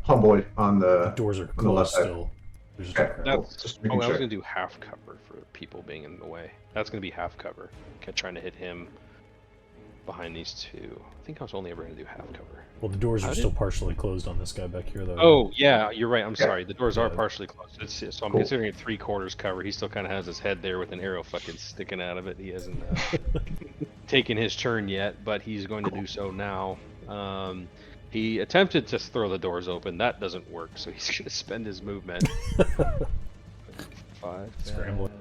Homeboy on The the. doors are on the left closed side. still. There's just a Okay, crack. cool. That's, Just oh, making I was sure. gonna do half cover for people being in the way. That's gonna be half cover. Okay, trying to hit him behind these two. I think I was only ever gonna do half cover. Well, the doors How are did- still partially closed on this guy back here, though. Oh yeah, you're right. I'm Yeah. sorry. The doors are Yeah. partially closed. So I'm Cool. considering it 3/4 cover. He still kind of has his head there with an arrow fucking sticking out of it. He hasn't taken his turn yet, but he's going to do so now. He attempted to throw the doors open. That doesn't work, so he's going to spend his movement. 5, Scrambling.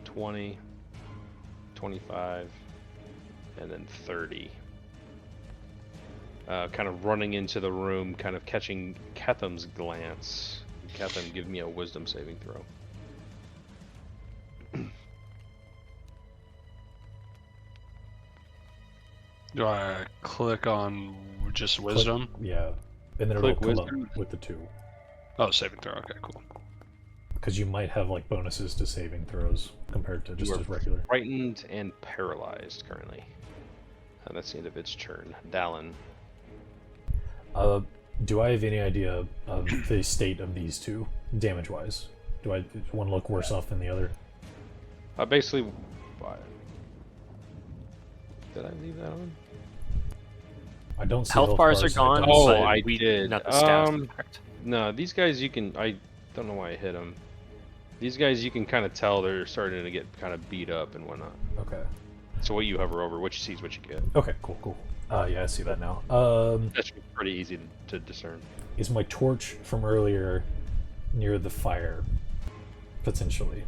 20, 25, and then 30. Kind of running into the room, kind of catching Ketham's glance. Ketham, give me a wisdom saving throw. Do I click on just wisdom? Yeah. And then it'll Click come wisdom. up with the 2. Oh, saving throw. Okay, cool. Because you might have like bonuses to saving throws compared to just You are as regular. frightened and paralyzed currently. That's the end of its turn. Dallin. Do I have any idea of the state of these two, damage-wise? Does one look worse off than the other? Basically, did I leave that on? I don't see Health bars are and I gone. don't Oh, see- but I we, did. Not the stats. Correct. No, these guys you can. I don't know why I hit them. These guys you can kind of tell they're starting to get kind of beat up and whatnot. Okay. So what you hover over, what you see is what you get. Okay, cool. Yeah, I see that now. That should be pretty easy to discern. Is my torch from earlier near the fire? Potentially.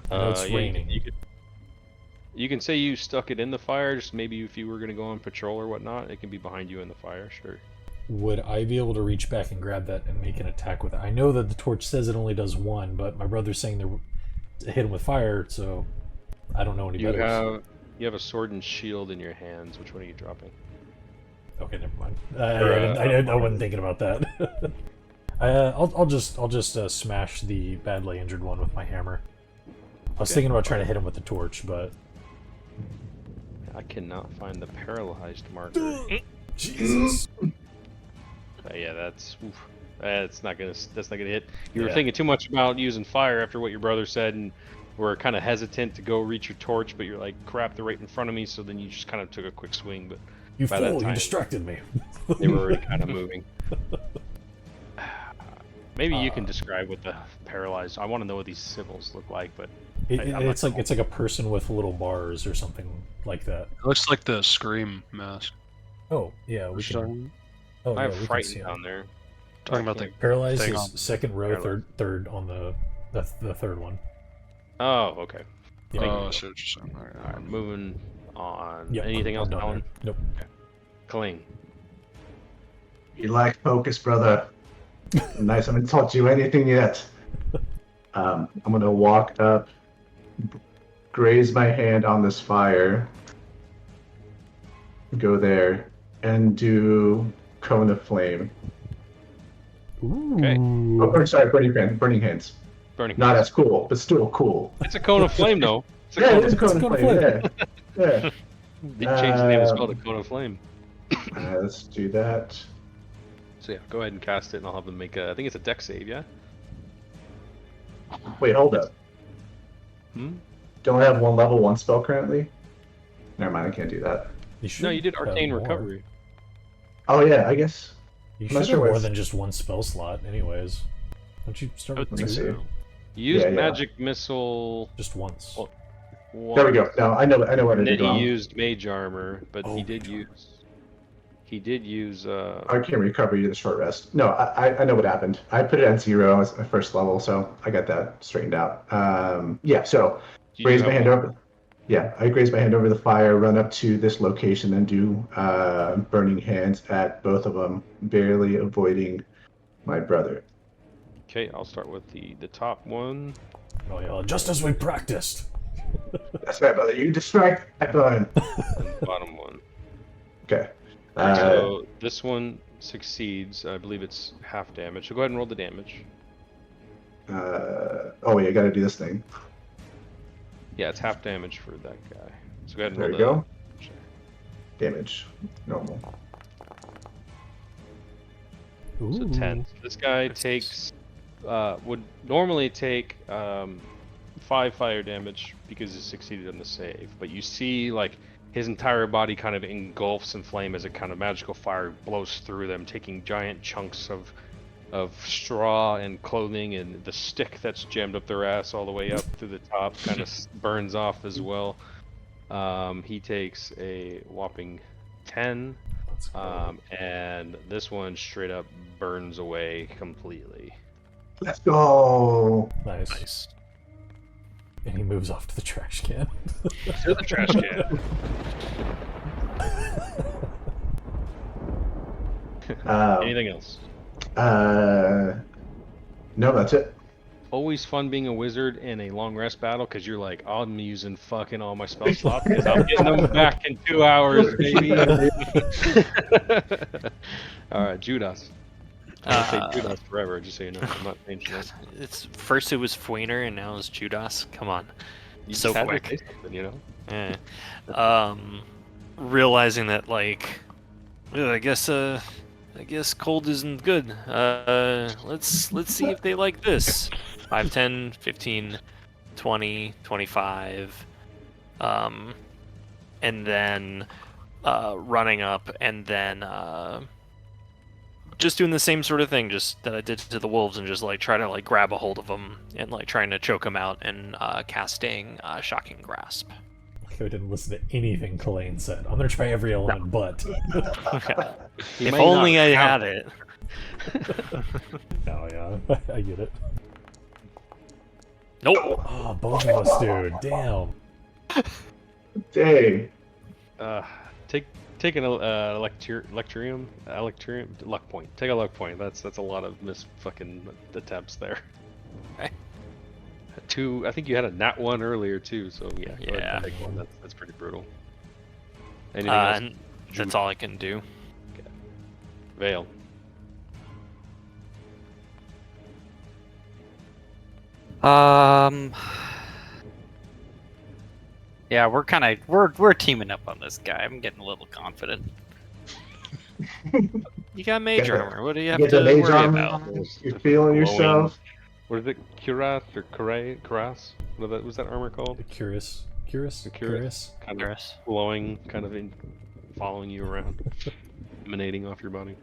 I know it's Yeah, raining. you can say you stuck it in the fire. Just maybe if you were going to go on patrol or whatnot, it can be behind you in the fire. Sure. Would I be able to reach back and grab that and make an attack with it? I know that the torch says it only does one, but my brother's saying to hit him with fire, so I don't know any better. You have a sword and shield in your hands. Which one are you dropping? Okay, never mind. I wasn't thinking about that. I'll just smash the badly injured one with my hammer. I was thinking about trying to hit him with the torch, but I cannot find the paralyzed marker. Jesus. Yeah, that's not gonna hit. You were thinking too much about using fire after what your brother said, and were kind of hesitant to go reach your torch. But you're like, crap, they're right in front of me. So then you just kind of took a quick swing. But You by that fool! You time, distracted me. they were already kind of moving. Maybe you can describe what the paralyzed. I want to know what these symbols look like, but It's like a person with little bars or something like that. It looks like the Scream mask. Oh yeah, we Which can. talking, Oh I yeah, have we can frightened see down there. talking about the Paralyzed thing is on- second row, Paralyzed. third on the third one. Oh, okay. Yeah. Oh, I see what you're saying. All right, moving on. Yep, Anything I'm else, done Alan? there. Nope. Cling. You lack focus, brother. Nice, I haven't taught you anything yet. I'm gonna walk up, graze my hand on this fire, go there, and do cone of flame. Okay. Oh, or sorry, burning hands. Burning. Not as cool, but still cool. It's a cone of flame, though. It's a Yeah, cone it is a cone of cone of flame. flame. Yeah. They changed the name as well to cone of flame. Let's do that. So yeah, go ahead and cast it, and I'll have them make a. I think it's a dex save, yeah. Wait, hold up. Don't I have one level 1 spell currently? Never mind, I can't do that. You should No, you did have arcane more. recovery. Oh yeah, I guess. You I'm not should sure have more what's- than just one spell slot, anyways. Don't you start with Let me two? see. Use Yeah. magic missile. Just once. Well, There we go. No, I know what I And did then wrong. he used mage armor, but Oh, he did mage use. He did use. I can't recover you the short rest. No, I know what happened. I put it at 0 as my first level, so I got that straightened out. Yeah, so do you raise have my hand one? over. Yeah, I raise my hand over the fire, run up to this location, and do burning hands at both of them, barely avoiding my brother. Okay, I'll start with the top one. Oh yeah, just as we practiced. That's right, brother. You distract, I burn. And the bottom one. Okay. So this one succeeds. I believe it's half damage. So go ahead and roll the damage. Oh yeah, I gotta do this thing. Yeah, it's half damage for that guy. So go ahead and There roll you the go. Damage. Normal. So Ooh. 10. This guy takes would normally take 5 fire damage because he succeeded on the save. But you see like his entire body kind of engulfs in flame as a kind of magical fire blows through them, taking giant chunks of straw and clothing, and the stick that's jammed up their ass all the way up to the top kind of burns off as well. He takes a whopping 10. Let's go. And this one straight up burns away completely. Let's go. Nice. Nice. And he moves off to the trash can. To the trash can. Anything else? No, that's it. Always fun being a wizard in a long rest battle because you're like, I'm using fucking all my spell slots because I'm getting them back in 2 hours, baby. All right, Judas. I say Judas forever, just so you know. I'm not changing it. It's first it was Fwiener and now it's Judas. Come on. You So just had to quick. say something, you know? Realizing that like Ugh, I guess cold isn't good. Let's see if they like this. 5, 10, 15, 20, 25. And then running up, and then just doing the same sort of thing, just that I did to the wolves, and just like try to like grab a hold of them and like trying to choke them out, and casting shocking grasp. I didn't listen to anything Kalain said. I'm gonna try every element, but He If might only not I count. had it. oh yeah, I get it. Nope. Oh, both of us, dude. Damn. Dang. Take an electrium luck point. Take a luck point. That's a lot of fucking attempts there. Okay. I think you had a nat 1 earlier too, so yeah. Go ahead Yeah. and take one. That's pretty brutal. Anything else? And that's all I can do. Vale. Yeah, we're teaming up on this guy. I'm getting a little confident. You got mage Get the- armor. What do you have Get to the mage worry armor about? on. You're feeling yourself. What is it? Cuirass or Cuirass? What was that armor called? Curious. Kind of glowing, kind of following you around, emanating off your body.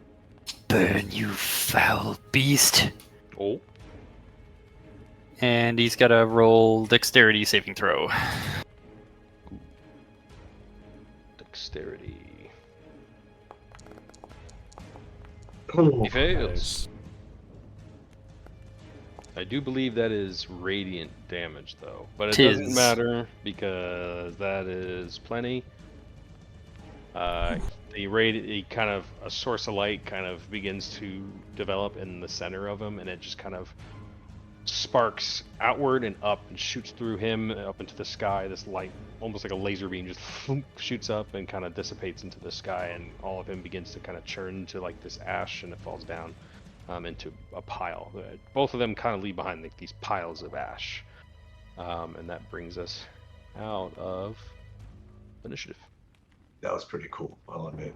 Burn, you foul beast! Oh. And he's got to roll dexterity saving throw. Dexterity. Ooh. He fails. Nice. I do believe that is radiant damage, though. But it Tis. doesn't matter, because that is plenty. The kind of a source of light kind of begins to develop in the center of him, and it just kind of sparks outward and up and shoots through him up into the sky. This light, almost like a laser beam, just shoots up and kind of dissipates into the sky, and all of him begins to kind of churn into like this ash, and it falls down into a pile. Both of them kind of leave behind like these piles of ash, and that brings us out of initiative. That was pretty cool, I'll admit.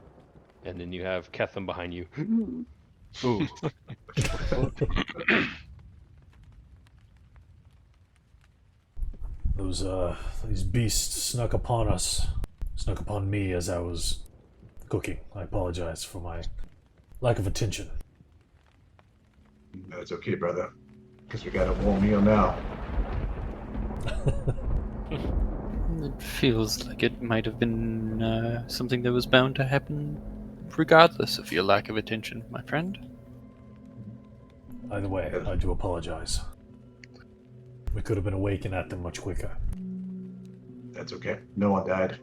And then you have Ketham behind you. Ooh. These beasts snuck upon me as I was cooking. I apologize for my lack of attention. That's okay, brother. Because we got a warm meal now. It feels like it might have been something that was bound to happen regardless of your lack of attention, my friend. Either way, I do apologize. We could have been awake and at them much quicker. That's okay. No one died.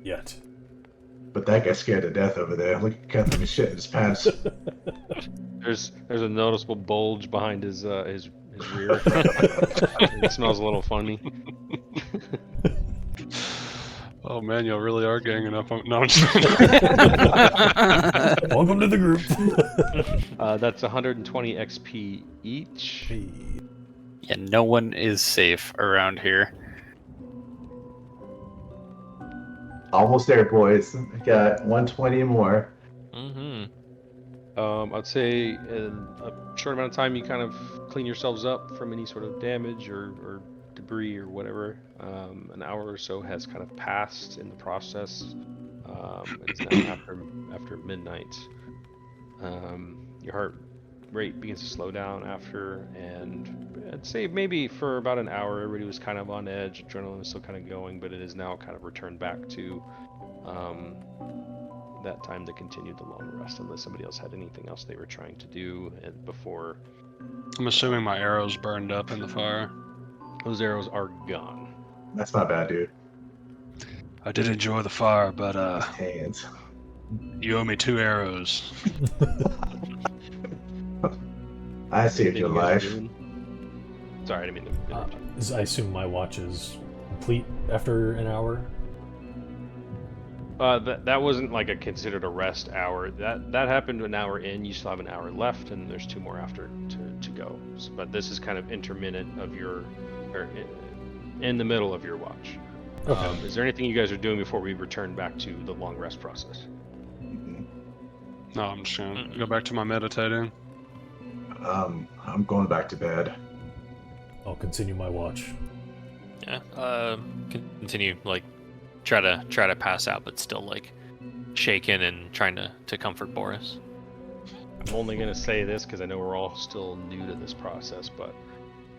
Yet. But that guy's scared to death over there. Look at Kevin, he's shitting his pants. There's a noticeable bulge behind his rear. It smells a little funny. Oh man, y'all really are ganging up on. No, I'm just Welcome to the group. That's 120 XP each. Yeah, no one is safe around here. Almost there, boys. Got 120 more. Mm-hmm. I'd say in a short amount of time you kind of clean yourselves up from any sort of damage or debris or whatever. An hour or so has kind of passed in the process. It's now after midnight. Your heart rate begins to slow down after, and I'd say maybe for about an hour everybody was kind of on edge. Adrenaline was still kind of going, but it is now kind of returned back to that time to continue the long rest, unless somebody else had anything else they were trying to do before. I'm assuming my arrows burned up in the fire. Those arrows are gone. That's not bad, dude. I did enjoy the fire, but Hands. you owe me 2 arrows. I saved your Anything you guys are life. doing? Sorry, I didn't mean to interrupt you. I assume my watch is complete after an hour. That wasn't like considered a rest hour. That happened an hour in. You still have an hour left, and there's 2 more after to go. But this is kind of intermittent of your, or in the middle of your watch. Okay. Is there anything you guys are doing before we return back to the long rest process? No, I'm just gonna go back to my meditating. I'm going back to bed. I'll continue my watch. Yeah. Continue like try to pass out, but still like shaken and trying to comfort Boris. I'm only gonna say this because I know we're all still new to this process, but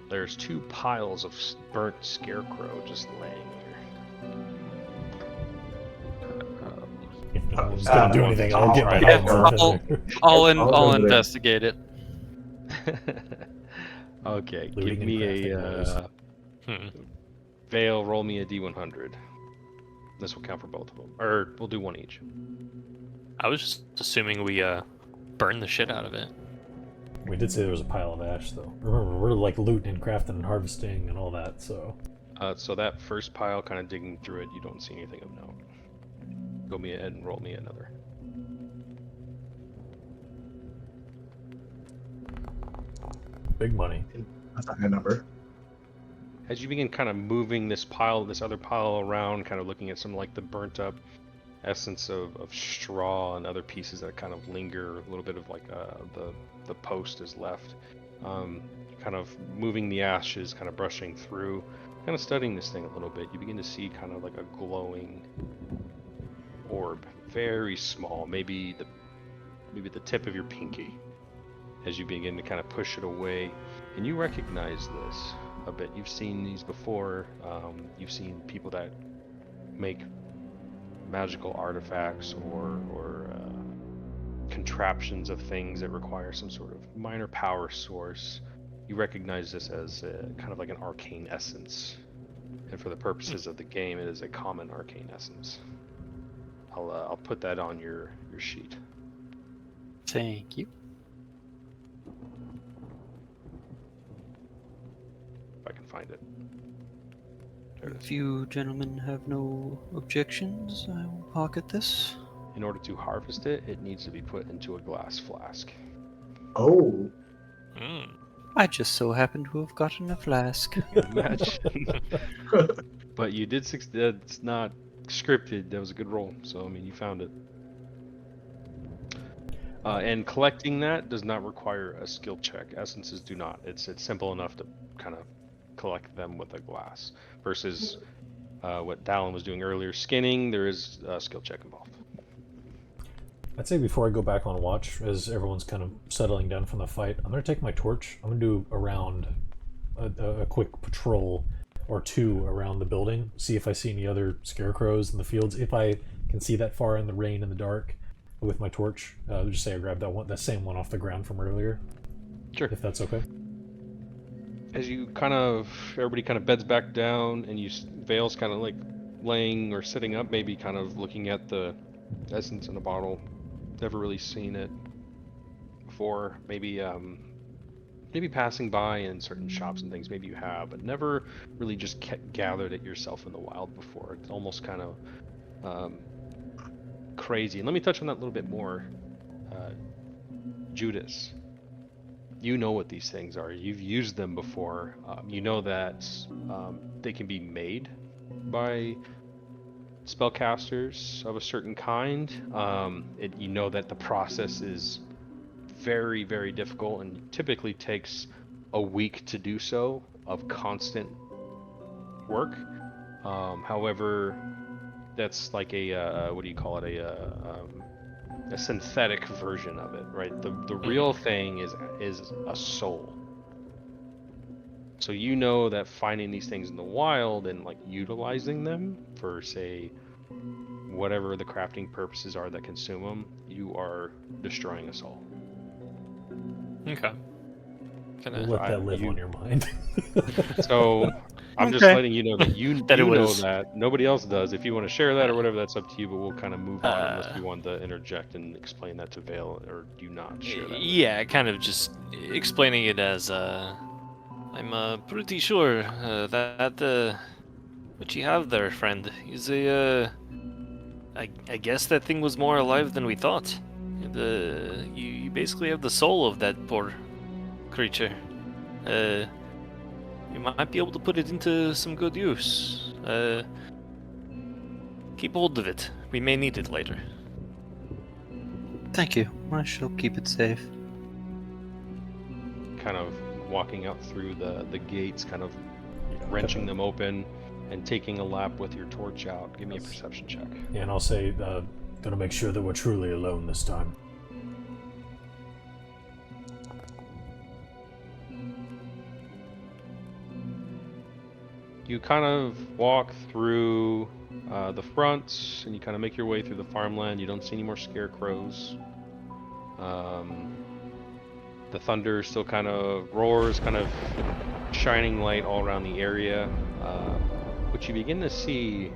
there's 2 piles of burnt scarecrow just laying If no one's gonna do anything, I'll get my Alright, hands I'll- up in there. I'll go there. investigate it. here. Okay, give Looting and me crafting a Veil. Roll me a D100. This will count for both of them, or we'll do one each. I was just assuming we burned the shit out of it. We did say there was a pile of ash, though. Remember, we're like looting and crafting and harvesting and all that, so... So that first pile, kind of digging through it, you don't see anything of note. Go me ahead and roll me another. Big money. That's not a number. As you begin kind of moving this other pile around, kind of looking at some like the burnt up essence of straw and other pieces that kind of linger, a little bit of like the post is left. Kind of moving the ashes, kind of brushing through, kind of studying this thing a little bit. You begin to see kind of like a glowing orb, very small, maybe the tip of your pinky. As you begin to kind of push it away, and you recognize this a bit. You've seen these before. You've seen people that make magical artifacts or contraptions of things that require some sort of minor power source. You recognize this as kind of like an arcane essence, and for the purposes of the game, it is a common arcane essence. I'll put that on your sheet. Thank you. If I can find it. There it is. If you gentlemen have no objections, I will pocket this. In order to harvest it, it needs to be put into a glass flask. Oh, I just so happen to have gotten a flask. Imagine. But you did it's not scripted. That was a good roll. So I mean, you found it. And collecting that does not require a skill check. Essences do not. It's simple enough to kind of collect them with a glass. Versus what Dallin was doing earlier, skinning. There is a skill check involved. I'd say before I go back on watch, as everyone's kind of settling down from the fight, I'm going to take my torch. I'm going to do around a quick patrol or 2 around the building, see if I see any other scarecrows in the fields. If I can see that far in the rain and the dark with my torch, just say I grabbed that same one off the ground from earlier. Sure. If that's okay. As you everybody kind of beds back down, and Vale's kind of like laying or sitting up, maybe kind of looking at the essence in a bottle. Never really seen it before. Maybe passing by in certain shops and things, maybe you have, but never really just gathered it yourself in the wild before. It's almost kind of crazy. And let me touch on that a little bit more. Judas, you know what these things are. You've used them before. You know that they can be made by spellcasters of a certain kind. You know that the process is very, very difficult and typically takes a week to do so of constant work. However, that's like a what do you call it? A synthetic version of it, right? The real thing is a soul. So you know that finding these things in the wild and like utilizing them for, say, whatever the crafting purposes are that consume them, you are destroying us all. Okay. We'll let that live on your mind. So I'm just Okay. letting you know that you That it know was- that. Nobody else does. If you want to share that or whatever, that's up to you, but we'll kind of move on unless you want to interject and explain that to Vale, or do you not share that? Yeah, kind of just explaining it as I'm pretty sure that what you have there, friend, is I guess that thing was more alive than we thought. You basically have the soul of that poor creature. You might be able to put it into some good use. Keep hold of it. We may need it later. Thank you. I shall keep it safe. Kind of walking out through the gates, kind of Yeah, wrenching them open, and taking a lap with your torch out. Give me a Yes. perception check. Yeah, and I'll say, gonna make sure that we're truly alone this time. You kind of walk through the front, and you kind of make your way through the farmland. You don't see any more scarecrows. The thunder still kind of roars, kind of shining light all around the area. What you begin to see,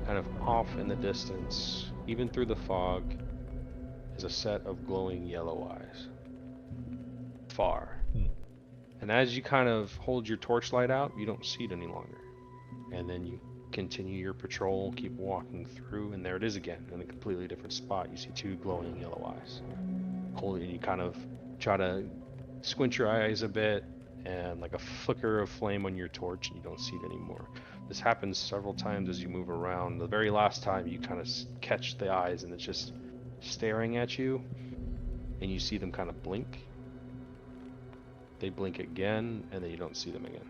kind of off in the distance, even through the fog, is a set of glowing yellow eyes. Far. And as you kind of hold your torchlight out, you don't see it any longer. And then you continue your patrol, keep walking through, and there it is again, in a completely different spot. You see two glowing yellow eyes. You kind of try to squint your eyes a bit, and like a flicker of flame on your torch, and you don't see it anymore. This happens several times as you move around. The very last time, you kind of catch the eyes, and it's just staring at you, and you see them kind of blink. They blink again, and then you don't see them again.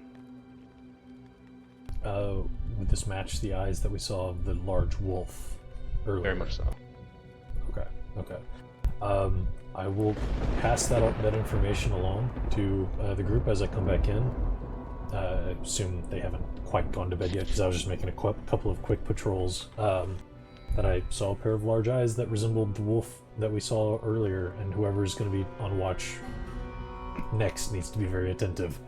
Would this match the eyes that we saw of the large wolf earlier? Very much so. Okay. I will pass that information along to the group as I come back in. I assume they haven't quite gone to bed yet, because I was just making a couple of quick patrols. That I saw a pair of large eyes that resembled the wolf that we saw earlier, and whoever's going to be on watch next needs to be very attentive.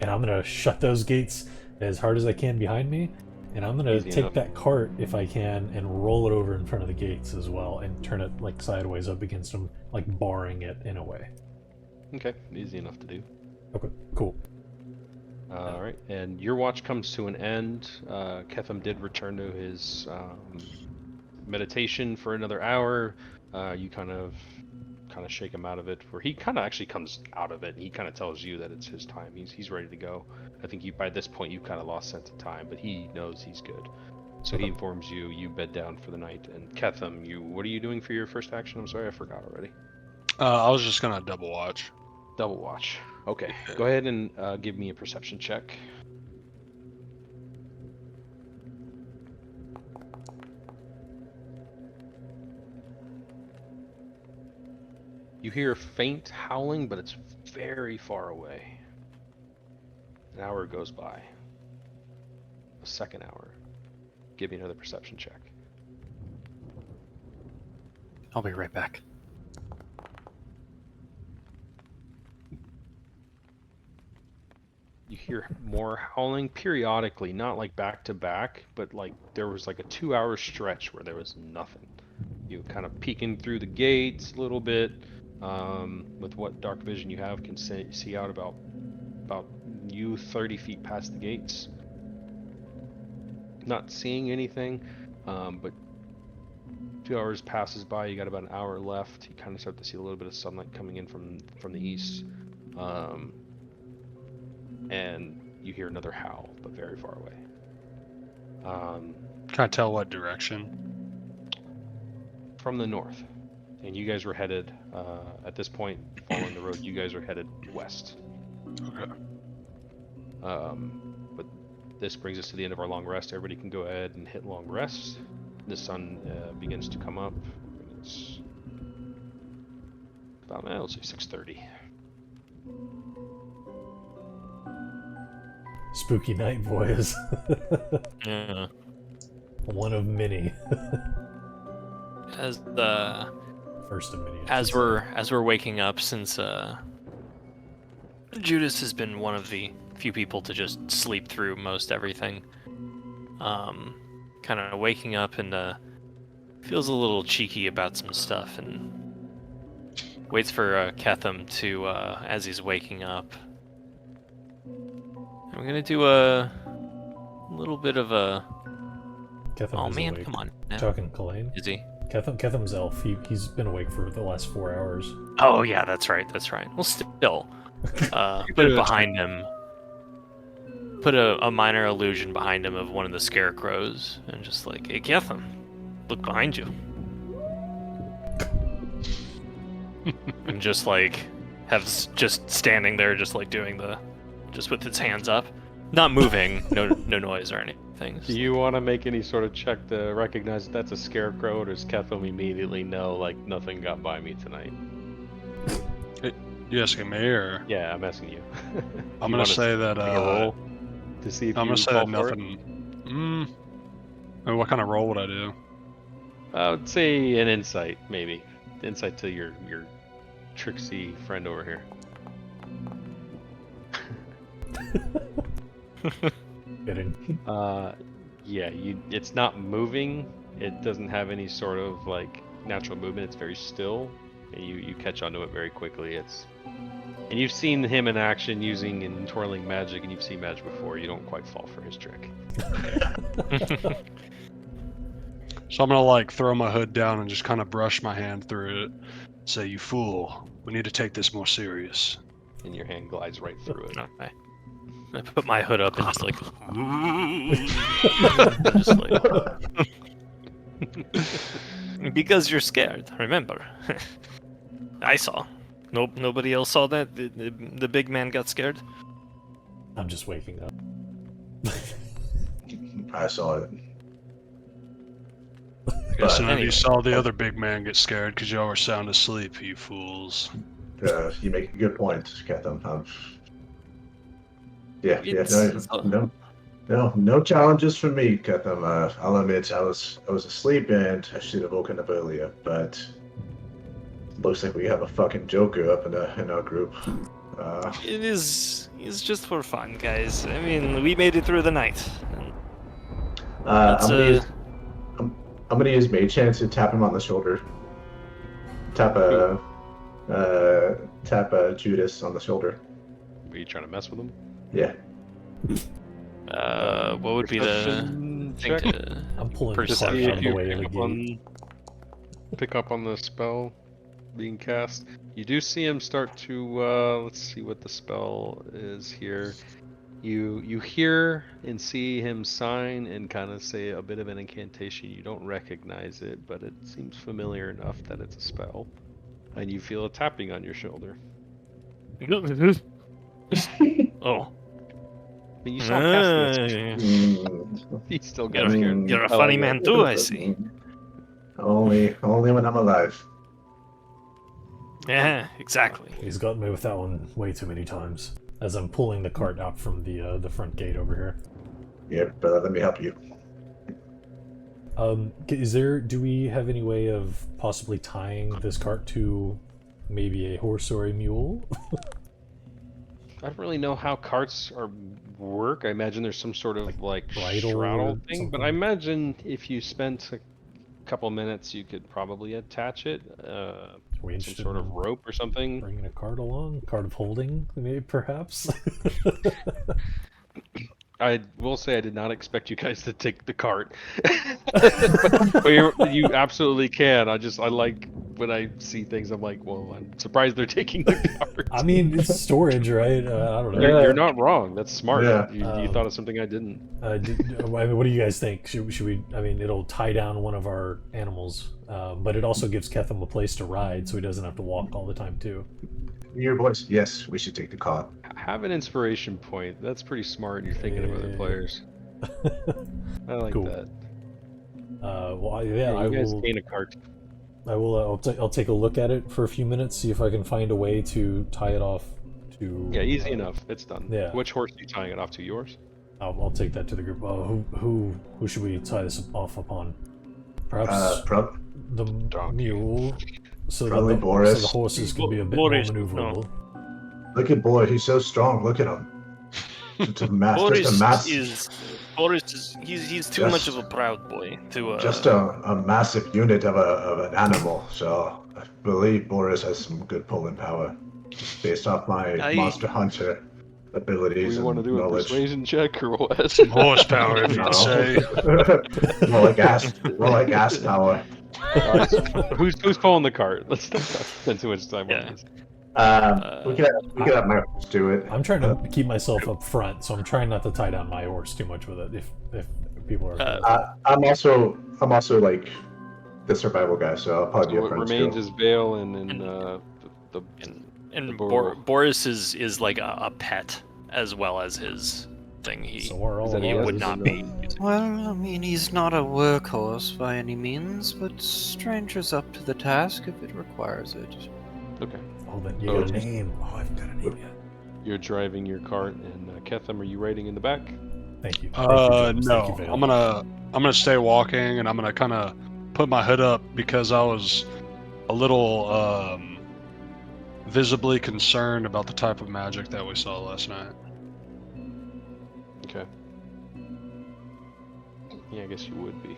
And I'm going to shut those gates as hard as I can behind me, and I'm going to take enough. that cart, if I can, and roll it over in front of the gates as well, and turn it like sideways up against them, like barring it in a way. Okay, easy enough to do. Okay, cool. Alright, and your watch comes to an end. Ketham did return to his meditation for another hour. You kind of shake him out of it, where he kind of actually comes out of it, and he kind of tells you that it's his time. He's ready to go. I think by this point you've kind of lost sense of time, but he knows he's good. So he informs you, you bed down for the night. And Ketham, what are you doing for your first action? I'm sorry, I forgot already. I was just gonna double watch. Double watch. Okay, go ahead and give me a perception check. You hear faint howling, but it's very far away. An hour goes by. A second hour. Give me another perception check. I'll be right back. You hear more howling periodically, not like back to back, but like there was like a 2-hour stretch where there was nothing. You kind of peeking through the gates a little bit. With what dark vision you have, can see out about you 30 feet past the gates. Not seeing anything, but 2 hours passes by. You got about an hour left. You kind of start to see a little bit of sunlight coming in from the east, and you hear another howl, but very far away. Can I tell what direction? From the north. And you guys were headed, at this point, following the road, you guys are headed west. Okay. But this brings us to the end of our long rest. Everybody can go ahead and hit long rest. The sun begins to come up. It's about, let's say 6:30. Spooky night, boys. Yeah. One of many. As the First of many. as we're waking up, since Judas has been one of the few people to just sleep through most everything. Kind of waking up and feels a little cheeky about some stuff, and waits for Ketham to as he's waking up. I'm gonna do a little bit of a. Ketham Oh is man, awake. come on! now. Talking Kalain. Is he? Ketham's elf. He's been awake for the last 4 hours. Oh yeah, that's right. Well, still, put it behind him. Put a minor illusion behind him of one of the scarecrows, and just like, hey, Ketham, look behind you. and just like just standing there, just like doing just with its hands up, not moving, no noise or anything. Do you want to make any sort of check to recognize that that's a scarecrow, or does Ketham immediately know, like, nothing got by me tonight? You asking me or? Yeah, I'm asking you. I'm gonna say that. Take a roll to see if I'm you gonna say fall that for it? nothing. I mean, what kind of roll would I do? I would say an insight, maybe. Insight to your tricksy friend over here. Kidding. Yeah, it's not moving. It doesn't have any sort of like natural movement. It's very still, and you catch onto it very quickly. And you've seen him in action using and twirling magic, and you've seen magic before. You don't quite fall for his trick. So I'm gonna like throw my hood down and just kind of brush my hand through it. Say, "You fool! We need to take this more serious." And your hand glides right through it. Okay. I put my hood up and just like, just like because you're scared. Remember, I saw. Nobody else saw that. The big man got scared. I'm just waking up. I saw it. Guess none of anyway. you saw the other big man get scared because y'all were sound asleep, you fools. You make a good point, Ketham. Yeah, It's- no challenges for me, Ketham. I'll admit I was asleep and I should have woken up earlier, but looks like we have a fucking Joker up in our group. It's just for fun, guys. I mean, we made it through the night. I'm gonna use Mage Hand to tap him on the shoulder. Tap Judas on the shoulder. Were you trying to mess with him? Yeah. What would be the Perception thing check? to... I'm pulling the Perception. cart See out if of the you way of the gate. pick up on the spell being cast. You do see him start to let's see what the spell is here. You hear and see him sign and kind of say a bit of an incantation. You don't recognize it, but it seems familiar enough that it's a spell. And you feel a tapping on your shoulder. Oh. I mean, you saw him cast it. Mm, He still You're, got scared. you're a I funny like man it. too, I see. Only when I'm alive. Yeah, exactly. He's gotten me with that one way too many times. As I'm pulling the cart out from the front gate over here. Yeah, but let me help you. Do we have any way of possibly tying this cart to maybe a horse or a mule? I don't really know how carts work. I imagine there's some sort of like bridle straddle or thing, but something? I imagine if you spent a couple minutes, you could probably attach it. Are we Some interested sort of in rope or something. bringing a cart along? Cart of holding, maybe, perhaps? I will say I did not expect you guys to take the cart, but you absolutely can. I like when I see things. I'm like, well, I'm surprised they're taking the cart. I mean, it's storage, right? I don't know. You're not wrong. That's smart. Yeah. You thought of something I didn't. I mean, what do you guys think? Should we? I mean, it'll tie down one of our animals, but it also gives Ketham a place to ride, so he doesn't have to walk all the time too. Your voice. Yes, we should take the cart. Have an inspiration point. That's pretty smart. You're thinking of other Yeah. players. I like Cool. that. Well, yeah, You guys I will. gain a cart. I'll take a look at it for a few minutes, see if I can find a way to tie it off to. Yeah, easy enough. It's done. Yeah. Which horse are you tying it off to? Yours? I'll take that to the group. Who should we tie this off upon? Perhaps the donkey. mule, so Probably that Boris. the horses can be a bit Boris, more maneuverable. Look at boy, he's so strong. Look at him. Just a mass. He's too much of a proud boy to Just a massive unit of an animal. So I believe Boris has some good pulling power, based off my monster hunter Do abilities we and want to do a knowledge. persuasion check or what? Some horsepower, if No. you'd say. more like gas power. Alright, so who's pulling the cart? Let's not spend too much time Yeah. on this. We could have my horse do it. I'm trying to keep myself up front, so I'm trying not to tie down my horse too much with it. If people are. I'm also like the survival guy, so I'll probably So be a what friend remains too. is Vale and the And Bor- Boris is like a pet as well as his thing. So we're all that He he alive. would is? not be using. Well, I mean, he's not a workhorse by any means, but stranger's up to the task if it requires it. Okay. Oh, then you Oh, got a name. Oh, I haven't got a name yet. You're driving your cart, and Ketham, are you riding in the back? Thank you. Thank you, James. Thank you, No. Vale. I'm gonna stay walking, and I'm gonna kind of put my hood up because I was a little visibly concerned about the type of magic that we saw last night. Okay. Yeah, I guess you would be.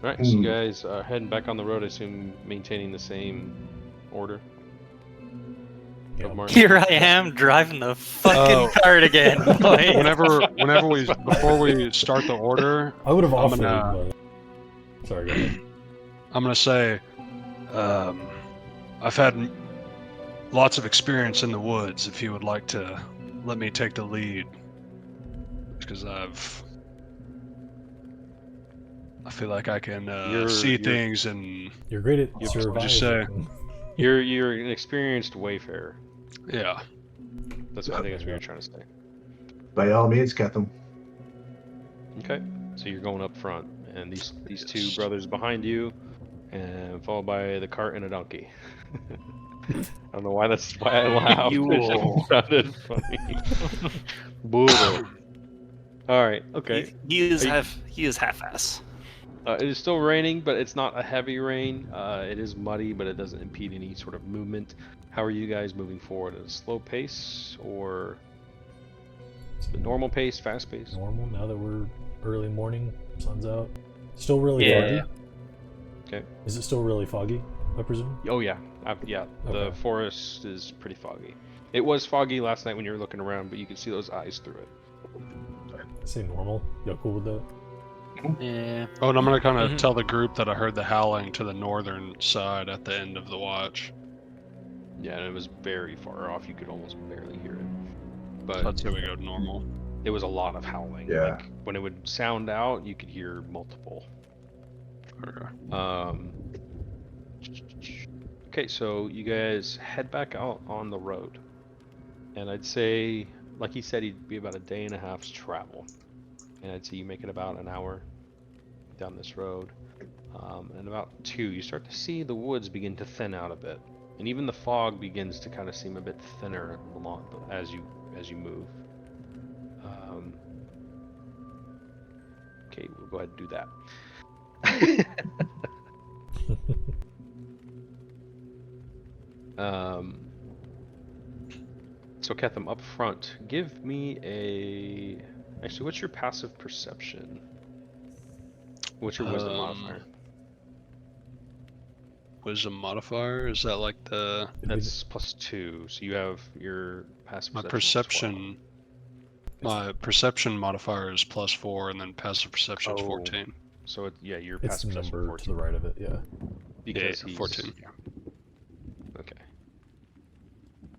Alright, so you guys are heading back on the road, I assume maintaining the same order Yeah. of march? Here I am driving the fucking cart again. boy. Whenever we before we start the order, I would have I'm offered, gonna- but sorry, go ahead. I'm gonna say, I've had lots of experience in the woods. If you would like to let me take the lead, because I feel like I can see You're- things and You're great at Just surviving. You're an experienced wayfarer. yeah. I think that's what you're trying to say. By all means, Ketham. Okay, so you're going up front, and these two Yes. brothers behind you, and followed by the cart and a donkey. I don't know why I laughed. It just sounded funny. Burro. All right. Okay. He is Are half-ass. It is still raining, but it's not a heavy rain. It is muddy, but it doesn't impede any sort of movement. How are you guys moving forward? At a slow pace or a normal pace, fast pace? Normal now that we're early morning, sun's out. Still really Yeah. foggy? Okay. Is it still really foggy, I presume? Oh yeah, yeah. The Okay. forest is pretty foggy. It was foggy last night when you were looking around, but you could see those eyes through it. I say normal. Y'all cool with that? Yeah. Oh, and I'm gonna kind of Mhm. tell the group that I heard the howling to the northern side at the end of the watch. Yeah, and it was very far off. You could almost barely hear it. But Let's say we go normal. it was a lot of howling. Yeah. Like when it would sound out, you could hear multiple. Okay. Okay, so you guys head back out on the road, and I'd say, like he said, he'd be about a day and a half's travel, and I'd say you make it about an hour down this road, and about 2, you start to see the woods begin to thin out a bit, and even the fog begins to kind of seem a bit thinner along as you move. Okay, we'll go ahead and do that. So Ketham, up front, give me a... Actually, what's your passive perception? What's your wisdom modifier? Wisdom modifier? Is that like the That's +2, so you have your passive my perception. perception? My perception modifier is +4, and then passive perception is Oh. 14. So your It's passive the perception number 14. to the right of it, yeah. Because Yeah, he's 14. Okay.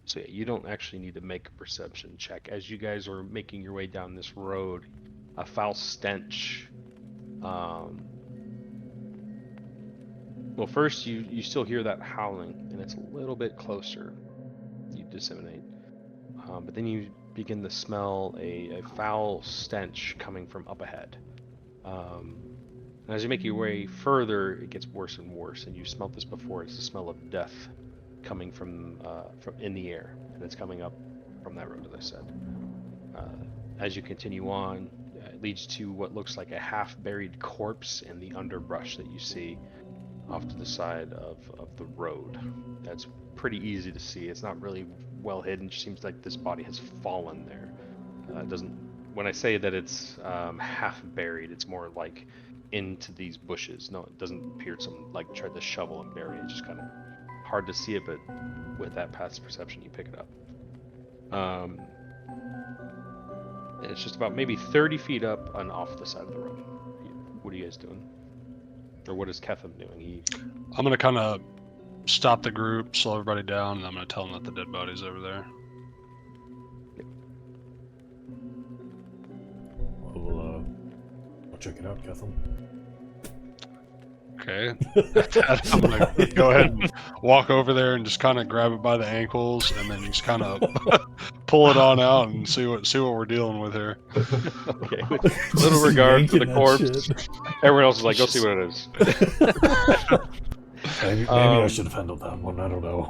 So yeah, you don't actually need to make a perception check. As you guys are making your way down this road, a foul stench. Well, first you still hear that howling, and it's a little bit closer. You disseminate, but then you begin to smell a foul stench coming from up ahead. And as you make your way further, it gets worse and worse, and you smelt this before. It's the smell of death coming from in the air, and it's coming up from that road, as I said. As you continue on, it leads to what looks like a half-buried corpse in the underbrush that you see off to the side of the road. That's pretty easy to see. It's not really well hidden. It just seems like this body has fallen there. It doesn't. When I say that it's half buried, it's more like into these bushes. No, it doesn't appear someone like tried to shovel and bury it. It's just kind of hard to see it, but with that passive perception, you pick it up. And it's just about maybe 30 feet up and off the side of the road. What are you guys doing? Or what is Ketham doing? I'm gonna kind of stop the group, slow everybody down, and I'm gonna tell them that the dead body's over there. I'll check it out, Ketham. Okay. I'm gonna go ahead and walk over there and just kind of grab it by the ankles, and then just kind of pull it on out and see what we're dealing with here. Okay, with Just little regard for the yanking that corpse. shit. Everyone else is like, go see what it is. Maybe I should have handled that one. I don't know.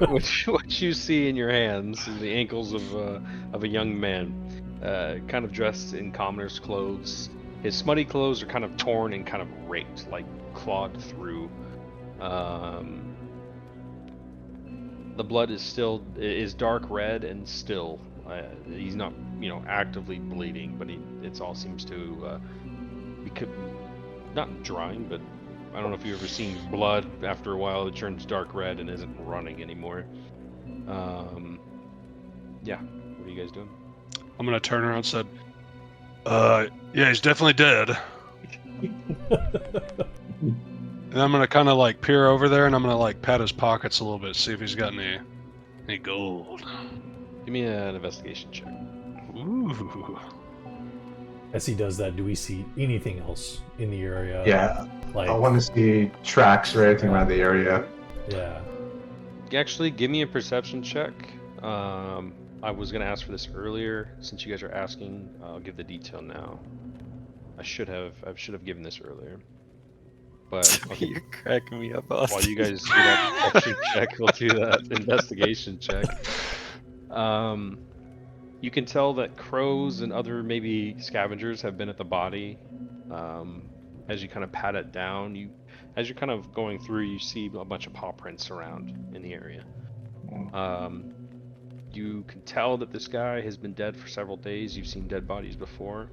What you see in your hands is the ankles of a young man, kind of dressed in commoner's clothes. His smutty clothes are kind of torn and kind of raked, like clawed through. The blood is dark red and still. He's not, actively bleeding, but it all seems to be not drying, but I don't know if you've ever seen blood after a while it turns dark red and isn't running anymore. Yeah, what are you guys doing? I'm gonna turn around and said, yeah, he's definitely dead. And I'm gonna kind of like peer over there, and I'm gonna like pat his pockets a little bit, see if he's got any gold. Give me an investigation check. Ooh. As he does that, do we see anything else in the area? Yeah, Like, I want to see tracks or anything around the area. yeah. Actually, give me a perception check. I was gonna ask for this earlier. Since you guys are asking, I'll give the detail now. I should have given this earlier. But okay, You're cracking me up, Austin. while you guys do that perception check, we'll do that investigation check. You can tell that crows and other maybe scavengers have been at the body. As you kind of pat it down, as you're kind of going through, you see a bunch of paw prints around in the area. You can tell that this guy has been dead for several days. You've seen dead bodies before.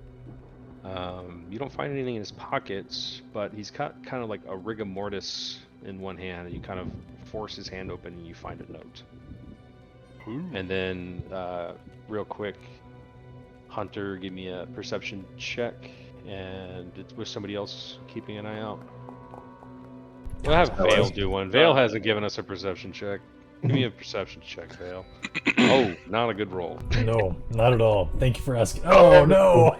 You don't find anything in his pockets, but he's got kind of like a rigor mortis in one hand, and you kind of force his hand open and you find a note. Ooh. And then, real quick, Hunter, give me a perception check, and was somebody else keeping an eye out? We'll have Vale do one. Vale hasn't given us a perception check. Give me a perception check, Vale. Oh, not a good roll. No, not at all. Thank you for asking. Oh, no!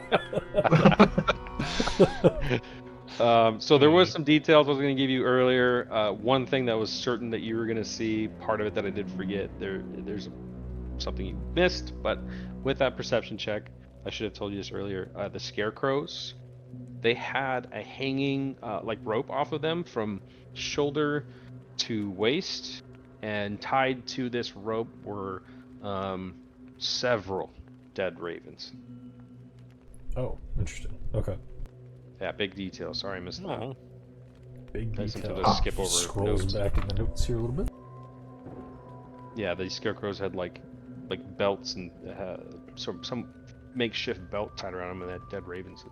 So there was some details I was going to give you earlier. One thing that was certain that you were going to see, part of it that I did forget, there's something you missed, but with that perception check, I should have told you this earlier, the scarecrows, they had a hanging like rope off of them from shoulder to waist, and tied to this rope were several dead ravens. Oh, interesting. Okay. Yeah, big detail. Sorry I missed that. Oh. Big That's something detail. to skip over Scrolls notes. back in the notes here a little bit. Yeah, these scarecrows had like belts and some makeshift belt tied around them, and they had dead ravens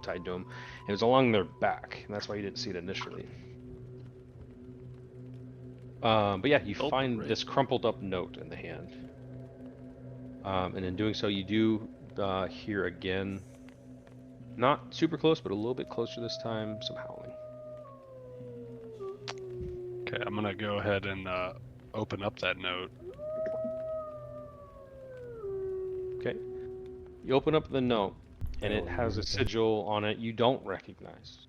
tied to them. It was along their back, and that's why you didn't see it initially. But yeah, you find this crumpled up note in the hand. And in doing so, you do hear again, not super close, but a little bit closer this time, some howling. Okay, I'm gonna go ahead and open up that note. Okay. You open up the note, and it has a sigil on it you don't recognize.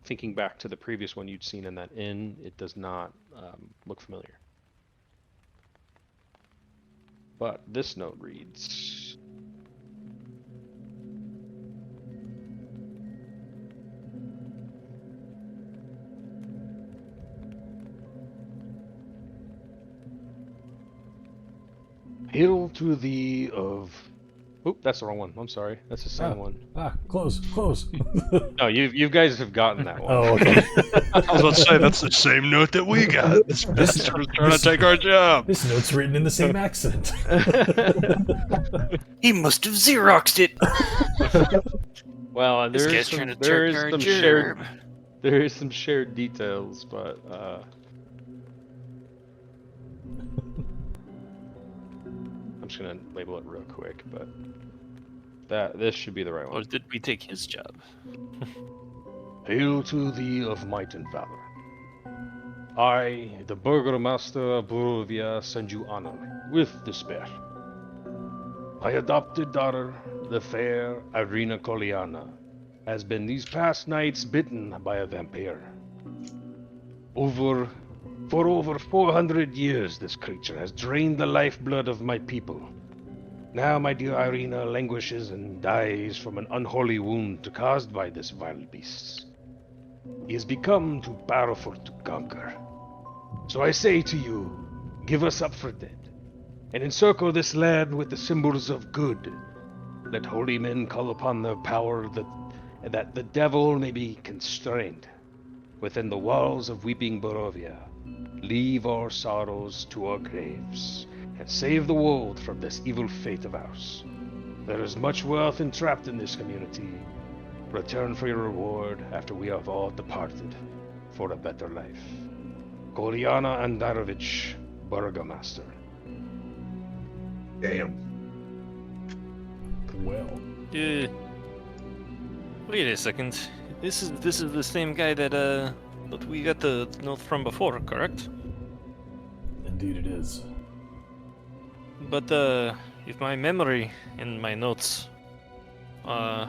Thinking back to the previous one you'd seen in that inn, it does not look familiar. But this note reads, "Hail to thee of..." Oop, that's the wrong one. I'm sorry. That's the same one. Close. No, you guys have gotten that one. Oh, okay. I was about to say, that's the same note that we got. This bastard was trying to take our job. This note's written in the same accent. He must have Xeroxed it. Well, This there guy's is some, trying to there is turn our some shared details, but I'm just gonna label it real quick. But this should be the right Or one. did we take his job? Hail to thee of might and valor. I, the Burgomaster of Barovia, send you honor with despair. My adopted daughter, the fair Irina Koliana, has been these past nights bitten by a vampire. For over 400 years, this creature has drained the lifeblood of my people. Now my dear Irina languishes and dies from an unholy wound caused by this vile beast. He has become too powerful to conquer. So I say to you, give us up for dead, and encircle this land with the symbols of good. Let holy men call upon their power that the devil may be constrained. Within the walls of weeping Barovia, leave our sorrows to our graves, and save the world from this evil fate of ours. There is much wealth entrapped in this community. Return for your reward after we have all departed for a better life. Kolyana Andarovich, Burgomaster. Damn. Well, Wait a second. This is the same guy that we got the note from before, correct? indeed it is. But if my memory and my notes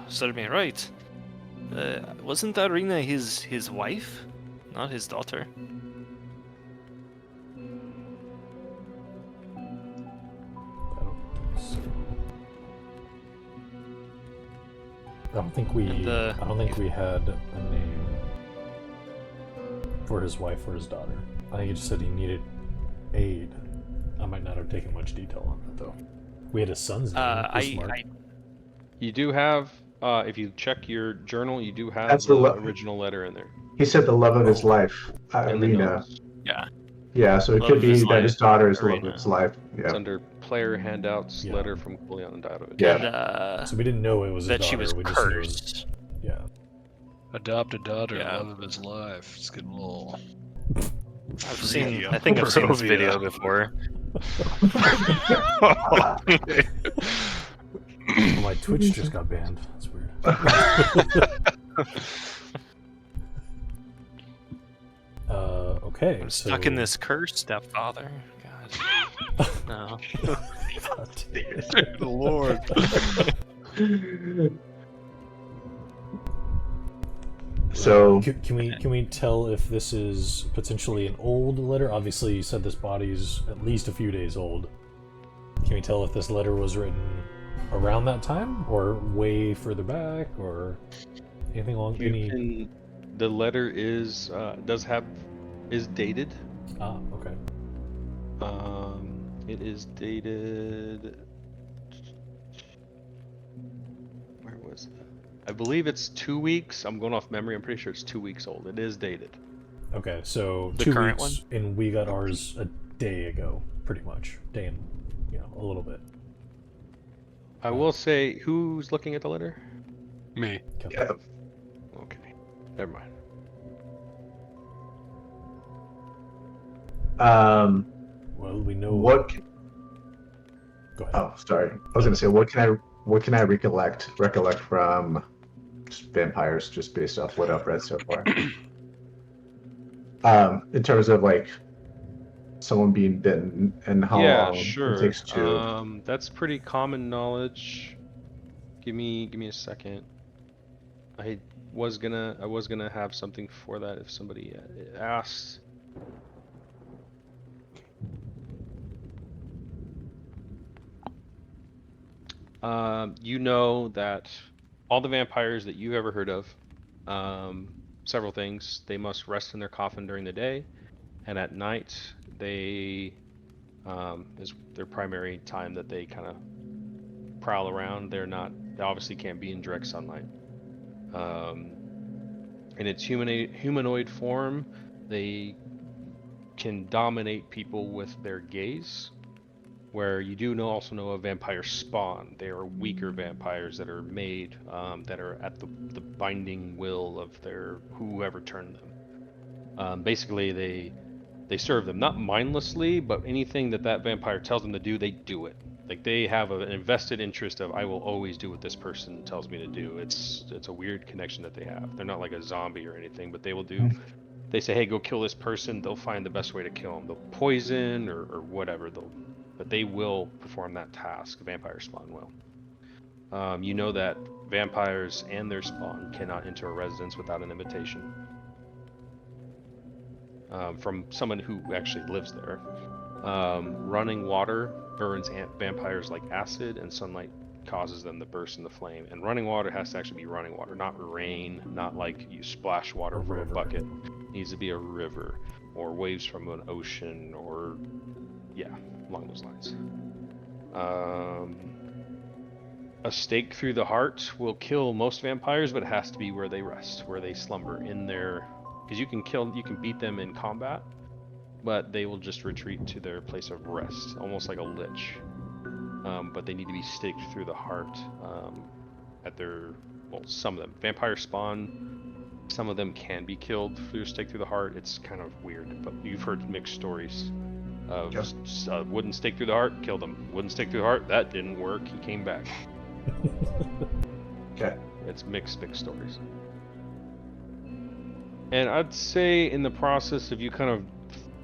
serve me right, wasn't Irina his wife, not his daughter? I don't think we. And, I don't think we had a name for his wife or his daughter. I think he just said he needed aid. I might not have taken much detail on that though. We had his son's name. You do have, if you check your journal, you do have That's the the original letter in there. He said the love of his life, In the Irina. notes. Yeah. Yeah, so it Love could of his be that life, his daughter is the love Irina. of his life. It's Yeah. under player handouts, Yeah. letter from Kolyana Andarovich. Yeah. And So we didn't know it was his that daughter. she was we just knew it was- cursed. Yeah. Adopted daughter, Yeah. love of his life. It's getting a little. I've seen. Barovia. I think I've seen this Barovia. video before. Well, my Twitch just got banned. That's weird. Okay. I'm so... stuck in this curse, stepfather. God. No. Good Lord. So Can we tell if this is potentially an old letter? Obviously, you said this body's at least a few days old. Can we tell if this letter was written around that time, or way further back, or anything along any? The letter is is dated. Ah, okay. It is dated. Where was that? I believe it's 2 weeks. I'm going off memory. I'm pretty sure it's 2 weeks old. It is dated. Okay, so The 2 current weeks, and we got ours a day ago, pretty much. Day and a little bit. I will say, who's looking at the letter? Me. Okay. yeah, Okay, never mind. Well, we know what? Go ahead. Oh, sorry. I was gonna say, what can I recollect from just vampires, just based off what I've read so far. In terms of like someone being bitten and how long Sure. it takes to. That's pretty common knowledge. Give me a second. I was gonna have something for that if somebody asked. You know that all the vampires that you've ever heard of, several things. They must rest in their coffin during the day, and at night they is their primary time that they kind of prowl around. They obviously can't be in direct sunlight. In its humanoid form, they can dominate people with their gaze. Where you also know a vampire spawn. They are weaker vampires that are made, that are at the binding will of whoever turned them. Basically, they serve them, not mindlessly, but anything that vampire tells them to do, they do it. Like they have an invested interest of, I will always do what this person tells me to do. It's a weird connection that they have. They're not like a zombie or anything, but they will do. They say, hey, go kill this person. They'll find the best way to kill them. They'll poison or whatever. But they will perform that task. Vampire spawn will. You know that vampires and their spawn cannot enter a residence without an invitation. from someone who actually lives there. Running water burns vampires like acid, and sunlight causes them to burst into flame. And running water has to actually be running water, not rain, not like you splash water from a bucket. It needs to be a river or waves from an ocean, or along those lines. A stake through the heart will kill most vampires, but it has to be where they rest, where they slumber in their, because you can beat them in combat, but they will just retreat to their place of rest, almost like a lich. But they need to be staked through the heart at their, well, some of them. Vampire spawn, some of them can be killed through a stake through the heart. It's kind of weird, but you've heard mixed stories of wooden stake through the heart, killed him. Wooden stake through the heart, that didn't work, he came back. Okay. It's mixed stories. And I'd say in the process of you kind of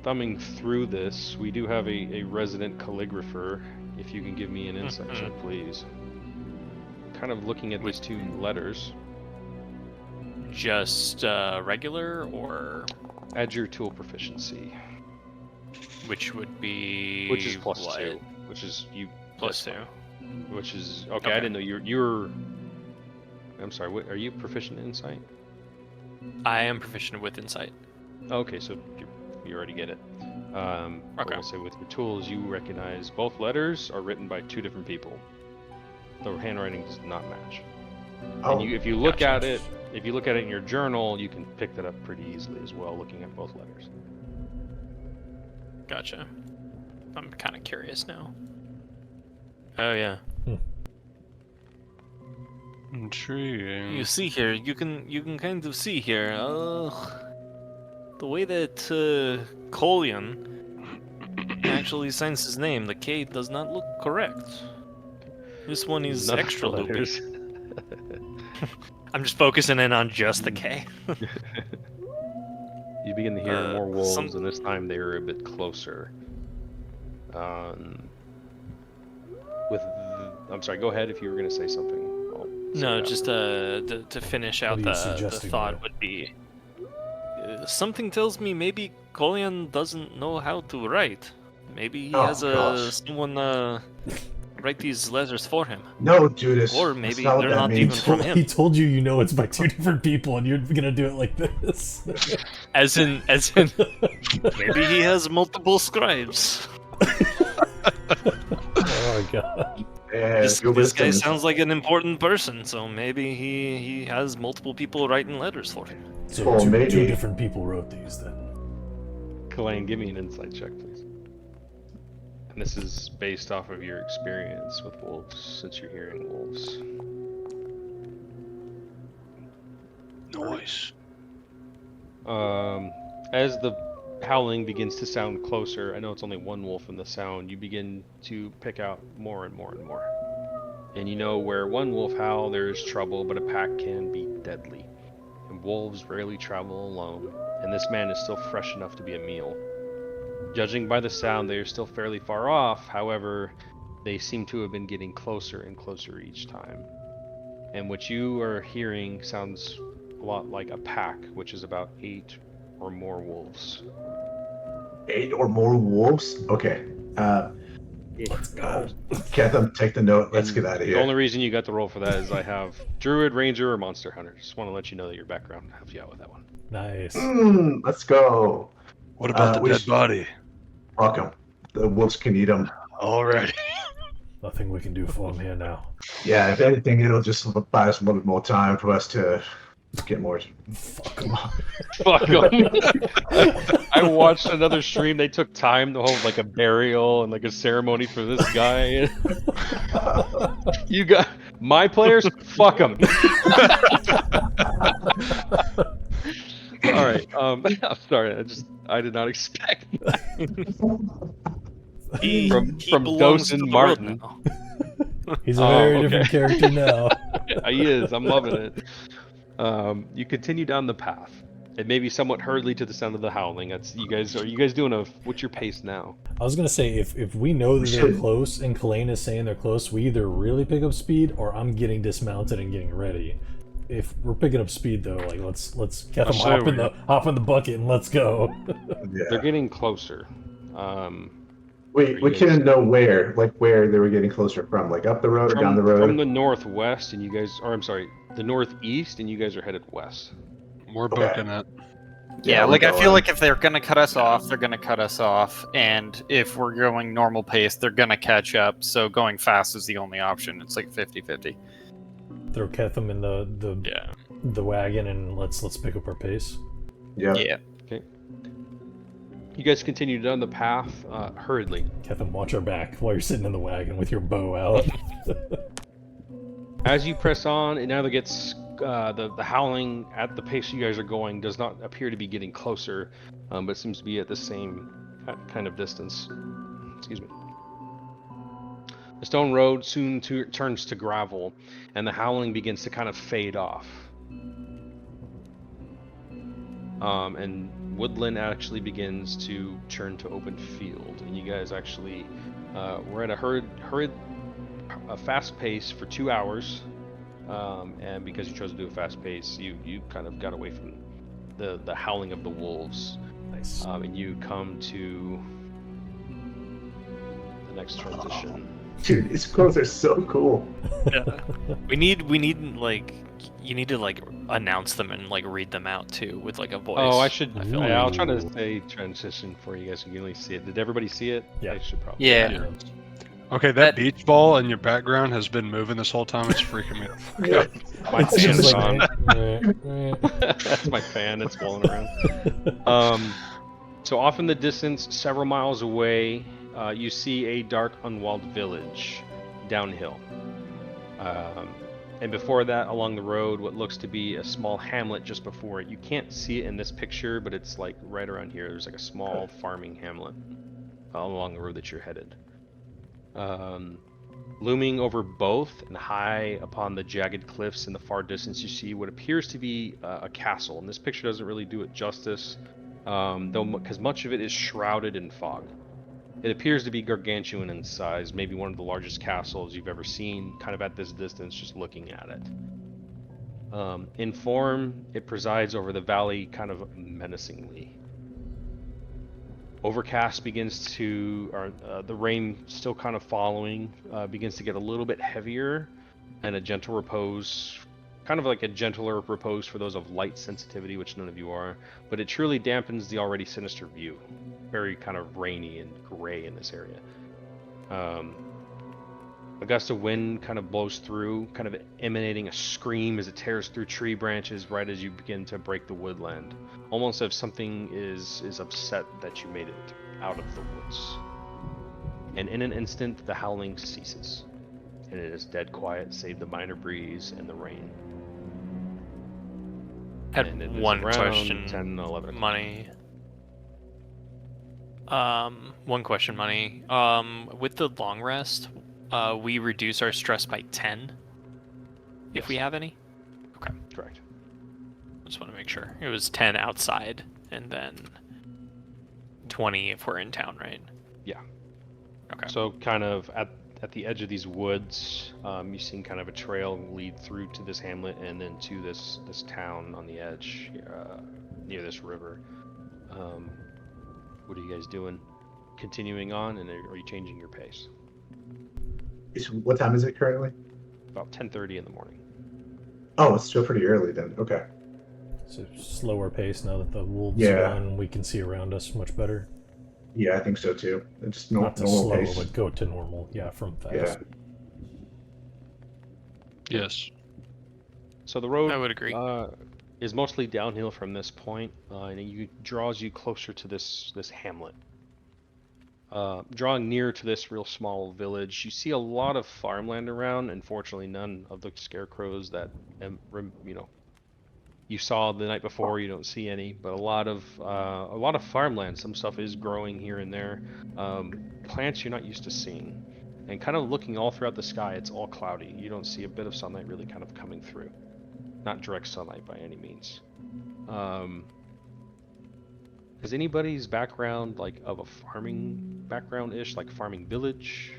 thumbing through this, we do have a resident calligrapher. If you can give me an insight check, please. Kind of looking at these two letters. Just regular, or Add your tool proficiency. which would be Which is plus what? 2. Which is you Plus 2. Which is okay. I didn't know you're. I'm sorry. What, are you proficient in insight? I am proficient with insight. Okay, so you already get it. Okay. I'll say with your tools, you recognize both letters are written by two different people. The handwriting does not match. Oh, And if you look gotcha. at it, in your journal, you can pick that up pretty easily as well, looking at both letters. Gotcha. I'm kind of curious now. Oh yeah. Intriguing. You see here, you can kind of see here. The way that Collion actually signs his name, the K does not look correct. This one is None of extra the loopy. letters. I'm just focusing in on just the K. You begin to hear more wolves, some- and this time they are a bit closer. I'm sorry. Go ahead if you were going to say something. I'll say No, that. just to finish out What are you the suggesting thought there? would be something tells me maybe Collion doesn't know how to write. Maybe he Oh, has gosh. someone write these letters for him, No, Judas. or that's maybe not what they're that not means. even from He him. told you it's by two different people, and you're gonna do it like this. As in, maybe he has multiple scribes. Oh my god. Yeah, This your guy wisdom is- sounds like an important person, so maybe he has multiple people writing letters for him. So Well, two maybe- different people wrote these then. Kalain, give me an insight check, please. And this is based off of your experience with wolves, since you're hearing wolves. Noise. As the howling begins to sound closer, I know it's only one wolf in the sound, you begin to pick out more and more and more. And you know where one wolf howl, there is trouble, but a pack can be deadly. And wolves rarely travel alone, and this man is still fresh enough to be a meal. Judging by the sound, they are still fairly far off, however, they seem to have been getting closer and closer each time. And what you are hearing sounds a lot like a pack, which is about 8 or more wolves. 8 or more wolves? Okay. Let's go. Kethem, take the note. Let's And get out of The here. only reason you got the roll for that is I have Druid, Ranger, or Monster Hunter. Just want to let you know that your background helps you out with that one. Nice. Let's go. What about the we dead sh- body? Welcome. The wolves can eat them. Alrighty. Nothing we can do for him here now. Yeah, if anything, it'll just buy us a little bit more time for us to get more. Fuck him. Fuck 'em. I watched another stream. They took time to hold like a burial and like a ceremony for this guy. You got my players. Fuck them. All right. I'm sorry. I did not expect He From belongs to Dawson the world Martin. now. He's a Oh, very okay. different character now. He is. I'm loving it. You continue down the path. It may be somewhat hurriedly to the sound of the howling. That's you guys. Are you guys doing a? What's your pace now? I was gonna say if we know that they're close and Kalain is saying they're close, we either really pick up speed or I'm getting dismounted and getting ready. if we're picking up speed though, like let's get them say hop in the bucket and let's go. They're Yeah. getting closer. We you guys- couldn't know where, like where they were getting closer from, like up the road or down the road. From the northwest, and you guys, or I'm sorry, the northeast, and you guys are headed west. We're Okay. booking it. Yeah, we're like I feel going. like if they're gonna cut us off, they're gonna cut us off, and if we're going normal pace, they're gonna catch up. So going fast is the only option. It's like 50-50. Throw Ketham in Yeah. the wagon and let's pick up our pace. Yeah. Yeah. You guys continue down the path hurriedly. Ketham, watch our back while you're sitting in the wagon with your bow out. As you press on, it either gets the howling at the pace you guys are going does not appear to be getting closer, but seems to be at the same kind of distance. Excuse me. The stone road soon turns to gravel, and the howling begins to kind of fade off. And woodland actually begins to turn to open field, and you guys actually we're at a fast pace for 2 hours, and because you chose to do a fast pace, you kind of got away from the howling of the wolves, Nice. and you come to the next transition. Dude, these clothes are so cool. We need like you need to like announce them and like read them out too with like a voice. Oh, I should. feel Yeah, I'll like. try to say transition for you guys so you can at least see it. Did everybody see it? Yeah. I should probably. Yeah. Okay, that beach ball in your background has been moving this whole time. It's freaking me the fuck Yeah. out. My It's fan's just on. like, That's my fan. It's blowing around. So off in the distance, several miles away, you see a dark, unwalled village downhill. And before that, along the road, what looks to be a small hamlet just before it. You can't see it in this picture, but it's like right around here. There's like a small farming hamlet along the road that you're headed. Looming over both and high upon the jagged cliffs in the far distance, you see what appears to be a castle. And this picture doesn't really do it justice, though, because much of it is shrouded in fog. It appears to be gargantuan in size, maybe one of the largest castles you've ever seen, kind of at this distance, just looking at it. In form, it presides over the valley kind of menacingly. Overcast begins to, or the rain still kind of following, begins to get a little bit heavier, and a gentle repose, kind of like a gentler repose for those of light sensitivity, which none of you are, but it truly dampens the already sinister view. Very kind of rainy and gray in this area. A gust of wind kind of blows through, kind of emanating a scream as it tears through tree branches right as you begin to break the woodland. Almost as if something is upset that you made it out of the woods. And in an instant, the howling ceases. And it is dead quiet, save the minor breeze and the rain. Had And it is one around question, 10, 11 o'clock. Money. One question, Money. With the long rest, we reduce our stress by 10 if we Yes. have any. Okay, Correct. just want to make sure. It was 10 outside, and then 20 if we're in town, right? Yeah. Okay. So kind of at the edge of these woods, you've seen kind of a trail lead through to this hamlet and then to this town on the edge near this river. What are you guys doing? Continuing on, and are you changing your pace? What time is it currently? About 10:30 in the morning. Oh, it's still pretty early then. Okay. So slower pace now that the wolves Yeah. are gone, we can see around us much better. Yeah, I think so too. It's Not to normal slow, pace. but go to normal. Yeah, from fast. Yeah. Yes. So the road I would agree. is mostly downhill from this point, and it draws you closer to this hamlet. Drawing near to this real small village, you see a lot of farmland around. Unfortunately, none of the scarecrows that you saw the night before. You don't see any, but a lot of farmland. Some stuff is growing here and there. Plants you're not used to seeing, and kind of looking all throughout the sky, it's all cloudy. You don't see a bit of sunlight really kind of coming through. Not direct sunlight by any means. Is anybody's background like of a farming background-ish, like farming village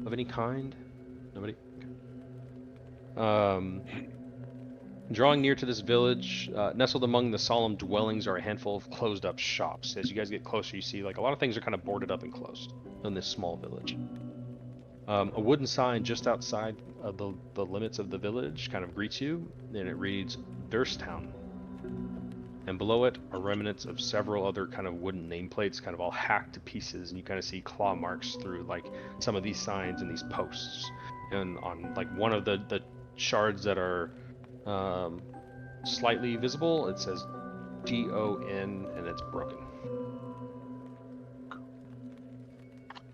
of any kind? Nobody? Drawing near to this village, nestled among the solemn dwellings are a handful of closed-up shops. As you guys get closer, you see like a lot of things are kind of boarded up and closed in this small village. A wooden sign just outside of the limits of the village kind of greets you, and it reads Durstown. And below it are remnants of several other kind of wooden nameplates, kind of all hacked to pieces, and you kind of see claw marks through like some of these signs and these posts. And on like one of the shards that are slightly visible, it says DON, and it's broken.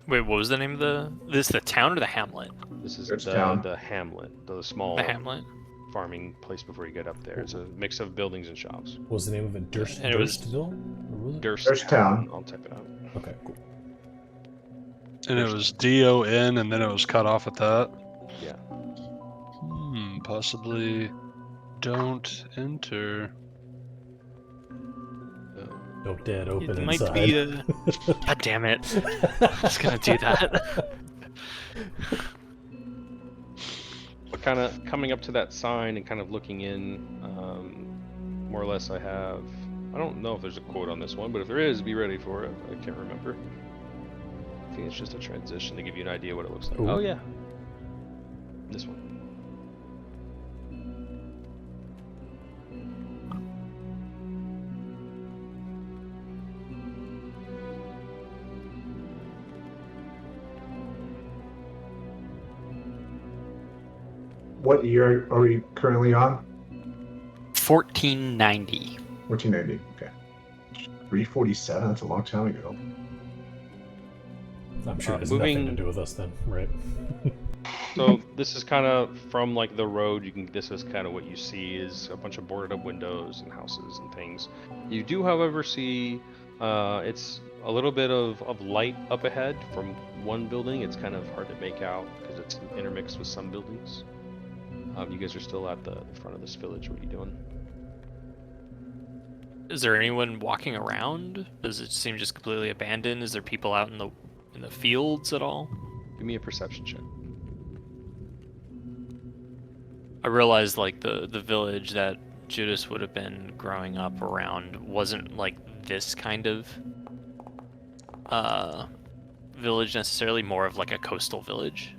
Wait, what was the name of this the town or the hamlet? This is Durstown. the hamlet, the small The hamlet. farming place before you get up there. It's a mix of buildings and shops. What was the name of it? And it was- Durstville? Or was it? Durstown. I'll type it out. Okay, cool. And it was DON, and then it was cut off at that. Yeah. Possibly don't enter. Don't dead open It might inside. be a... God damn it. I was gonna do that. But kind of coming up to that sign and kind of looking in, more or less I don't know if there's a quote on this one, but if there is, be ready for it. I can't remember. I think it's just a transition to give you an idea what it looks like. Ooh. Oh yeah. This one. What year are we currently on? 1490. 1490. Okay. 347. That's a long time ago. I'm sure it has nothing to moving- do with us then, right? So this is kind of from like the road. This is kind of what you see is a bunch of boarded up windows and houses and things. You do, however, see it's a little bit of light up ahead from one building. It's kind of hard to make out because it's intermixed with some buildings. You guys are still at the front of this village. What are you doing? Is there anyone walking around? Does it seem just completely abandoned? Is there people out in the fields at all? Give me a perception check. I realized like the village that Judas would have been growing up around wasn't like this kind of village necessarily, more of like a coastal village.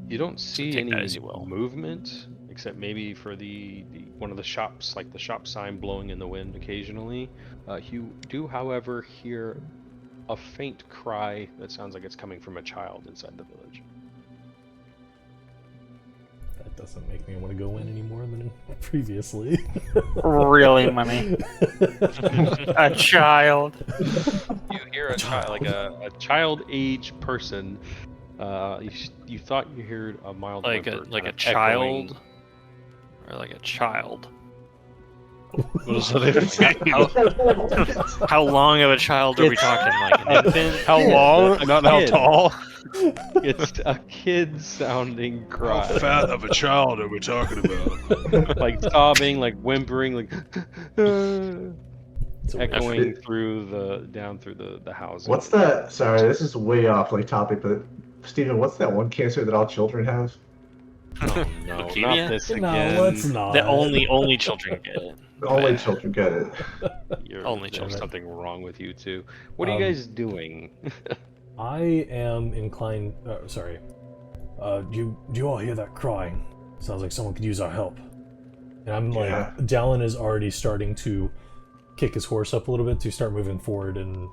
You don't see take that any as you will. movement, except maybe for the one of the shops, like the shop sign blowing in the wind occasionally. You do, however, hear a faint cry that sounds like it's coming from a child inside the village. That doesn't make me want to go in any more than previously. Really, Mummy? A child. You hear a child, like a child-age person. You thought you heard a mild Like whimper a kind of child, echoing. or like a child. What does that even mean? How long of a child are we talking? Like an infant? How long? Not how Kid. tall? It's a kid-sounding How cry, fat of a child are we talking about? like sobbing, like whimpering, like It's a weird- echoing through down through the house. What's that? Sorry, this is way off like topic, but Steven, what's that one cancer that all children have? Oh, no, Leukemia? not this No, again. let's not. The only children get it. Only children get it. Only There's children. something wrong with you two. What are you guys doing? I am inclined. Sorry. Do you all hear that crying? Sounds like someone could use our help. And I'm like, Yeah. Dallin is already starting to kick his horse up a little bit to start moving forward and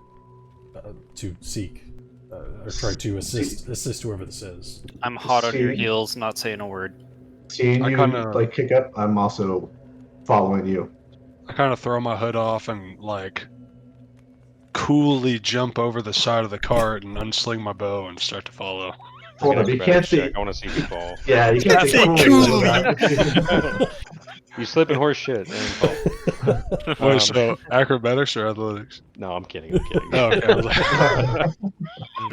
to seek or try to assist whoever this is. I'm hot on your See- heels, not saying a word. Seeing I you kinda- like kick up, I'm also following you. I kind of throw my hood off and like coolly jump over the side of the cart and unsling my bow and start to follow. Hold on, you can't see. I want to see you fall. Yeah, you can't see cool. You slip in horse shit and fall. Wait, so acrobatics or athletics? No, I'm kidding. I'm kidding. Oh, okay. I was like, And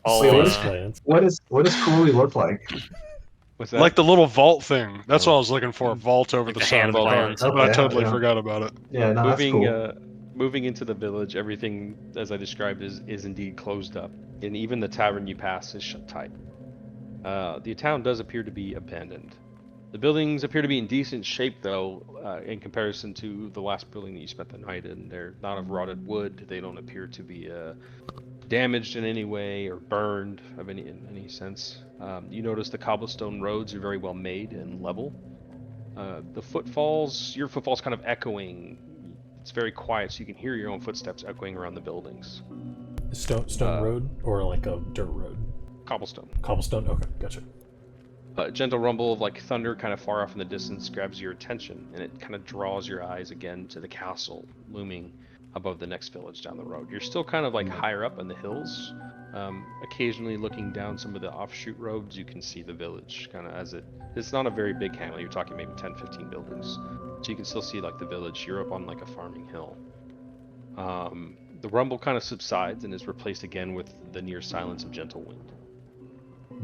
See what his uh, plans. What does coolly look like? What's that? like the little vault thing. That's what I was looking for. Vault over Like the the side of the hand cart. plans. But I Okay, totally yeah. forgot about it. Yeah, no, that's moving cool. moving into the village, everything as I described is indeed closed up, and even the tavern you pass is shut tight. The town does appear to be abandoned. The buildings appear to be in decent shape, though, in comparison to the last building that you spent the night in. They're not of rotted wood. They don't appear to be damaged in any way or burned in any sense. You notice the cobblestone roads are very well made and level. The footfalls, your footfalls kind of echoing. It's very quiet, so you can hear your own footsteps echoing around the buildings. Stone road or like a dirt road? Cobblestone. Cobblestone? Okay, gotcha. A gentle rumble of like thunder kind of far off in the distance grabs your attention, and it kind of draws your eyes again to the castle looming above the next village down the road. You're still kind of like higher up in the hills. Occasionally looking down some of the offshoot roads, you can see the village kind of as it's not a very big hamlet. You're talking maybe 10, 15 buildings. So you can still see like the village. You're up on like a farming hill. The rumble kind of subsides and is replaced again with the near silence of gentle wind.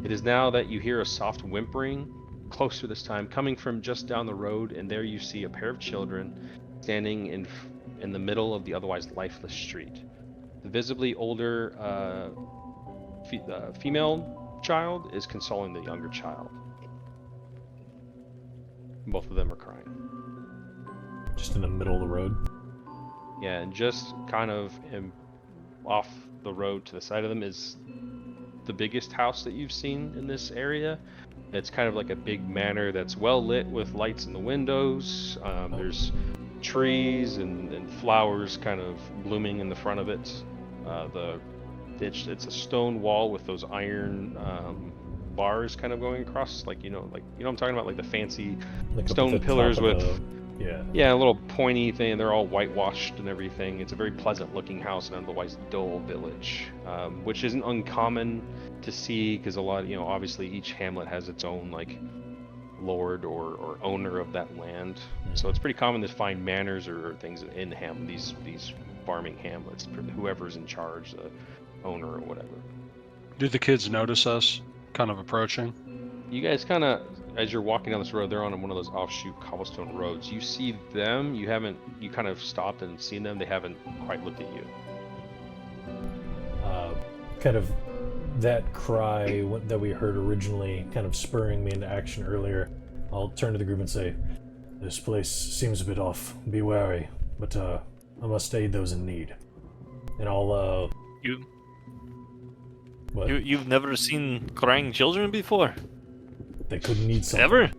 It is now that you hear a soft whimpering, closer this time, coming from just down the road, and there you see a pair of children standing in the middle of the otherwise lifeless street. The visibly older female child is consoling the younger child. Both of them are crying. Just in the middle of the road? Yeah, and just kind of off the road to the side of them is the biggest house that you've seen in this area. It's kind of like a big manor that's well lit with lights in the windows. There's trees and flowers kind of blooming in the front of it. It's a stone wall with those iron bars kind of going across, like you know what I'm talking about, like the fancy Like stone pillars with yeah. a little pointy thing. They're all whitewashed and everything. It's a very pleasant looking house in an otherwise dull village, which isn't uncommon to see because a lot of, obviously each hamlet has its own like lord or owner of that land. So it's pretty common to find manors or things in these farming hamlets, whoever's in charge, the owner or whatever. Do the kids notice us kind of approaching? You guys kind of, as you're walking down this road, they're on one of those offshoot cobblestone roads. You see them, you kind of stopped and seen them, they haven't quite looked at you. Kind of that cry that we heard originally kind of spurring me into action earlier. I'll turn to the group and say, this place seems a bit off. Be wary, but I must aid those in need. And I'll What? You've never seen crying children before? They could need something. Ever?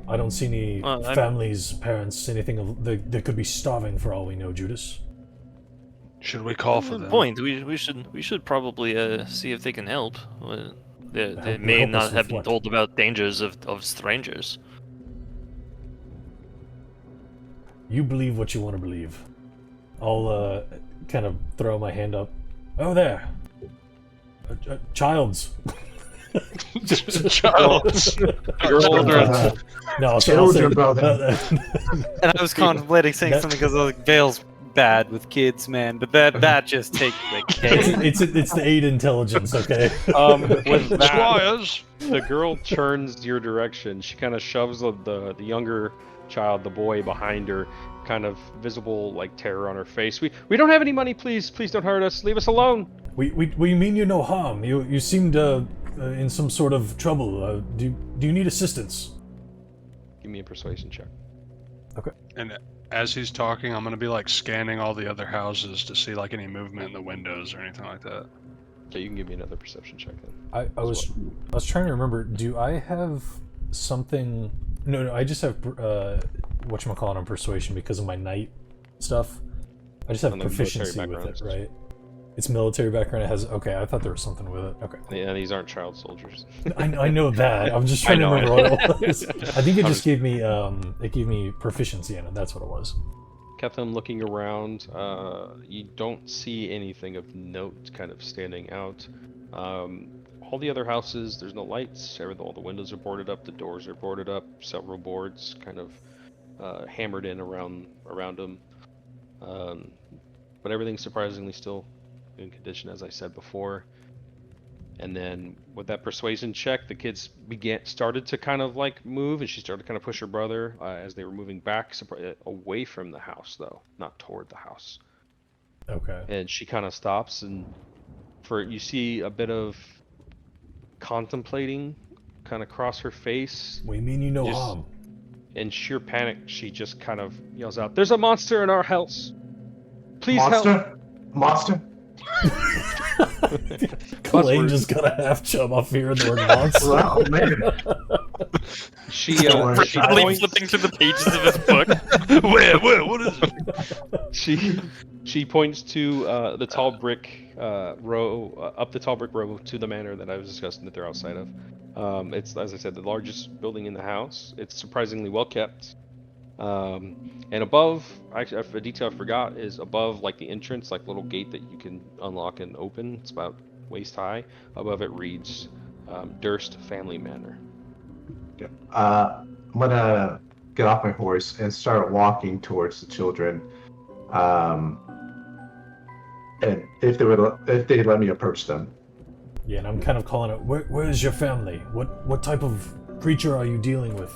I don't see any families, parents, anything. They could be starving for all we know, Judas. Should we call for Good them? point. We should probably see if they can help. They may help us not with have been what? told about dangers of strangers. You believe what you want to believe. I'll kind of throw my hand up. Oh, there. Child's. Child's. Children. No, I'll Children, say, brother. And I was contemplating saying something because like Vale's bad with kids, man, but that just takes the cake. it's the 8 intelligence, okay? With that, Squires. the girl turns your direction. She kind of shoves the younger child, the boy, behind her, kind of visible like terror on her face. We don't have any money, please don't hurt us. Leave us alone. We mean you no harm. You seemed in some sort of trouble. Do you need assistance? Give me a persuasion check. Okay. And as he's talking, I'm gonna be like scanning all the other houses to see like any movement in the windows or anything like that. Okay, you can give me another perception check then. I was trying to remember. Do I have something? No. I just have whatchamacallit on persuasion because of my knight stuff. I just have On the military proficiency with backgrounds. it, right? It's military background. It has. Okay, I thought there was something with it. Okay. Yeah, these aren't child soldiers. I know that. I'm just trying to remember what it was. I think it just gave me proficiency in it. That's what it was. Kethem, looking around, you don't see anything of note kind of standing out. All the other houses, there's no lights. All the windows are boarded up. The doors are boarded up. Several boards kind of hammered in around them. But everything's surprisingly still in condition, as I said before. And then with that persuasion check, the kids started to kind of like move, and she started to kind of push her brother as they were moving back, away from the house though, not toward the house. Okay. And she kind of stops, and you see a bit of contemplating kind of cross her face. We mean you no Just- harm. In sheer panic, she just kind of yells out, "There's a monster in our house! Please help!" Monster? Kalain just got a half chub off hearing the word monster. Well, man. She Don't worry, she Frantically points, flipping through the pages of his book. Where? What is it? she points to the tall brick row up the tall brick row to the manor that I was discussing that they're outside of. It's, as I said, the largest building in the house. It's surprisingly well kept. And above, actually, a detail I forgot is above, like the entrance, like little gate that you can unlock and open. It's about waist high. Above it reads Durst Family Manor. I'm gonna get off my horse and start walking towards the children. And if they'd let me approach them. Yeah, and I'm kind of calling it. Where's your family? What type of creature are you dealing with?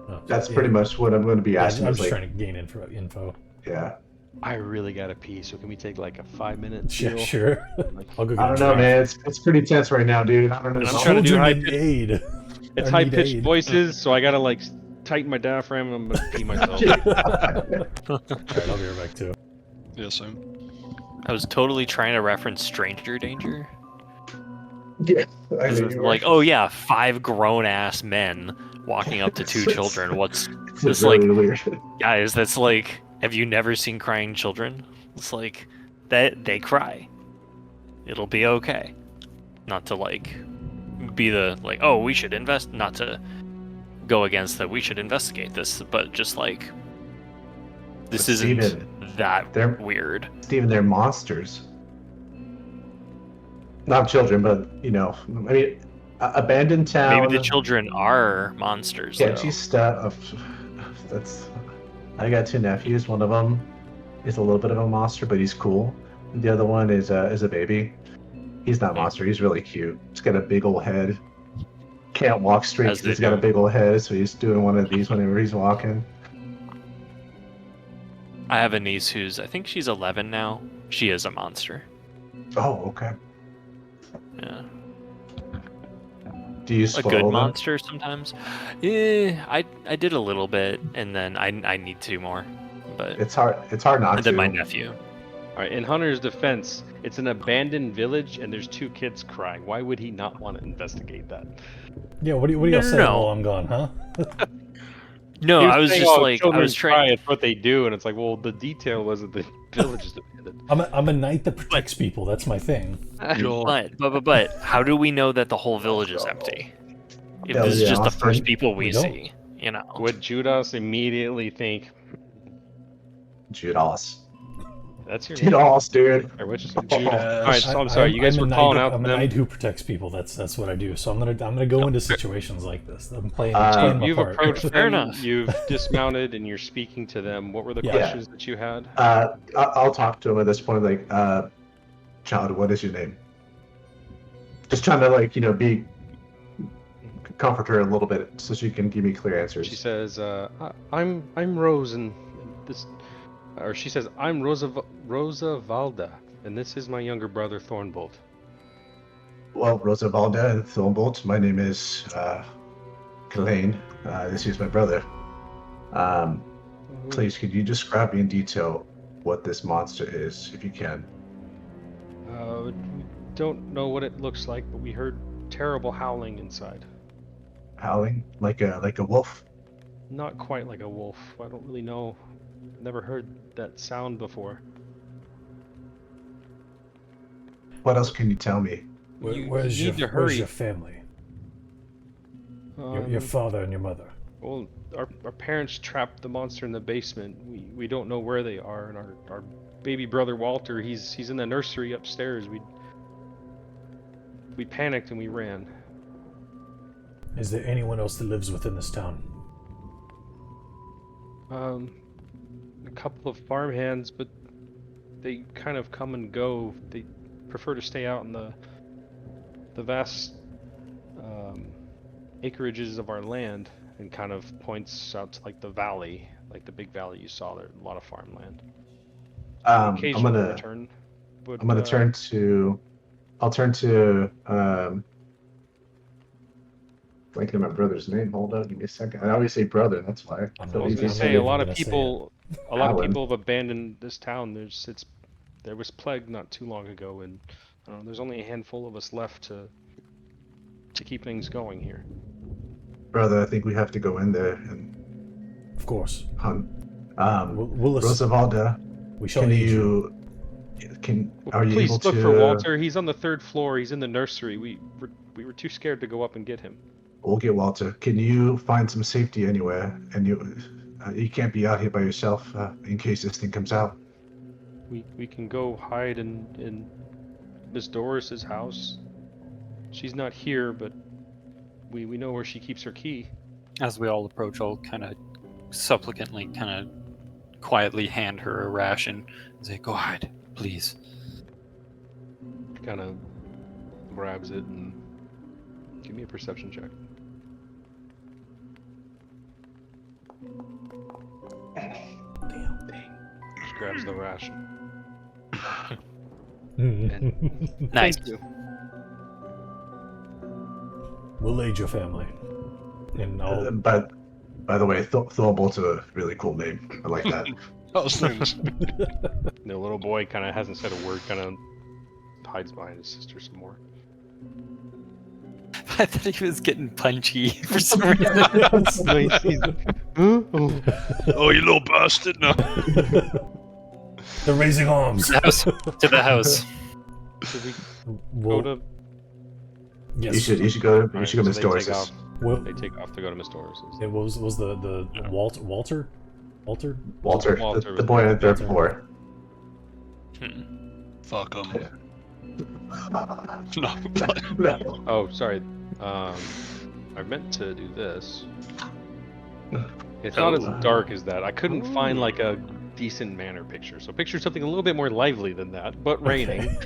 Oh, That's yeah. pretty much what I'm going to be Yeah, asking. I'm is just like, trying to gain info. yeah. I really gotta pee, so can we take like a 5-minute Yeah, deal? sure. I'll go get I don't know, man. It's pretty tense right now, dude. I don't know. And I'm trying to do Children high in pitch- aid. It's Or high need pitched aid. voices, so I gotta like tighten my diaphragm and I'm gonna pee myself. Alright, I'll be right back too. Yeah, same. I was totally trying to reference Stranger Danger. Yeah. I This knew is you were. like, oh yeah, 5 grown-ass men walking up to 2 It's- children. What's It's just really like, weird. guys? That's like, have you never seen crying children? It's like that they cry. It'll be okay. Not to like be the like, oh, we should invest. Not to go against that. We should investigate this, but just like this But isn't Steven, that they're- weird. Steven, they're monsters. Not children, but, I mean, abandoned town. Maybe the children are monsters. Can't though. you stop? That's. I got 2 nephews. One of them is a little bit of a monster, but he's cool. The other one is a baby. He's not a monster. He's really cute. He's got a big old head. Can't walk straight As because they he's got a do. big old head, so he's doing one of these whenever he's walking. I have a niece who's, I think she's 11 now. She is a monster. Oh, okay. Yeah. Do you A swallow good them? monster sometimes. Yeah, I did a little bit, and then I need to more. But It's hard. It's hard not and to. then my nephew. All right, in Hunter's defense, it's an abandoned village and there's 2 kids crying. Why would he not want to investigate that? Yeah, what do y'all say No. while I'm gone, huh? No, He I was saying, just "Oh, like I children was cry, trying. It's what they do, and it's like, well, the detail was that the village is abandoned. I'm a knight that protects people. That's my thing. Joel, But how do we know that the whole village is empty? If Hell this is yeah, just the Austin. first people we We don't. see, Would Judas immediately think Judas. that's your name? Judas, dude. Or which is Judas. All right, so I'm sorry, you guys I'm were a knight calling who- out to I'm a them. knight who protects people. That's what I do. So I'm gonna go into situations like this. I'm playing my You've part. approached them, Fair enough. you've dismounted, and you're speaking to them. What were the Yeah. questions that you had? I'll talk to him at this point. Like, child, what is your name? Just trying to be comfort her a little bit so she can give me clear answers. She says, I'm Rose, and this," or she says, "I'm Rosa Valda, and this is my younger brother Thornbolt." Well, Rosavalda and Thornbolt, my name is Kalain. This is my brother. Please, could you describe in detail what this monster is, if you can? We don't know what it looks like, but we heard terrible howling inside. Howling like a wolf. Not quite like a wolf. I don't really know. Never heard that sound before. What else can you tell me? You Where's need to your hurry. family? Your Um, father and your mother. Well, our parents trapped the monster in the basement. We don't know where they are, and our baby brother Walter, he's in the nursery upstairs. We panicked and we ran. Is there anyone else that lives within this town? A couple of farmhands, but they kind of come and go. They prefer to stay out in the vast acreages of our land, and kind of points out to like the valley, like the big valley you saw there, a lot of farmland. I'm Occasional gonna return. But, I'm gonna turn to. I'll turn to blanking on my brother's name. Hold up, give me a second. I always say brother. That's why. I'm So I was not- gonna easy I'm say not a even lot of gonna say people, a lot of Alan. people have abandoned this town. There was plague not too long ago, and there's only a handful of us left to keep things going here. Brother, I think we have to go in there and Of course. hunt. We'll Rosavalda, we shall can aid you. are you Please able look to for Walter. He's on the 3rd floor. He's in the nursery. We were too scared to go up and get him. We'll get Walter. Can you find some safety anywhere? And you can't be out here by yourself in case this thing comes out. We can go hide in Miss Doris's house. She's not here, but we know where she keeps her key. As we all approach, I'll kind of supplicantly, kind of quietly hand her a ration and say, "Go hide, please." Kind of grabs it and give me a perception check. Damn. Just grabs the ration. Nice. Thank you. We'll aid your family. And I'll But by the way, Thorbolt's a really cool name. I like that. Those things. The little boy kind of hasn't said a word. Kind of hides behind his sister some more. I thought he was getting punchy for some reason. Oh, you little bastard! No. They're raising arms. To the house. Should we We'll, go to? yes. You should go. Alright, You should go so Miss they take Doris's. off. We'll, They take off to go to Miss Doris's. it was the Walter? Walter, Walter the boy on the 3rd Walter. floor. Fuck them. No. Oh, sorry. I meant to do this. It's not as dark as that. I couldn't find like a decent manor picture. So picture something a little bit more lively than that, but raining.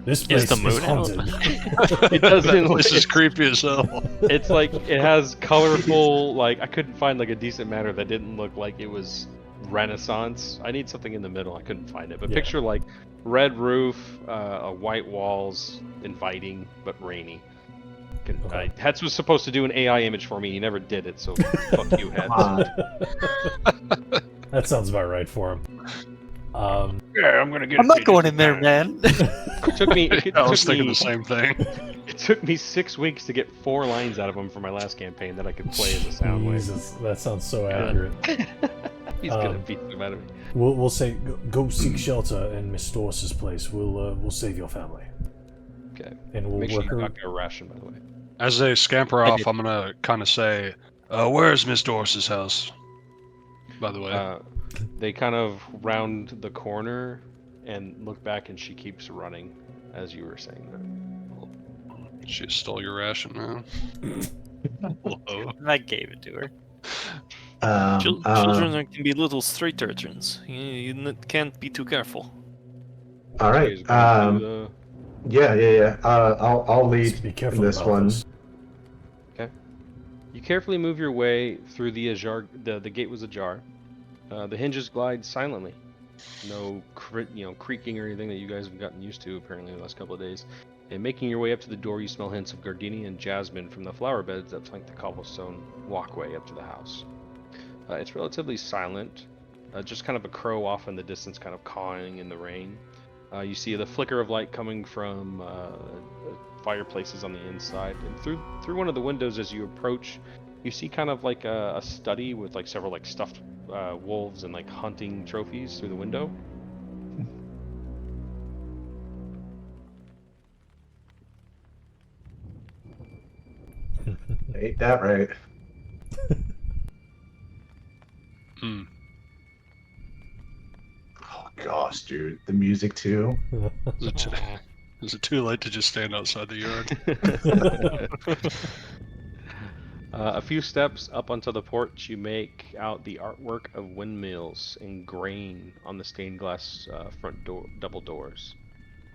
This place the is moon out? haunted. It doesn't. This is creepy as hell. It's like it has colorful. Like I couldn't find like a decent manor that didn't look like it was Renaissance. I need something in the middle. I couldn't find it. But Yeah. picture like red roof, white walls, inviting but rainy. Okay. Hetz was supposed to do an AI image for me. He never did it. So fuck you, Come Hetz. on. That sounds about right for him. Yeah, I'm gonna get. I'm not going in there, man. It took me. I was thinking the same thing. It took me 6 weeks to get 4 lines out of him for my last campaign that I could play as a sound wave. Jesus, that sounds so accurate. He's gonna beat them out of me. We'll say go seek shelter in Miss Doris's place. We'll save your family, Okay. and we'll Make sure work you her. got your ration, by the way. As they scamper off, I'm gonna kind of say, "Where's Miss Doris's house?" By the way. They kind of round the corner and look back, and she keeps running as you were saying that. She stole your ration, man. Hello. I gave it to her. Children can be little straight urchins. You can't be too careful. All right. She's going to Yeah. I'll Just lead be in careful this about one. this. You carefully move your way through the ajar. The gate was ajar. The hinges glide silently. No creaking or anything that you guys have gotten used to apparently the last couple of days. And making your way up to the door, you smell hints of gardenia and jasmine from the flower beds that flank the cobblestone walkway up to the house. It's relatively silent, just kind of a crow off in the distance, kind of cawing in the rain. You see the flicker of light coming from fireplaces on the inside, and through one of the windows as you approach, you see kind of like a study with like several like stuffed wolves and like hunting trophies through the window. Ain't that right? Hmm. Oh gosh, dude, the music too. Is it too late to just stand outside the yard? A few steps up onto the porch, you make out the artwork of windmills and grain on the stained glass front door, double doors.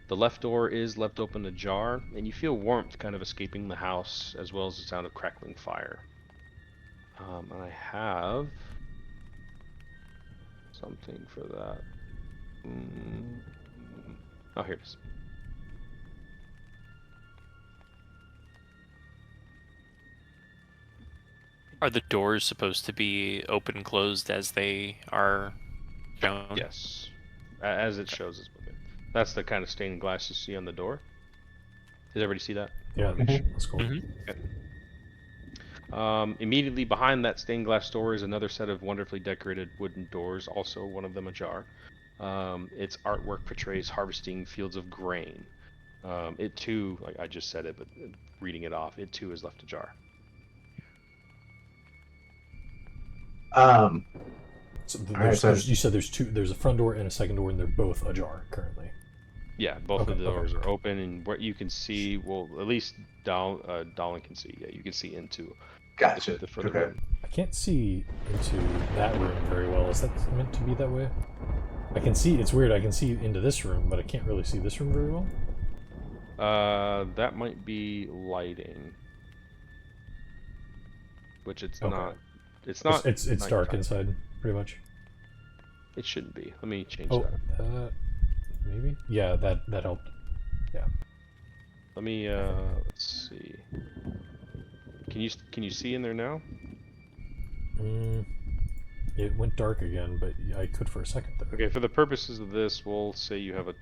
The left door is left open ajar, and you feel warmth kind of escaping the house, as well as the sound of crackling fire. And I have something for that. Oh, here it is. Are the doors supposed to be open and closed as they are shown? Yes, as it shows us. That's the kind of stained glass you see on the door. Does everybody see that? Yeah, that's cool. Immediately behind that stained glass door is another set of wonderfully decorated wooden doors, also one of them ajar. Its artwork portrays harvesting fields of grain. It too, like I just said it, but reading it off, it too is left ajar. So Alright, so- you said there's two. There's a front door and a second door, and they're both ajar currently. Yeah, both Okay, of the doors okay. are open, and what you can see, well, at least Dallin can see. Yeah, you can see into Gotcha. the further Okay. room. I can't see into that room very well. Is that meant to be that way? I can see. It's weird. I can see into this room, but I can't really see this room very well. That might be lighting, which it's Okay. not. It's not. It's dark nighttime. inside, pretty much. It shouldn't be. Let me change Oh, that. maybe. Yeah, that helped. Let me. Let's see. Can you see in there now? It went dark again, but I could for a second though. Okay, for the purposes of this, we'll say you have a.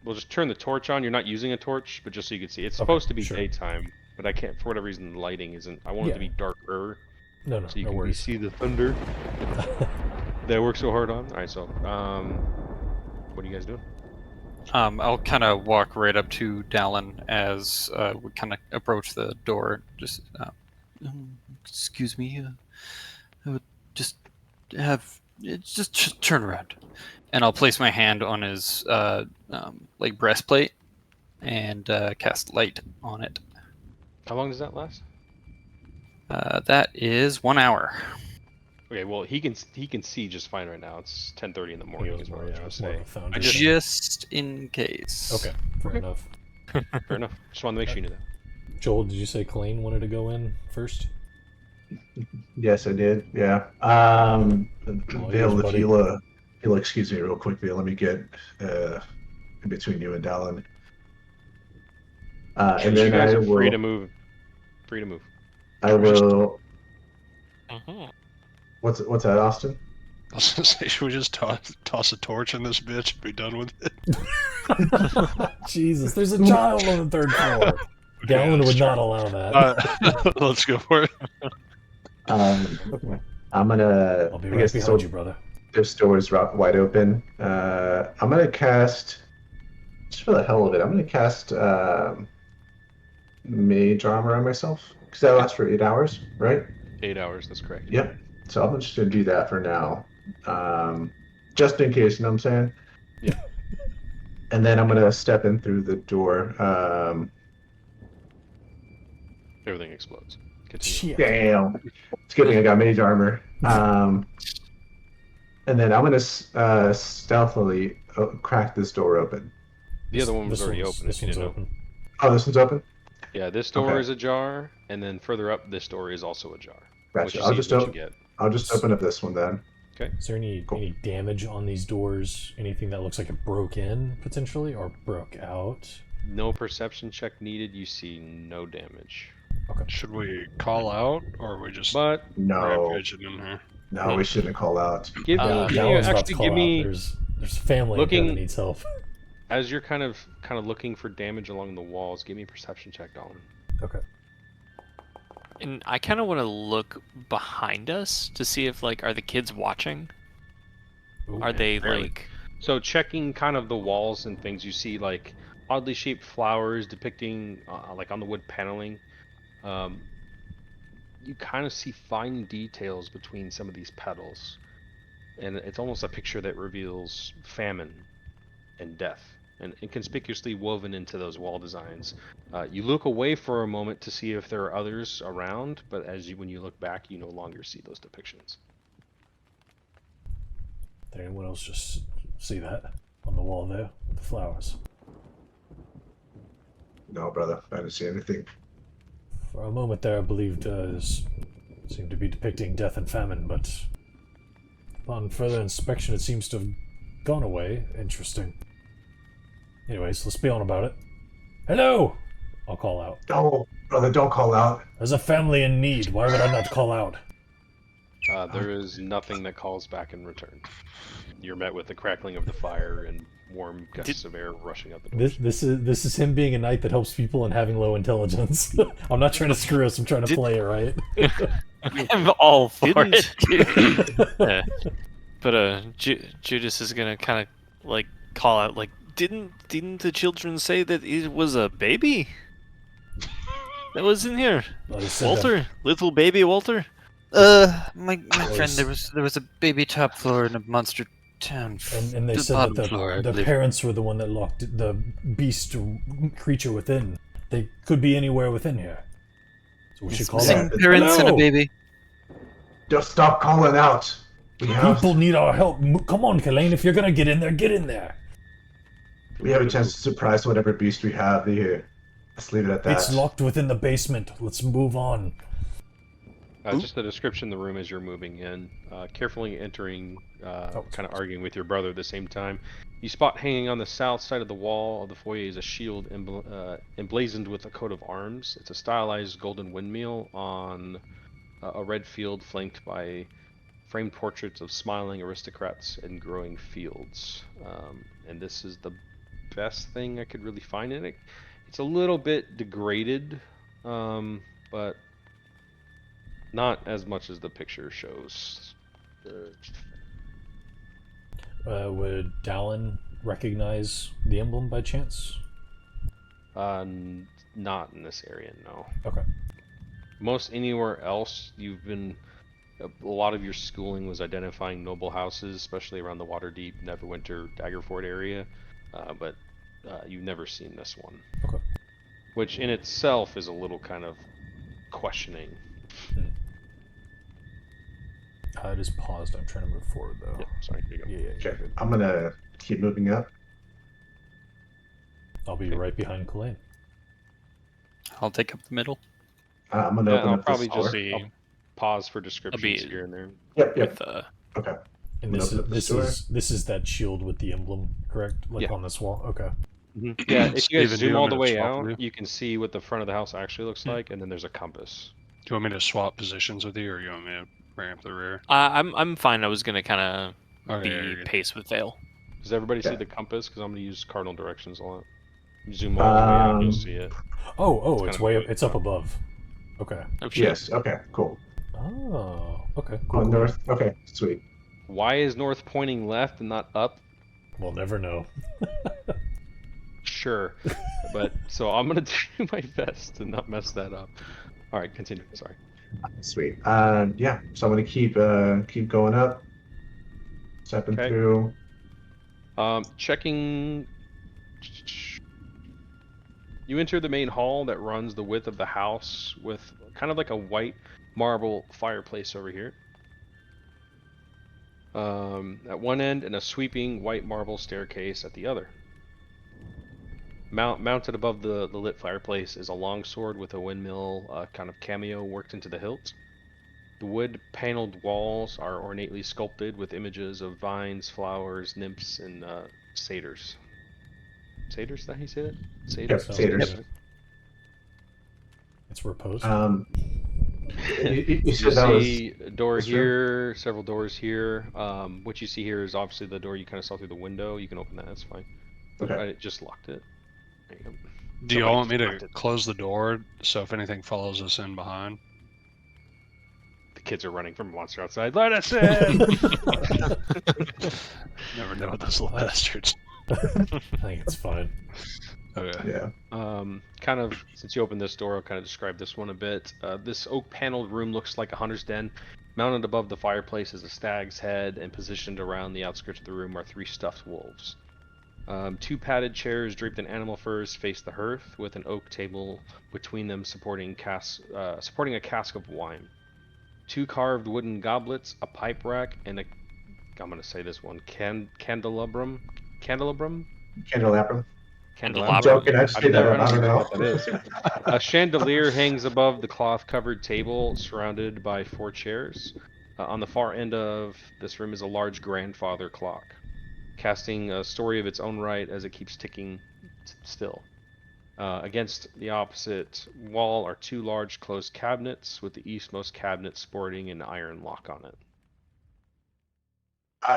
We'll just turn the torch on. You're not using a torch, but just so you can see. It's Okay, supposed to be sure. daytime, but I can't, for whatever reason, the lighting isn't. I want it to Yeah. be darker, No, so you no can worries. see the thunder that I work so hard on. All right, so what are you guys doing? I'll kind of walk right up to Dallin as we kind of approach the door. Just, excuse me, I would just turn around, and I'll place my hand on his like breastplate and cast light on it. How long does that last? That is 1 hour. Okay, well he can see just fine right now. It's 10:30 in the morning. It Is was what more, I was yeah, trying to it's more of say. a foundry I just- thing. Just in case. Okay, fair enough. Fair enough. Just wanted to make sure you knew that. Joel, did you say Colleen wanted to go in first? Yes, I did. Yeah. Vale, buddy. if you'll excuse me real quick, Vale, let me get in between you and Dallin. And You then guys I are free will. to move. Free to move. I will. Mhm. What's that, Austin? I was gonna say, should we just toss a torch in this bitch and be done with it? Jesus, there's a child on the third floor. Gallon would not allow that. Let's go for it. I'm gonna. I'll be I right guess behind you, brother. this door is wide open. I'm gonna cast. Just for the hell of it, I'm gonna cast mage armor on myself because that lasts for 8 hours, right? 8 hours. That's correct. Yep. So I'm just gonna do that for now, just in case. You know what I'm saying? Yeah. And then I'm gonna step in through the door. Everything explodes. Continue. Shit. Damn. It's good thing I got mage armor. And then I'm gonna stealthily crack this door open. The other one was already open. This if you one's didn't know. open. Oh, this one's open. Yeah, this door Okay. is ajar, and then further up, this door is also ajar. What Gotcha. you I'll see just is what you open. get. I'll just open up this one then. Is there any damage on these doors? Anything that looks like it broke in potentially or broke out? No perception check needed. You see no damage. Should we call out, or are we just But No, rampaging in here? no, we shouldn't call out. give me, Uh, Gallon's about to actually call give out. me There's family in here looking- that needs help. as you're kind of looking for damage along the walls. Give me a perception check, Dolan. Okay. And I kind of want to look behind us to see if, like, are the kids watching? Ooh, Are they, barely. like... So checking kind of the walls and things, you see like oddly shaped flowers depicting like on the wood paneling. You kind of see fine details between some of these petals, and it's almost a picture that reveals famine and death, and inconspicuously woven into those wall designs. You look away for a moment to see if there are others around, but when you look back, you no longer see those depictions. Did anyone else just see that on the wall there with the flowers? No, brother, I didn't see anything. For a moment there, I believed this seemed to be depicting death and famine, but upon further inspection, it seems to have gone away. Interesting. Anyways, let's be on about it. Hello! I'll call out. No, brother, don't call out. There's a family in need. Why would I not call out? There is nothing that calls back in return. You're met with the crackling of the fire and warm gusts of air rushing out the doors. This is him being a knight that helps people and having low intelligence. I'm not trying to screw us. I'm trying to play it right. I'm all for Didn't- it. Yeah. But Judas is gonna kind of like call out, like, didn't the children say that it was a baby that was in here? Well, he said that- Walter, little baby Walter. My friend, there was a baby top floor in a monster town. And they The said bottom that floor, I the believe. parents were the one that locked the beast creature within. They could be anywhere within here. So we should call Missing out. parents and a Hello! baby. Just stop calling out. We have People need our help. Come on, Kalain. If you're gonna get in there, get in there. we have a chance to surprise whatever beast we have here. Let's leave it at that. It's locked within the basement. Let's move on. Just the description of the room as you're moving in, carefully entering, Oh, kind of arguing with your brother at the same time. You spot hanging on the south side of the wall of the foyer is a shield emblazoned with a coat of arms. It's a stylized golden windmill on a red field flanked by framed portraits of smiling aristocrats and growing fields. And this is the best thing I could really find in it. It's a little bit degraded, but not as much as the picture shows. Would Dallin recognize the emblem by chance? Not in this area, no. Okay. Most anywhere else, a lot of your schooling was identifying noble houses, especially around the Waterdeep, Neverwinter, Daggerford area, but you've never seen this one. Okay. Which in itself is a little kind of questioning. It is paused. I'm trying to move forward though. Yeah, sorry, here you go. Yeah, yeah. Okay, I'm gonna keep moving up. I'll be right behind Kalain. I'll take up the middle. I'm gonna Yeah, open I'll up probably this just door. I'll pause for descriptions be- here and there. Yep. With Okay. And I'm this gonna open up this is that shield with the emblem, correct? Like Yeah. on this wall. Okay. Yeah, if you guys Steven, do zoom you all want the me to way swap out, with you? you can see what the front of the house actually looks like, and then there's a compass. Do you want me to swap positions with you, or you want me to bring up the rear? I'm fine. I was gonna kind of Okay, be you're good. pace with Vale. Does everybody see Yeah. the compass? Because I'm going to use cardinal directions a lot. You zoom all the way out, and you'll see it. Oh, it's kinda way up. cool. It's up above. Okay. Oh shit. Yes. Okay. Cool. Oh, okay. On Cool. north. Okay. Sweet. Why is north pointing left and not up? We'll never know. Sure, but so I'm gonna do my best to not mess that up. All right, continue. Sorry. Sweet. Yeah. So I'm gonna keep going up. Stepping Okay. through. Checking. You enter the main hall that runs the width of the house with kind of like a white marble fireplace over here. At one end, and a sweeping white marble staircase at the other. Mounted above the lit fireplace is a longsword with a windmill kind of cameo worked into the hilt. The wood paneled walls are ornately sculpted with images of vines, flowers, nymphs, and satyrs. Satyrs, is that how you say that? Yep. Satyrs. It's repose. You You said that was. see a door this room? here, several doors here. What you see here is obviously the door you kind of saw through the window. You can open that, that's fine. Okay. I just locked it. There you go. Do y'all want me Somebody to just close the door so if anything follows us in behind? The kids are running from a monster outside. Let us in! Never know with those little bastards. I think it's fine. Okay. Yeah. Kind of, since you opened this door, I'll kind of describe this one a bit. This oak paneled room looks like a hunter's den. Mounted above the fireplace is a stag's head, and positioned around the outskirts of the room are 3 stuffed wolves. 2 padded chairs draped in animal furs face the hearth, with an oak table between them supporting a cask of wine. 2 carved wooden goblets, a pipe rack, and I'm gonna say this one, candelabrum? Candelabrum. I'm I'm joking. I just did that. I don't know. what that is. A chandelier hangs above the cloth-covered table, surrounded by 4 chairs. On the far end of this room is a large grandfather clock, casting a story of its own right as it keeps ticking still. Against the opposite wall are 2 large closed cabinets, with the eastmost cabinet sporting an iron lock on it.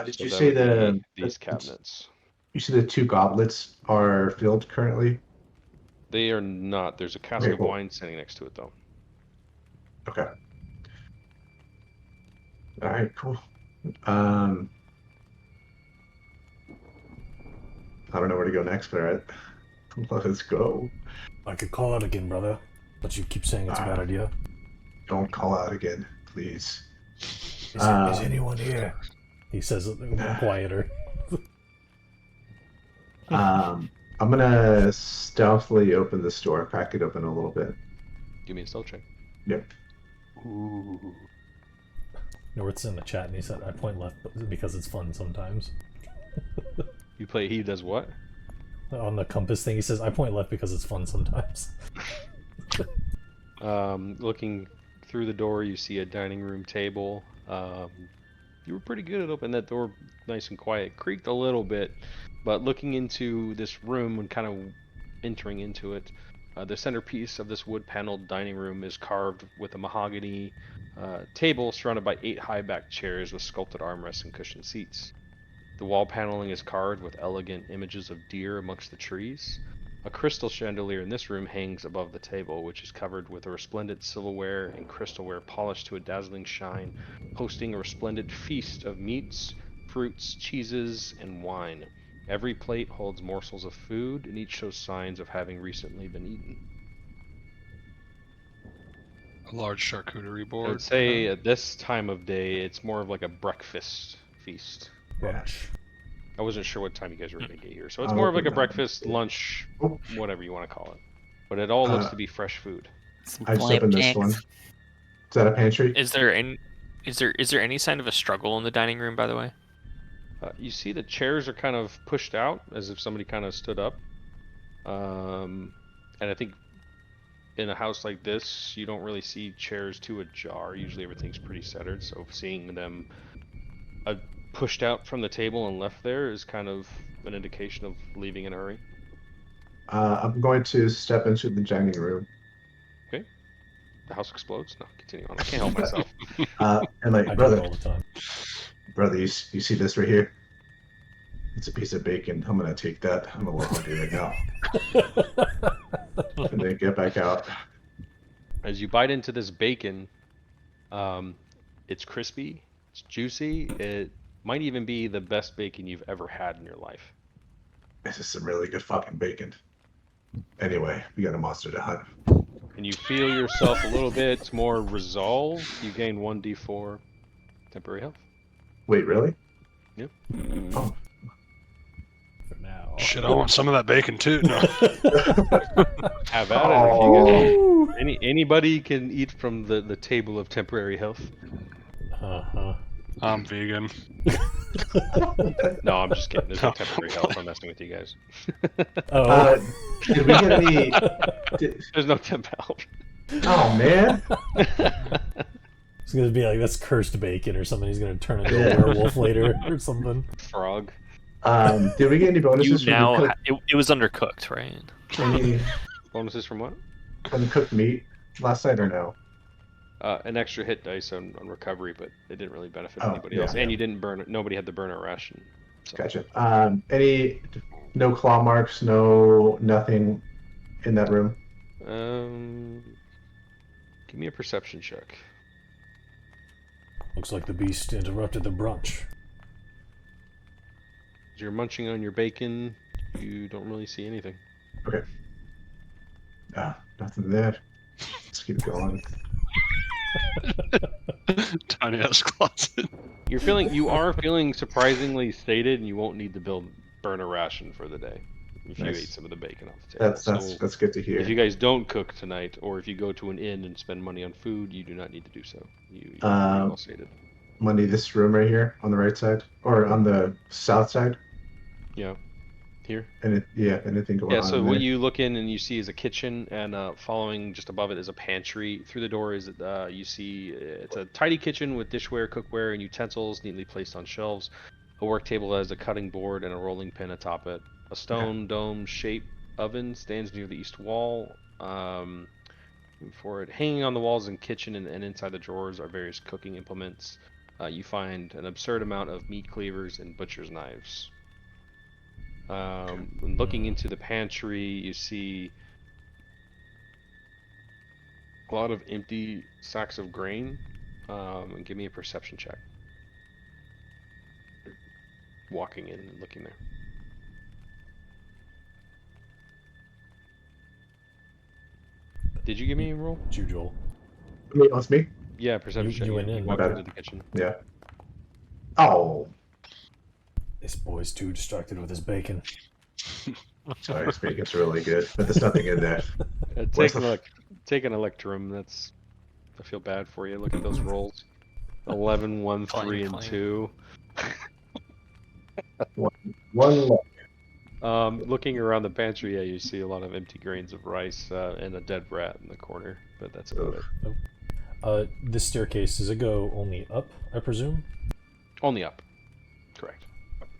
Did So you that say would be these cabinets. you see the 2 goblets are filled currently? They are not. There's a cask Okay, of cool. wine sitting next to it, though. Okay. All right, cool. I don't know where to go next, but all right. Let's go. I could call out again, brother, but you keep saying it's a bad idea. Don't call out again, please. Is anyone here? He says it quieter. I'm gonna stealthily open this door, crack it open a little bit. Give me a stealth check. Yep. Ooh. North's in the chat and he said, I point left because it's fun sometimes. He does what? On the compass thing, he says, I point left because it's fun sometimes. Looking through the door, you see a dining room table. You were pretty good at opening that door nice and quiet. It creaked a little bit, but looking into this room and kind of entering into it, the centerpiece of this wood-paneled dining room is carved with a mahogany table surrounded by 8 high-backed chairs with sculpted armrests and cushioned seats. The wall paneling is carved with elegant images of deer amongst the trees. A crystal chandelier in this room hangs above the table, which is covered with a resplendent silverware and crystalware polished to a dazzling shine, hosting a resplendent feast of meats, fruits, cheeses, and wine. Every plate holds morsels of food, and each shows signs of having recently been eaten. A large charcuterie board. I would say at this time of day, it's more of like a breakfast feast. Brunch. I wasn't sure what time you guys were going to get here, so it's more of like a breakfast, lunch, whatever you want to call it. But it all looks to be fresh food. Some I just opened this one. Is that a pantry? Is there any sign of a struggle in the dining room, by the way? You see the chairs are kind of pushed out as if somebody kind of stood up. And I think in a house like this, you don't really see chairs too ajar. Usually everything's pretty centered, so seeing them pushed out from the table and left there is kind of an indication of leaving in a hurry. I'm going to step into the dining room. Okay. The house explodes? No, continue on. I can't help myself. And like, I do brother, it all the time. brother, you see this right here? It's a piece of bacon. I'm gonna take that. I'm a little hungry right now. And then get back out. As you bite into this bacon, it's crispy, it's juicy, it might even be the best bacon you've ever had in your life. This is some really good fucking bacon. Anyway, we got a monster to hunt. And you feel yourself a little bit more resolved. You gain 1d4 temporary health. Wait, really? Yep. Oh. For now. Shit, I want some of that bacon too. No. Have at it. If you guys, anybody can eat from the table of temporary health. Uh-huh. I'm vegan. No, I'm just kidding. There's no temporary health. I'm messing with you guys. Did we get any? There's no temp health. Oh man! It's gonna be like, that's cursed bacon or something. He's gonna turn into a werewolf later or something. Frog. Did we get any bonuses It was undercooked, right? any Bonuses from what? from cooked meat last night or no? An extra hit dice on recovery, but it didn't really benefit Oh, anybody yeah. else. And you didn't burn it. Nobody had to burn a ration. So. Gotcha. No claw marks, nothing in that room. Give me a perception check. Looks like the beast interrupted the brunch. As you're munching on your bacon, you don't really see anything. Okay. Nothing there. Let's keep going. Tiny ass closet. You are feeling surprisingly sated, and you won't need to burn a ration for the day if you Nice. ate some of the bacon off the table. That's good to hear. If you guys don't cook tonight, or if you go to an inn and spend money on food, you do not need to do so. You're pretty well sated. Money, this room right here on the right side, or on the south side. Yeah. Here. Anything going on? Yeah, so in what there? you look in and you see is a kitchen, and following just above it is a pantry. Through the door is you see it's a tidy kitchen with dishware, cookware, and utensils neatly placed on shelves. A work table has a cutting board and a rolling pin atop it. A stone dome-shaped oven stands near the east wall. Move forward. Hanging on the walls in kitchen and inside the drawers are various cooking implements. You find an absurd amount of meat cleavers and butcher's knives. When looking into the pantry, you see a lot of empty sacks of grain. And give me a perception check. Walking in and looking there. Did you give me a roll? It's you, Joel. Wait, that's me? Yeah, perception check. You went in. Walked My into bad. the kitchen. Yeah. Oh, This boy's too distracted with his bacon. sorry, this bacon's really good, but there's nothing in there. Where's Take an electrum. That's. I feel bad for you. Look at those rolls. 11, 1, 3, and Clang. 2. One left. Looking around the pantry, yeah, you see a lot of empty grains of rice and a dead rat in the corner, but that's about it. This staircase, does it go only up, I presume? Only up. Correct.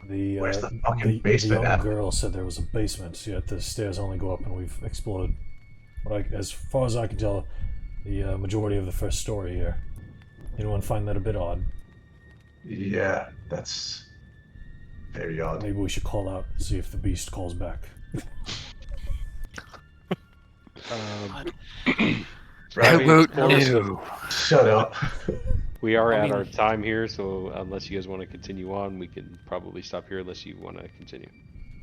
Where's the fucking basement young at? girl said there was a basement, yet the stairs only go up and we've explored, as far as I can tell, the majority of the first story here. Anyone find that a bit odd? Yeah, that's very odd. Maybe we should call out and see if the beast calls back. Right? Shut up. We are I at mean- our time here, so unless you guys want to continue on, we can probably stop here unless you want to continue.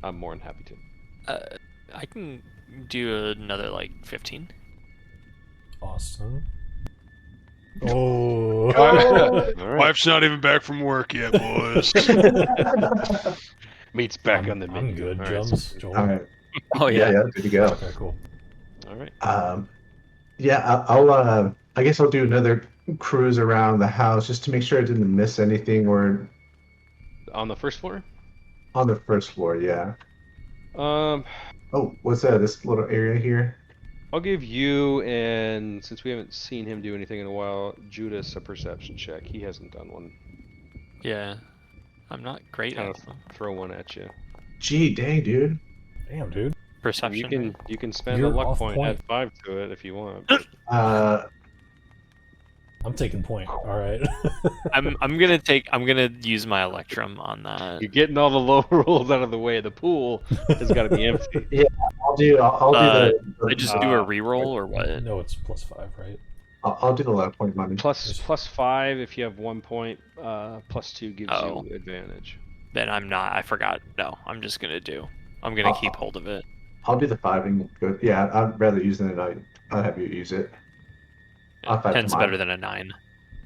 I'm more than happy to. I can do another like 15. Awesome. Oh. All right. Wife's not even back from work yet, boys. Meat's back on the menu. I'm good, All right, Drums. so- Joel. All right. Oh Yeah, good to go. Okay, cool. all right. Yeah, I'll I guess I'll do another cruise around the house just to make sure I didn't miss anything. Or On the first floor? on the first floor, yeah. Um, Oh, what's that? This little area here? I'll give you, and since we haven't seen him do anything in a while, Judas a perception check. He hasn't done one. Yeah. I'm not great Kind at of throw one at you. Gee, dang, dude. Damn, dude. perception. You can spend You're a luck off point, point. add 5 to it if you want. I'm taking point. All right. I'm gonna use my electrum on that. You're getting all the low rolls out of the way. The pool has got to be empty. I'll do the. I just do a reroll or what? No, it's +5, right? I'll do the luck point money. Plus 5 if you have 1 point. +2 gives Oh. you advantage. Then I'm not. I forgot. No, I'm just gonna do. I'm gonna keep hold of it. I'll do the 5 and go. Yeah, I'd rather use it than I'd have you use it. I'll fight 10's tomorrow. better than a 9.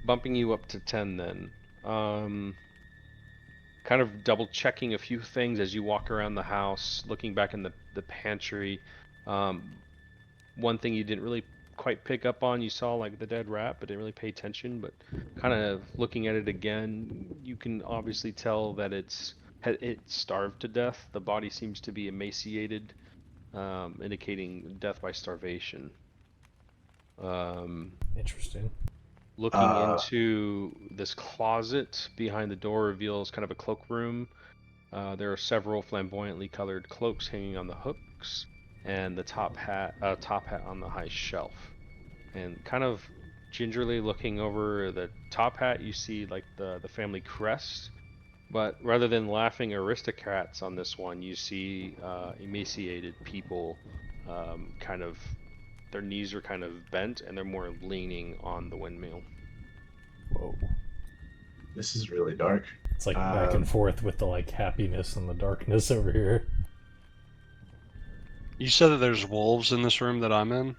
Bumping you up to 10 then. Kind of double checking a few things as you walk around the house, looking back in the pantry. One thing you didn't really quite pick up on, you saw like the dead rat, but didn't really pay attention. But kind of looking at it again, you can obviously tell that it starved to death. The body seems to be emaciated, indicating death by starvation. Interesting. Looking into this closet behind the door reveals kind of a cloakroom. There are several flamboyantly colored cloaks hanging on the hooks, and the top hat on the high shelf. And kind of gingerly looking over the top hat, you see like the family crest. But rather than laughing aristocrats on this one, you see emaciated people, kind of their knees are kind of bent and they're more leaning on the windmill. Whoa. This is really dark. It's like back and forth with the like happiness and the darkness over here. You said that there's wolves in this room that I'm in,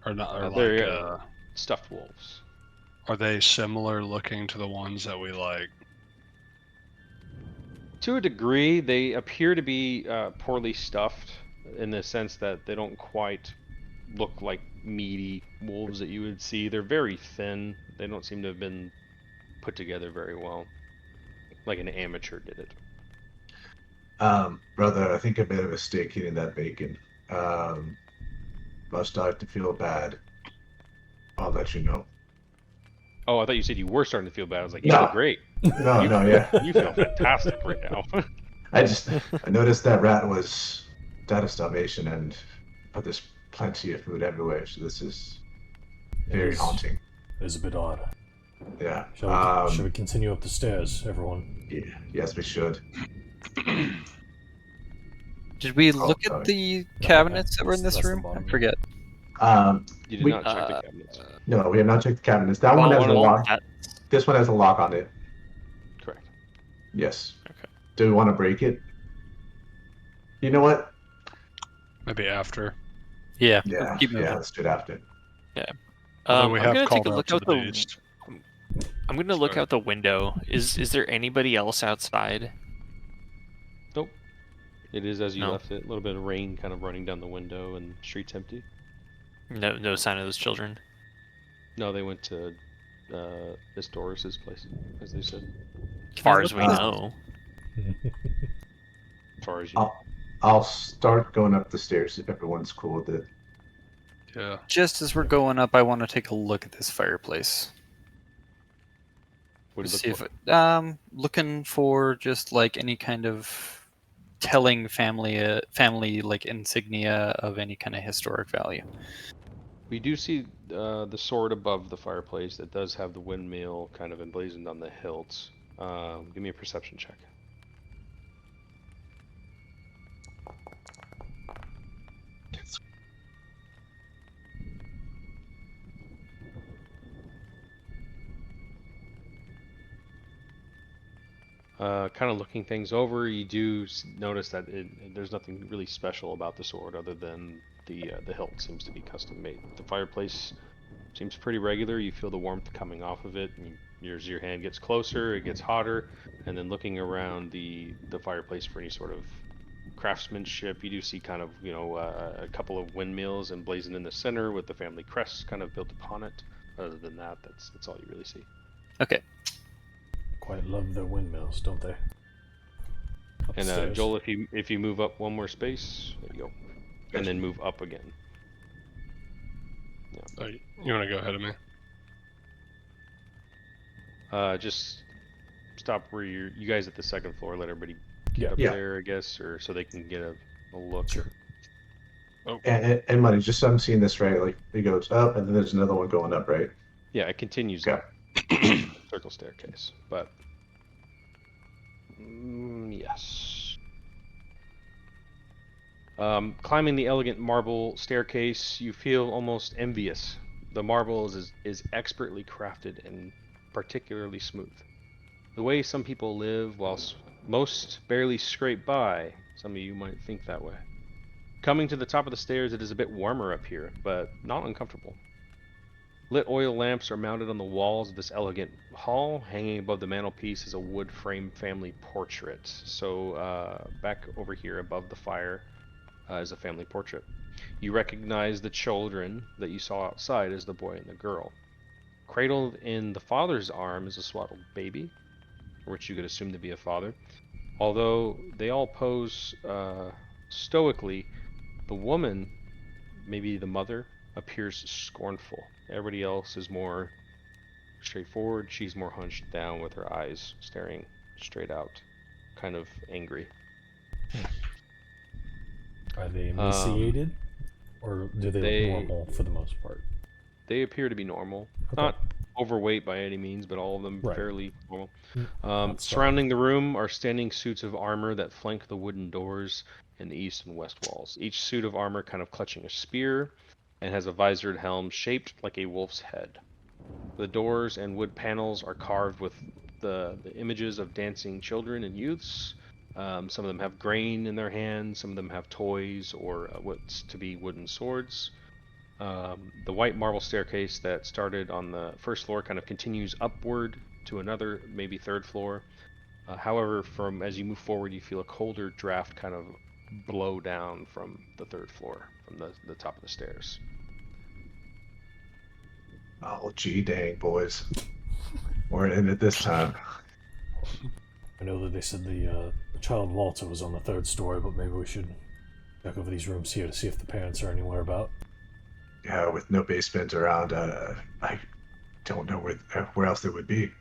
or not? Or They're stuffed wolves. are they similar looking to the ones that we like? To a degree, they appear to be poorly stuffed in the sense that they don't quite look like meaty wolves that you would see. They're very thin. They don't seem to have been put together very well, like an amateur did it. Brother, I think I made a mistake eating that bacon. Must start to feel bad. I'll let you know. Oh, I thought you said you were starting to feel bad. I was like, you No. feel great. No, yeah. You feel fantastic right now. I noticed that rat was died of starvation, but there's plenty of food everywhere. So this is very haunting. It is a bit odd. Yeah. Shall we continue up the stairs, everyone? Yeah. Yes, we should. Did we look sorry. at the No, cabinets that were in this that's the room? I bottom. forget. You did We- not check the cabinets. No, we have not checked the cabinets. That one Well, has a well, lock. that- This one has a lock on it. Correct. Yes. Okay. Do we want to break it? You know what? Maybe after. Yeah. Yeah. Keep moving. Yeah. Let's do it after. Although we I'm have gonna take called a out look to out the the. beast. I'm gonna look Sorry. out the window. Is there anybody else outside? Nope. It is as you No. left it. A little bit of rain kind of running down the window, and streets empty. No sign of those children. No, they went to Miss Doris's place, as they said. As far as we Uh, know. As far as you know. I'll start going up the stairs if everyone's cool with it. Yeah. Just as we're going up, I want to take a look at this fireplace. What do you See look if for? looking for just like any kind of telling family like insignia of any kind of historic value. We do see the sword above the fireplace that does have the windmill kind of emblazoned on the hilt. Give me a perception check. Kind of looking things over, you do notice that there's nothing really special about the sword other than the hilt seems to be custom made. The fireplace seems pretty regular. You feel the warmth coming off of it, and as your hand gets closer, it gets hotter. And then looking around the fireplace for any sort of craftsmanship, you do see kind of a couple of windmills emblazoned in the center with the family crest kind of built upon it. Other than that, that's all you really see. Okay. Quite love their windmills, don't they? And Upstairs. Joel, if you move up one more space, there you go, and then move up again. Oh, you want to go ahead of me? Just stop where you guys at the second floor. Let everybody get Yeah. up Yeah. there, I guess, or so they can get a look. Sure. Oh, And money, just so I'm seeing this right, like it goes up and then there's another one going up, right? Yeah, it continues Okay. up. Circle staircase, but yes. Climbing the elegant marble staircase, you feel almost envious. The marble is expertly crafted and particularly smooth. The way some people live, whilst most barely scrape by, some of you might think that way. Coming to the top of the stairs, it is a bit warmer up here, but not uncomfortable. Lit oil lamps are mounted on the walls of this elegant hall. Hanging above the mantelpiece is a wood frame family portrait. So back over here above the fire is a family portrait. You recognize the children that you saw outside as the boy and the girl. Cradled in the father's arm is a swaddled baby, which you could assume to be a father. Although they all pose stoically, the woman, maybe the mother, appears scornful. Everybody else is more straightforward. She's more hunched down with her eyes staring straight out, kind of angry. Are they emaciated, or do they look normal for the most part? They appear to be normal. Okay. Not overweight by any means, but all of them Right. fairly normal. Not Surrounding the room are standing suits of armor that flank the wooden doors in the east and west walls. Each suit of armor kind of clutching a spear and has a visored helm shaped like a wolf's head. The doors and wood panels are carved with the images of dancing children and youths. Some of them have grain in their hands, some of them have toys or what's to be wooden swords. The white marble staircase that started on the first floor kind of continues upward to another, maybe third floor. However, as you move forward, you feel a colder draft kind of blow down from the third floor, from the top of the stairs. Oh, gee dang, boys. We're in it this time. I know that they said the child Walter was on the third story, but maybe we should check over these rooms here to see if the parents are anywhere about. Yeah, with no basement around, I don't know where else they would be.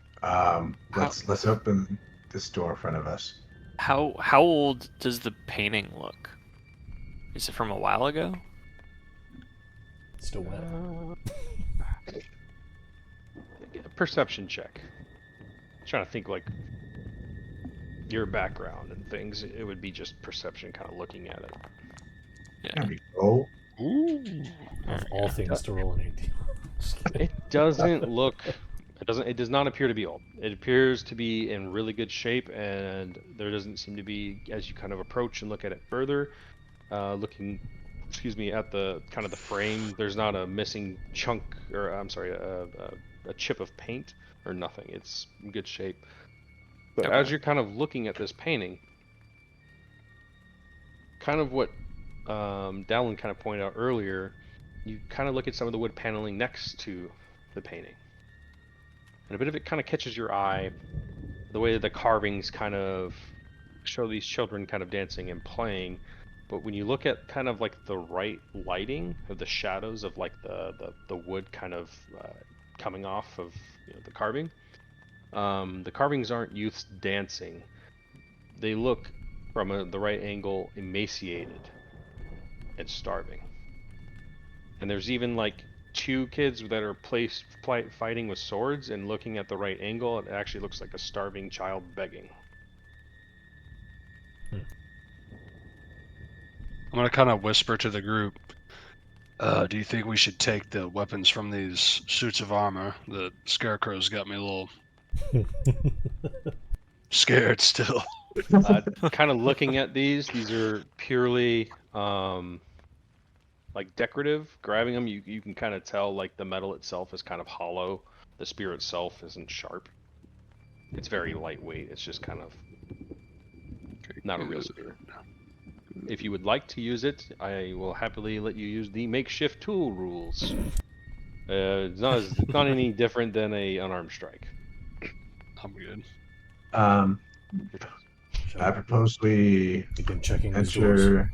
Let's open this door in front of us. How old does the painting look? Is it from a while ago? Still wet. Perception check. Trying to think like your background and things. It would be just perception, kind of looking at it. There we go. Ooh. Of all things to roll an 18. Just kidding. It doesn't look. It does not appear to be old. It appears to be in really good shape, and there doesn't seem to be, as you kind of approach and look at it further, looking, at the kind of the frame. There's not a missing chunk, or I'm sorry, a chip of paint or nothing. It's in good shape. But as Okay. you're kind of looking at this painting, kind of what Dallin kind of pointed out earlier, you kind of look at some of the wood paneling next to the painting. And a bit of it kind of catches your eye, the way that the carvings kind of show these children kind of dancing and playing. But when you look at kind of like the right lighting of the shadows of like the wood kind of coming off of the carving, the carvings aren't youths dancing. They look from the right angle emaciated and starving. And there's even like two kids that are fighting with swords, and looking at the right angle, it actually looks like a starving child begging. I'm gonna kind of whisper to the group. Do you think we should take the weapons from these suits of armor? The scarecrow's got me a little scared still. Kind of looking at these are purely like decorative. Grabbing them, you can kind of tell like the metal itself is kind of hollow. The spear itself isn't sharp. It's very lightweight. It's just kind of not a real spear. If you would like to use it, I will happily let you use the makeshift tool rules. It's not any different than a unarmed strike. I'm good. Shall I we propose we begin checking these doors? enter.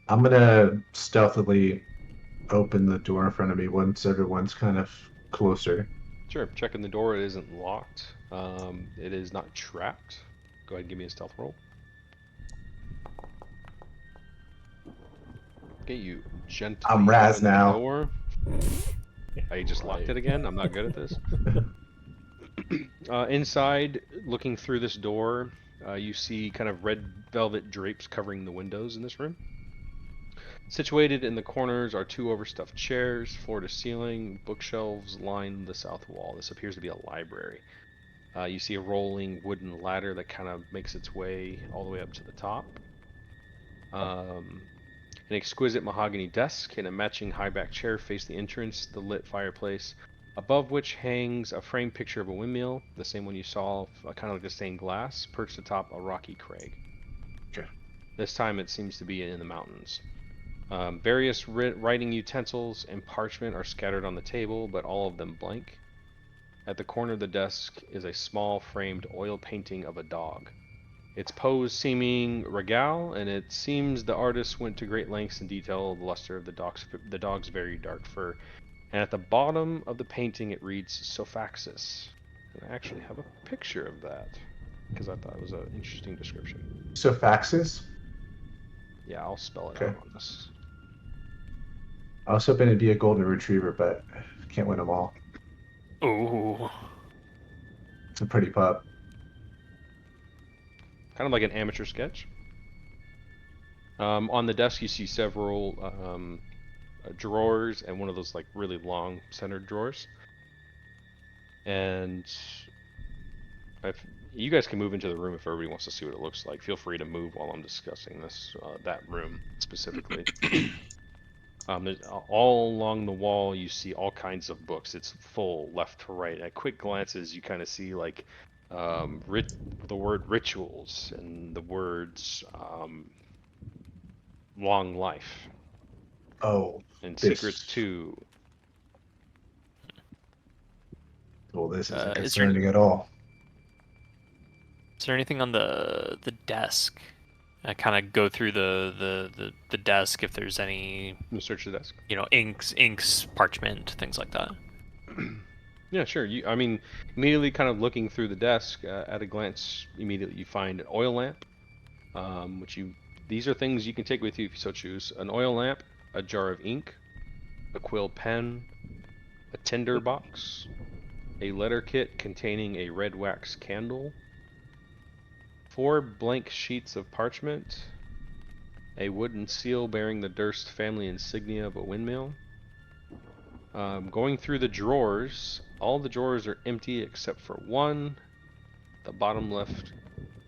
I'm gonna stealthily open the door in front of me once everyone's kind of closer. Sure, checking the door. It isn't locked. It is not trapped. Go ahead and give me a stealth roll. Okay, you gently I'm Raz open the now. door. I just locked it again. I'm not good at this. Inside, looking through this door, you see kind of red velvet drapes covering the windows in this room. Situated in the corners are two overstuffed chairs, floor to ceiling, bookshelves line the south wall. This appears to be a library. You see a rolling wooden ladder that kind of makes its way all the way up to the top. An exquisite mahogany desk and a matching high-back chair face the entrance, the lit fireplace, above which hangs a framed picture of a windmill, the same one you saw, kind of like the stained glass, perched atop a rocky crag. Okay. This time it seems to be in the mountains. Various writing utensils and parchment are scattered on the table, but all of them blank. At the corner of the desk is a small framed oil painting of a dog. Its pose seeming regal, and it seems the artist went to great lengths in detail the luster of the dog's very dark fur. And at the bottom of the painting it reads Sophaxis. And I actually have a picture of that, because I thought it was an interesting description. Sophaxis? Yeah, I'll spell it Okay. out on this. I was hoping it'd be a golden retriever, but can't win them all. Ooh. It's a pretty pup. Kind of like an amateur sketch. On the desk you see several drawers and one of those like really long centered drawers. And you guys can move into the room if everybody wants to see what it looks like. Feel free to move while I'm discussing this, that room specifically. There's, all along the wall you see all kinds of books. It's full left to right. At quick glances you kind of see like the word rituals and the words long life Oh, and this- secrets too. well, this isn't Is there- concerning at all. Is there anything on the desk? I kind of go through the desk if there's any, You search the desk. inks, parchment, things like that. Yeah, sure. I mean, immediately kind of looking through the desk, at a glance, immediately you find an oil lamp, which These are things you can take with you if you so choose. An oil lamp, a jar of ink, a quill pen, a tinder box, a letter kit containing a red wax candle, 4 blank sheets of parchment, a wooden seal bearing the Durst family insignia of a windmill. Going through the drawers, all the drawers are empty except for one. The bottom left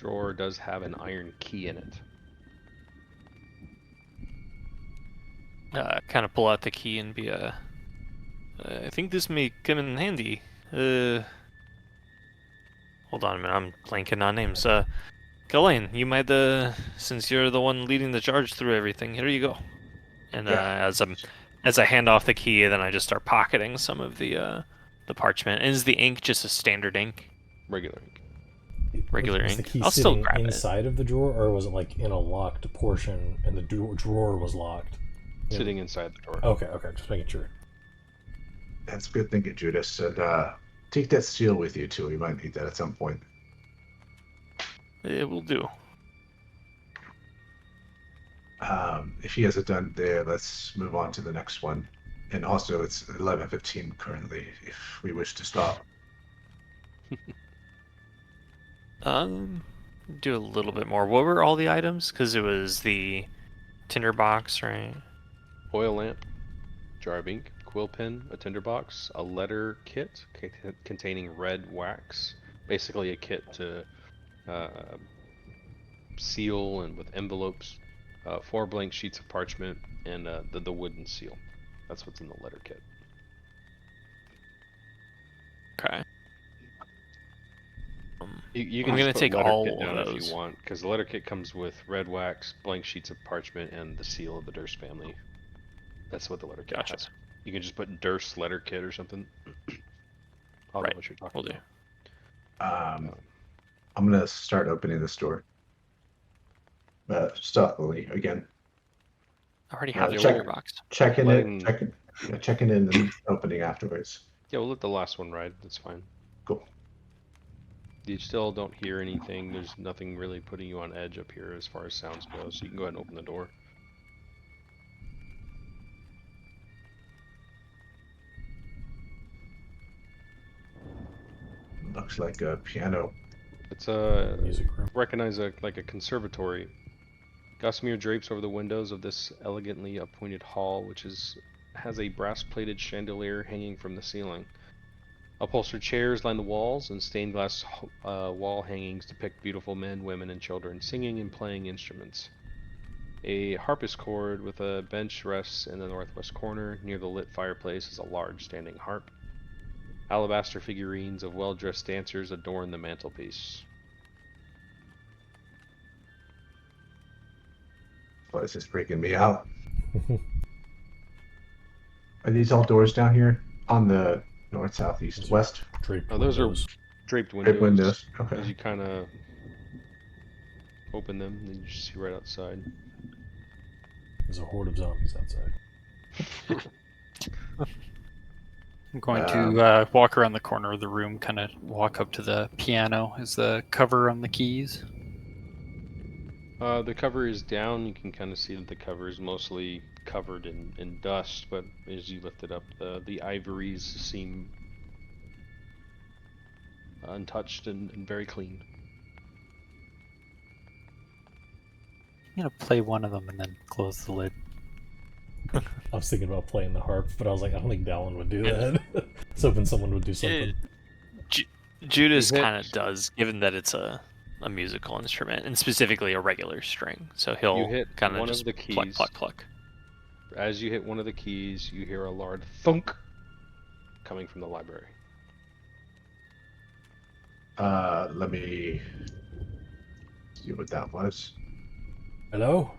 drawer does have an iron key in it. Kind of pull out the key and be I think this may come in handy. Hold on a minute, I'm blanking on names. Ghislaine, you might, since you're the one leading the charge through everything, here you go. And Yeah. as I hand off the key, then I just start pocketing some of the parchment. And is the ink just a standard ink? Regular ink. Regular was ink? the key I'll still sitting grab it. inside of the drawer, or was it like in a locked portion and the drawer was locked? Sitting inside the drawer. Okay, just making sure. That's good thinking, Judas. And take that seal with you too. We might need that at some point. It will do. If he hasn't done there, let's move on to the next one. And also, it's 11:15 currently. If we wish to stop. Do a little bit more. What were all the items? Because it was the tinder box, right? Oil lamp, jar of ink, quill pen, a tinderbox, a letter kit containing red wax, basically a kit to seal and with envelopes, 4 blank sheets of parchment, and the wooden seal. That's what's in the letter kit. Okay. You I'm can gonna just put take letter all kit of down if those. you want, because the letter kit comes with red wax, blank sheets of parchment, and the seal of the Durst family. That's what the letter kit Gotcha. has. You can just put Durst letter kit or something. I'll know Right. what you're talking Will do. about. I'm gonna start opening this door. Stealthily again. I already have your check- letter box. Checking Letting- it, checking in and opening afterwards. Yeah, we'll let the last one ride. That's fine. Cool. You still don't hear anything. There's nothing really putting you on edge up here as far as sounds go, so you can go ahead and open the door. Looks like a piano. It's a Music room. recognize like a conservatory. Gossamer drapes over the windows of this elegantly appointed hall, which has a brass-plated chandelier hanging from the ceiling. Upholstered chairs line the walls, and stained glass wall hangings depict beautiful men, women, and children singing and playing instruments. A harpsichord with a bench rests in the northwest corner. Near the lit fireplace is a large standing harp. Alabaster figurines of well-dressed dancers adorn the mantelpiece. Boy, this is freaking me out. Are these all doors down here on the north, south, east, west? Draped Those are windows. draped windows. Big windows. As Okay. you kind of open them, then you just see right outside. There's a horde of zombies outside. I'm going to walk around the corner of the room, kind of walk up to the piano. Is the cover on the keys? The cover is down. You can kind of see that the cover is mostly covered in dust, but as you lift it up, the ivories seem untouched and very clean. I'm going to play one of them and then close the lid. I was thinking about playing the harp, but I was like, I don't think Dallin would do that. I was hoping someone would do something. Judas You hit- kind of does, given that it's a musical instrument, and specifically a regular string. So You he'll hit kind of one just of the pluck, keys. pluck, pluck. As you hit one of the keys, you hear a loud thunk coming from the library. Let me see what that was. Hello?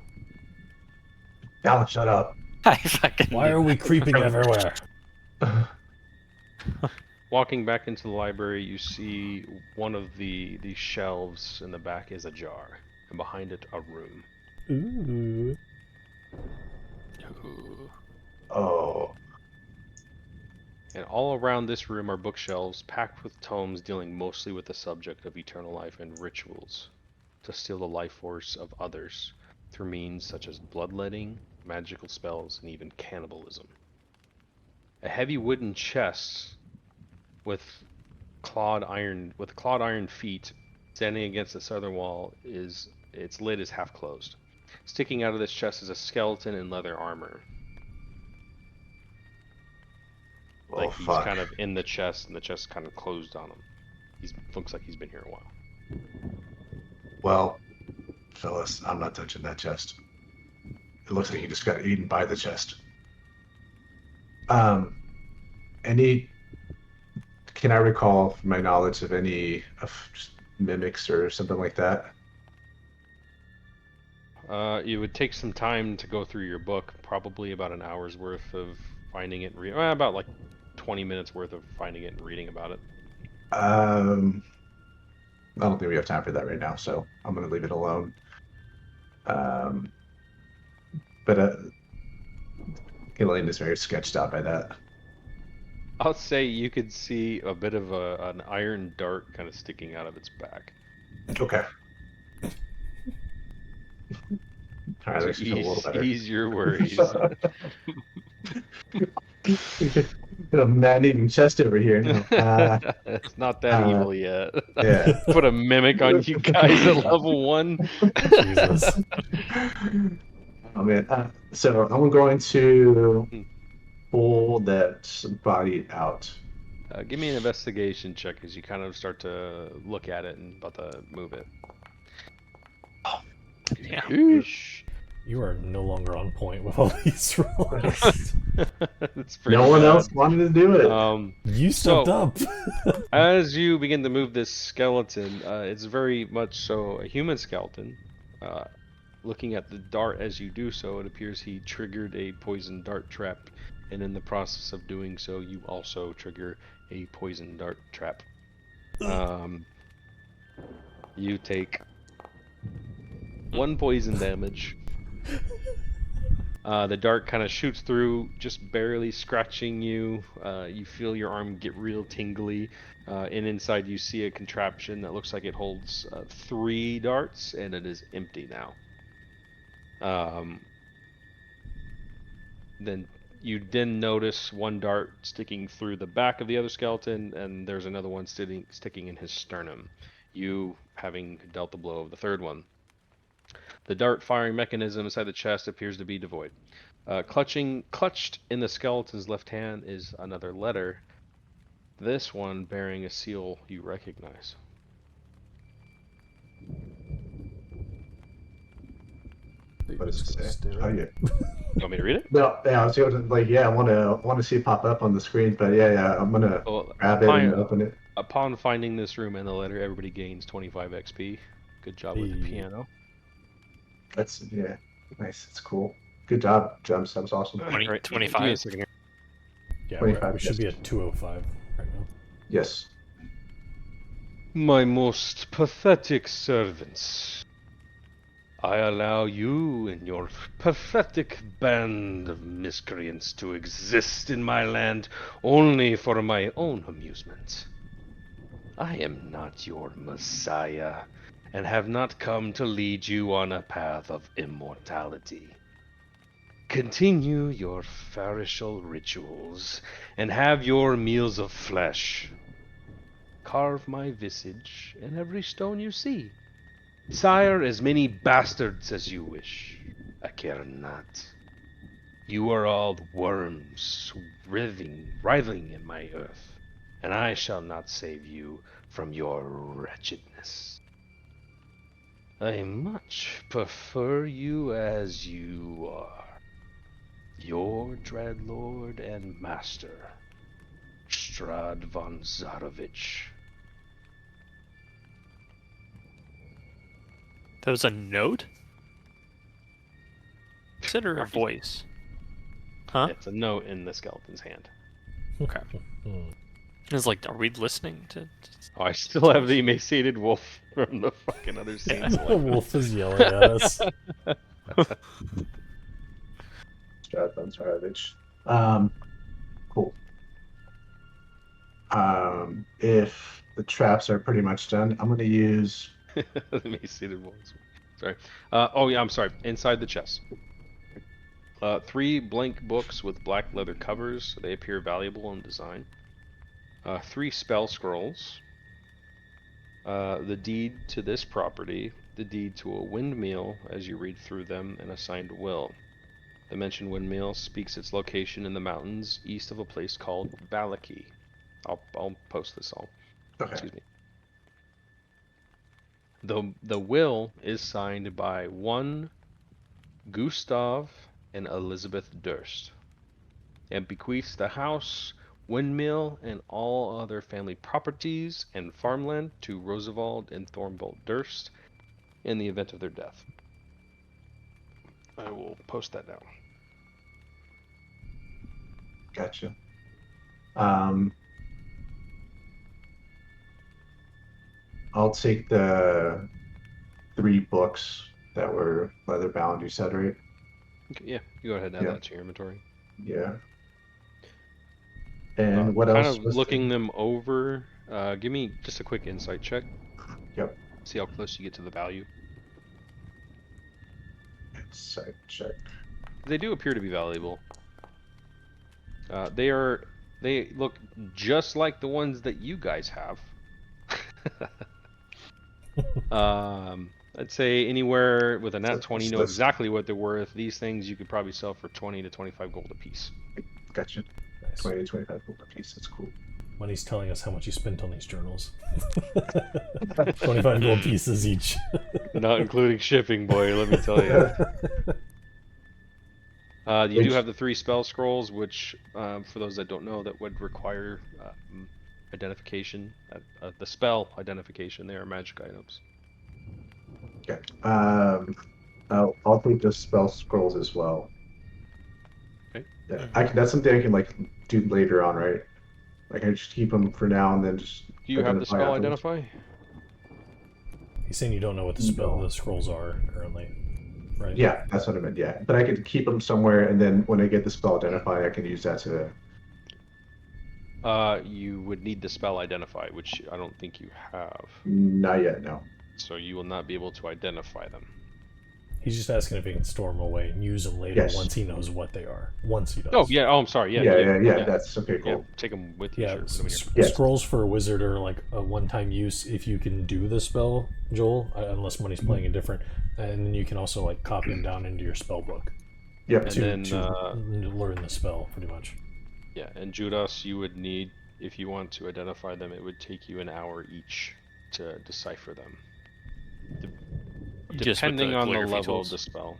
Alan, shut up. I fucking Why are we creeping everywhere? Walking back into the library, you see one of the shelves in the back is a jar, and behind it a room. Ooh. Ooh. Oh, And all around this room are bookshelves packed with tomes dealing mostly with the subject of eternal life and rituals to steal the life force of others. through means such as bloodletting, magical spells, and even cannibalism. A heavy wooden chest with clawed iron feet standing against the southern wall is its lid is half closed. Sticking out of this chest is a skeleton in leather armor. Oh, Like he's fuck. kind of in the chest, and the chest kind of closed on him. Looks like he's been here a while. Well, fellas, I'm not touching that chest. It looks like he just got eaten by the chest. Can I recall from my knowledge of any mimics or something like that? It would take some time to go through your book, probably about an hour's worth of finding it and about like 20 minutes worth of finding it and reading about it. I don't think we have time for that right now, so I'm going to leave it alone. But Elaine is very sketched out by that. I'll say you could see a bit of an iron dart kind of sticking out of its back. Okay. All right, that makes me feel a little better. Ease your worries. A man-eating chest over here. No. It's not that evil yet. Yeah. Put a mimic on you guys at level 1. Jesus. Oh man. So I'm going to pull that body out. Give me an investigation check as you kind of start to look at it and about to move it. Yeah. Yeesh. You are no longer on point with all these rolls. That's pretty No one bad. else wanted to do it. You stepped So- up. As you begin to move this skeleton, it's very much so a human skeleton. Looking at the dart as you do so, it appears he triggered a poison dart trap, and in the process of doing so, you also trigger a poison dart trap. You take 1 poison damage. The dart kind of shoots through, just barely scratching you. You feel your arm get real tingly, and inside you see a contraption that looks like it holds 3 darts, and it is empty now. Then you notice 1 dart sticking through the back of the other skeleton, and there's another one sticking in his sternum. You having dealt the blow of the 3rd one. The dart firing mechanism inside the chest appears to be devoid. Clutched in the skeleton's left hand is another letter. This one bearing a seal you recognize. What does it say? Oh yeah. You want me to read it? No, yeah, I was going to, like, yeah, I want to see it pop up on the screen, but yeah, I'm gonna Well, grab it and open it. upon finding this room and the letter, everybody gains 25 XP. Good job with the Hey. piano. That's nice. It's cool. Good job, Jumps. That was awesome. Twenty- Right, 25. give me a second here. Yeah, 25, we should be yes. at 205 right now. Yes. My most pathetic servants, I allow you and your pathetic band of miscreants to exist in my land only for my own amusement. I am not your messiah, and have not come to lead you on a path of immortality. Continue your pharisal rituals, and have your meals of flesh. Carve my visage in every stone you see. Sire as many bastards as you wish. I care not. You are all worms writhing in my earth, and I shall not save you from your wretchedness. I much prefer you as you are. Your dreadlord and master, Strahd von Zarovich. That was a note? Consider a voice. Huh? It's a note in the skeleton's hand. Okay. Hmm. It's like, are we listening to? Oh, I still have the emaciated wolf from the fucking other scene. The wolf is yelling at us. Strahd von Zarovich. Cool. If the traps are pretty much done, I'm gonna use. The emaciated wolf. Sorry. Oh yeah, I'm sorry. Inside the chest. 3 blank books with black leather covers. They appear valuable in design. 3 spell scrolls. The deed to this property, the deed to a windmill as you read through them, and a signed will. The mentioned windmill speaks its location in the mountains east of a place called Valaki. I'll post this all. Okay. Excuse me. The will is signed by one Gustav and Elizabeth Durst, and bequeaths the house, windmill, and all other family properties and farmland to Roosevelt and Thornbolt Durst in the event of their death. I will post that now. Gotcha. I'll take the 3 books that were leather bound. You said, right? Okay, yeah, you go ahead and add Yeah. that to your inventory. Yeah. And what kind else? of was looking them over. Give me just a quick insight check. Yep. See how close you get to the value. Insight check. They do appear to be valuable. They look just like the ones that you guys have. I'd say anywhere with a nat 20, you know exactly what they're worth. These things you could probably sell for 20 to 25 gold a piece. Gotcha. Nice. 20 to 25 gold a piece. That's cool. When he's telling us how much he spent on these journals. 25 gold pieces each. Not including shipping, boy, let me tell you. You do have the 3 spell scrolls, which, for those that don't know, that would require identification. The spell identification, they are magic items. Okay. I'll take the spell scrolls as well. Okay. Yeah, that's something I can like do later on, right? Like I just keep them for now and then just. Do you have the spell afterwards. identify? He's saying you don't know what the scrolls are currently, right? Yeah, that's what I meant. Yeah, but I could keep them somewhere, and then when I get the spell identify, I can use that to. You would need the spell identify, which I don't think you have. Not yet, no. So you will not be able to identify them. He's just asking if he can store them away and use them later once he knows what they are. Once he does. Oh yeah. Oh, I'm sorry. Yeah. That's okay. Cool. Yeah, take them with you. Yeah, Sure. Put 'em in your- scrolls for a wizard are like a one-time use if you can do the spell, Joel, unless Money's playing it different. And then you can also like copy them down into your spell book. Yep. And to then learn the spell, pretty much. yeah, and Judas, you would need, if you want to identify them, it would take you an hour each to decipher them. Just with Depending on the calligraphy level tools. of the spell.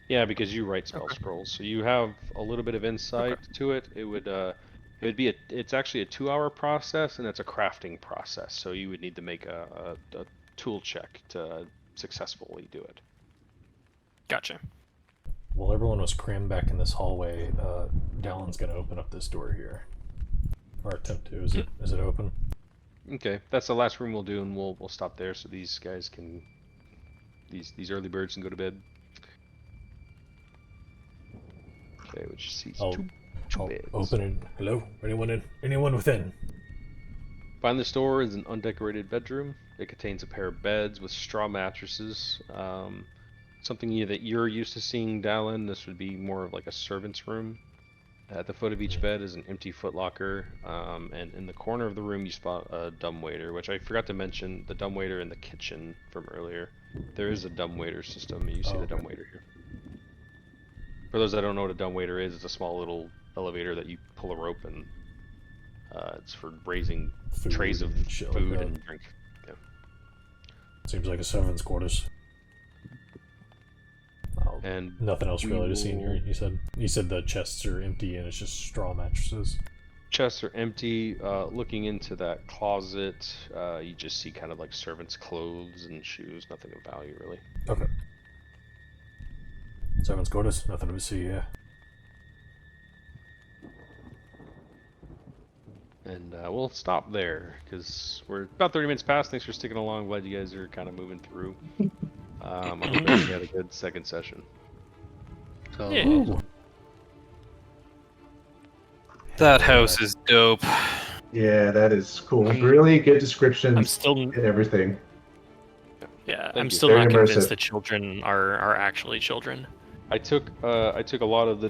Yeah, because you write spell scrolls, so you have a little bit of insight to it. It would be it's actually a 2-hour process, and it's a crafting process. So you would need to make a tool check to successfully do it. Gotcha. While everyone was crammed back in this hallway, Dallin's gonna open up this door here, or attempt to. Is it open? Okay, that's the last room we'll do, and we'll stop there so these guys can, these early birds can go to bed. Okay, which seats I'll two beds. open it. Hello, anyone within? Behind this door is an undecorated bedroom. It contains a pair of beds with straw mattresses. Something that you're used to seeing, Dallin. This would be more of like a servant's room. At the foot of each bed is an empty footlocker, and in the corner of the room you spot a dumbwaiter, which I forgot to mention, the dumbwaiter in the kitchen from earlier. There is a dumbwaiter system, and you see the dumbwaiter here. For those that don't know what a dumbwaiter is, it's a small little elevator that you pull a rope, and it's for raising trays of food and drink. Yeah. Seems like a servant's quarters. And nothing else really to see in here. You said the chests are empty and it's just straw mattresses. Chests are empty. Looking into that closet, you just see kind of like servants' clothes and shoes. Nothing of value, really. Okay. Servant's quarters. Nothing to see here. And we'll stop there because we're about 30 minutes past. Thanks for sticking along. Glad you guys are kind of moving through. I hope everybody had a good second session. Yeah. That house is dope. Yeah, that is cool. Really good descriptions I'm still and everything. Yeah, Thank I'm you. still Very not convinced immersive. that children are actually children. I took a lot of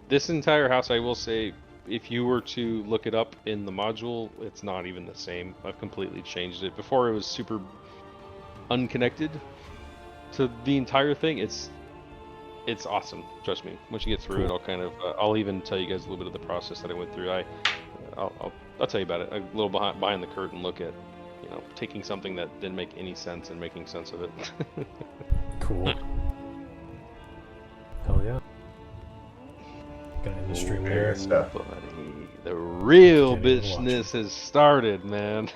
this entire house. I will say, if you were to look it up in the module, it's not even the same. I've completely changed it. Before it was super unconnected to the entire thing. It's awesome. Trust me. Once you get through it, Cool. I'll kind of I'll even tell you guys a little bit of the process that I went through. I'll tell you about it. A little behind the curtain look at taking something that didn't make any sense and making sense of it. Cool. Hell yeah. Gonna end the stream Okay, there. good stuff. Buddy, the real Can't even watch bitchness has started, man.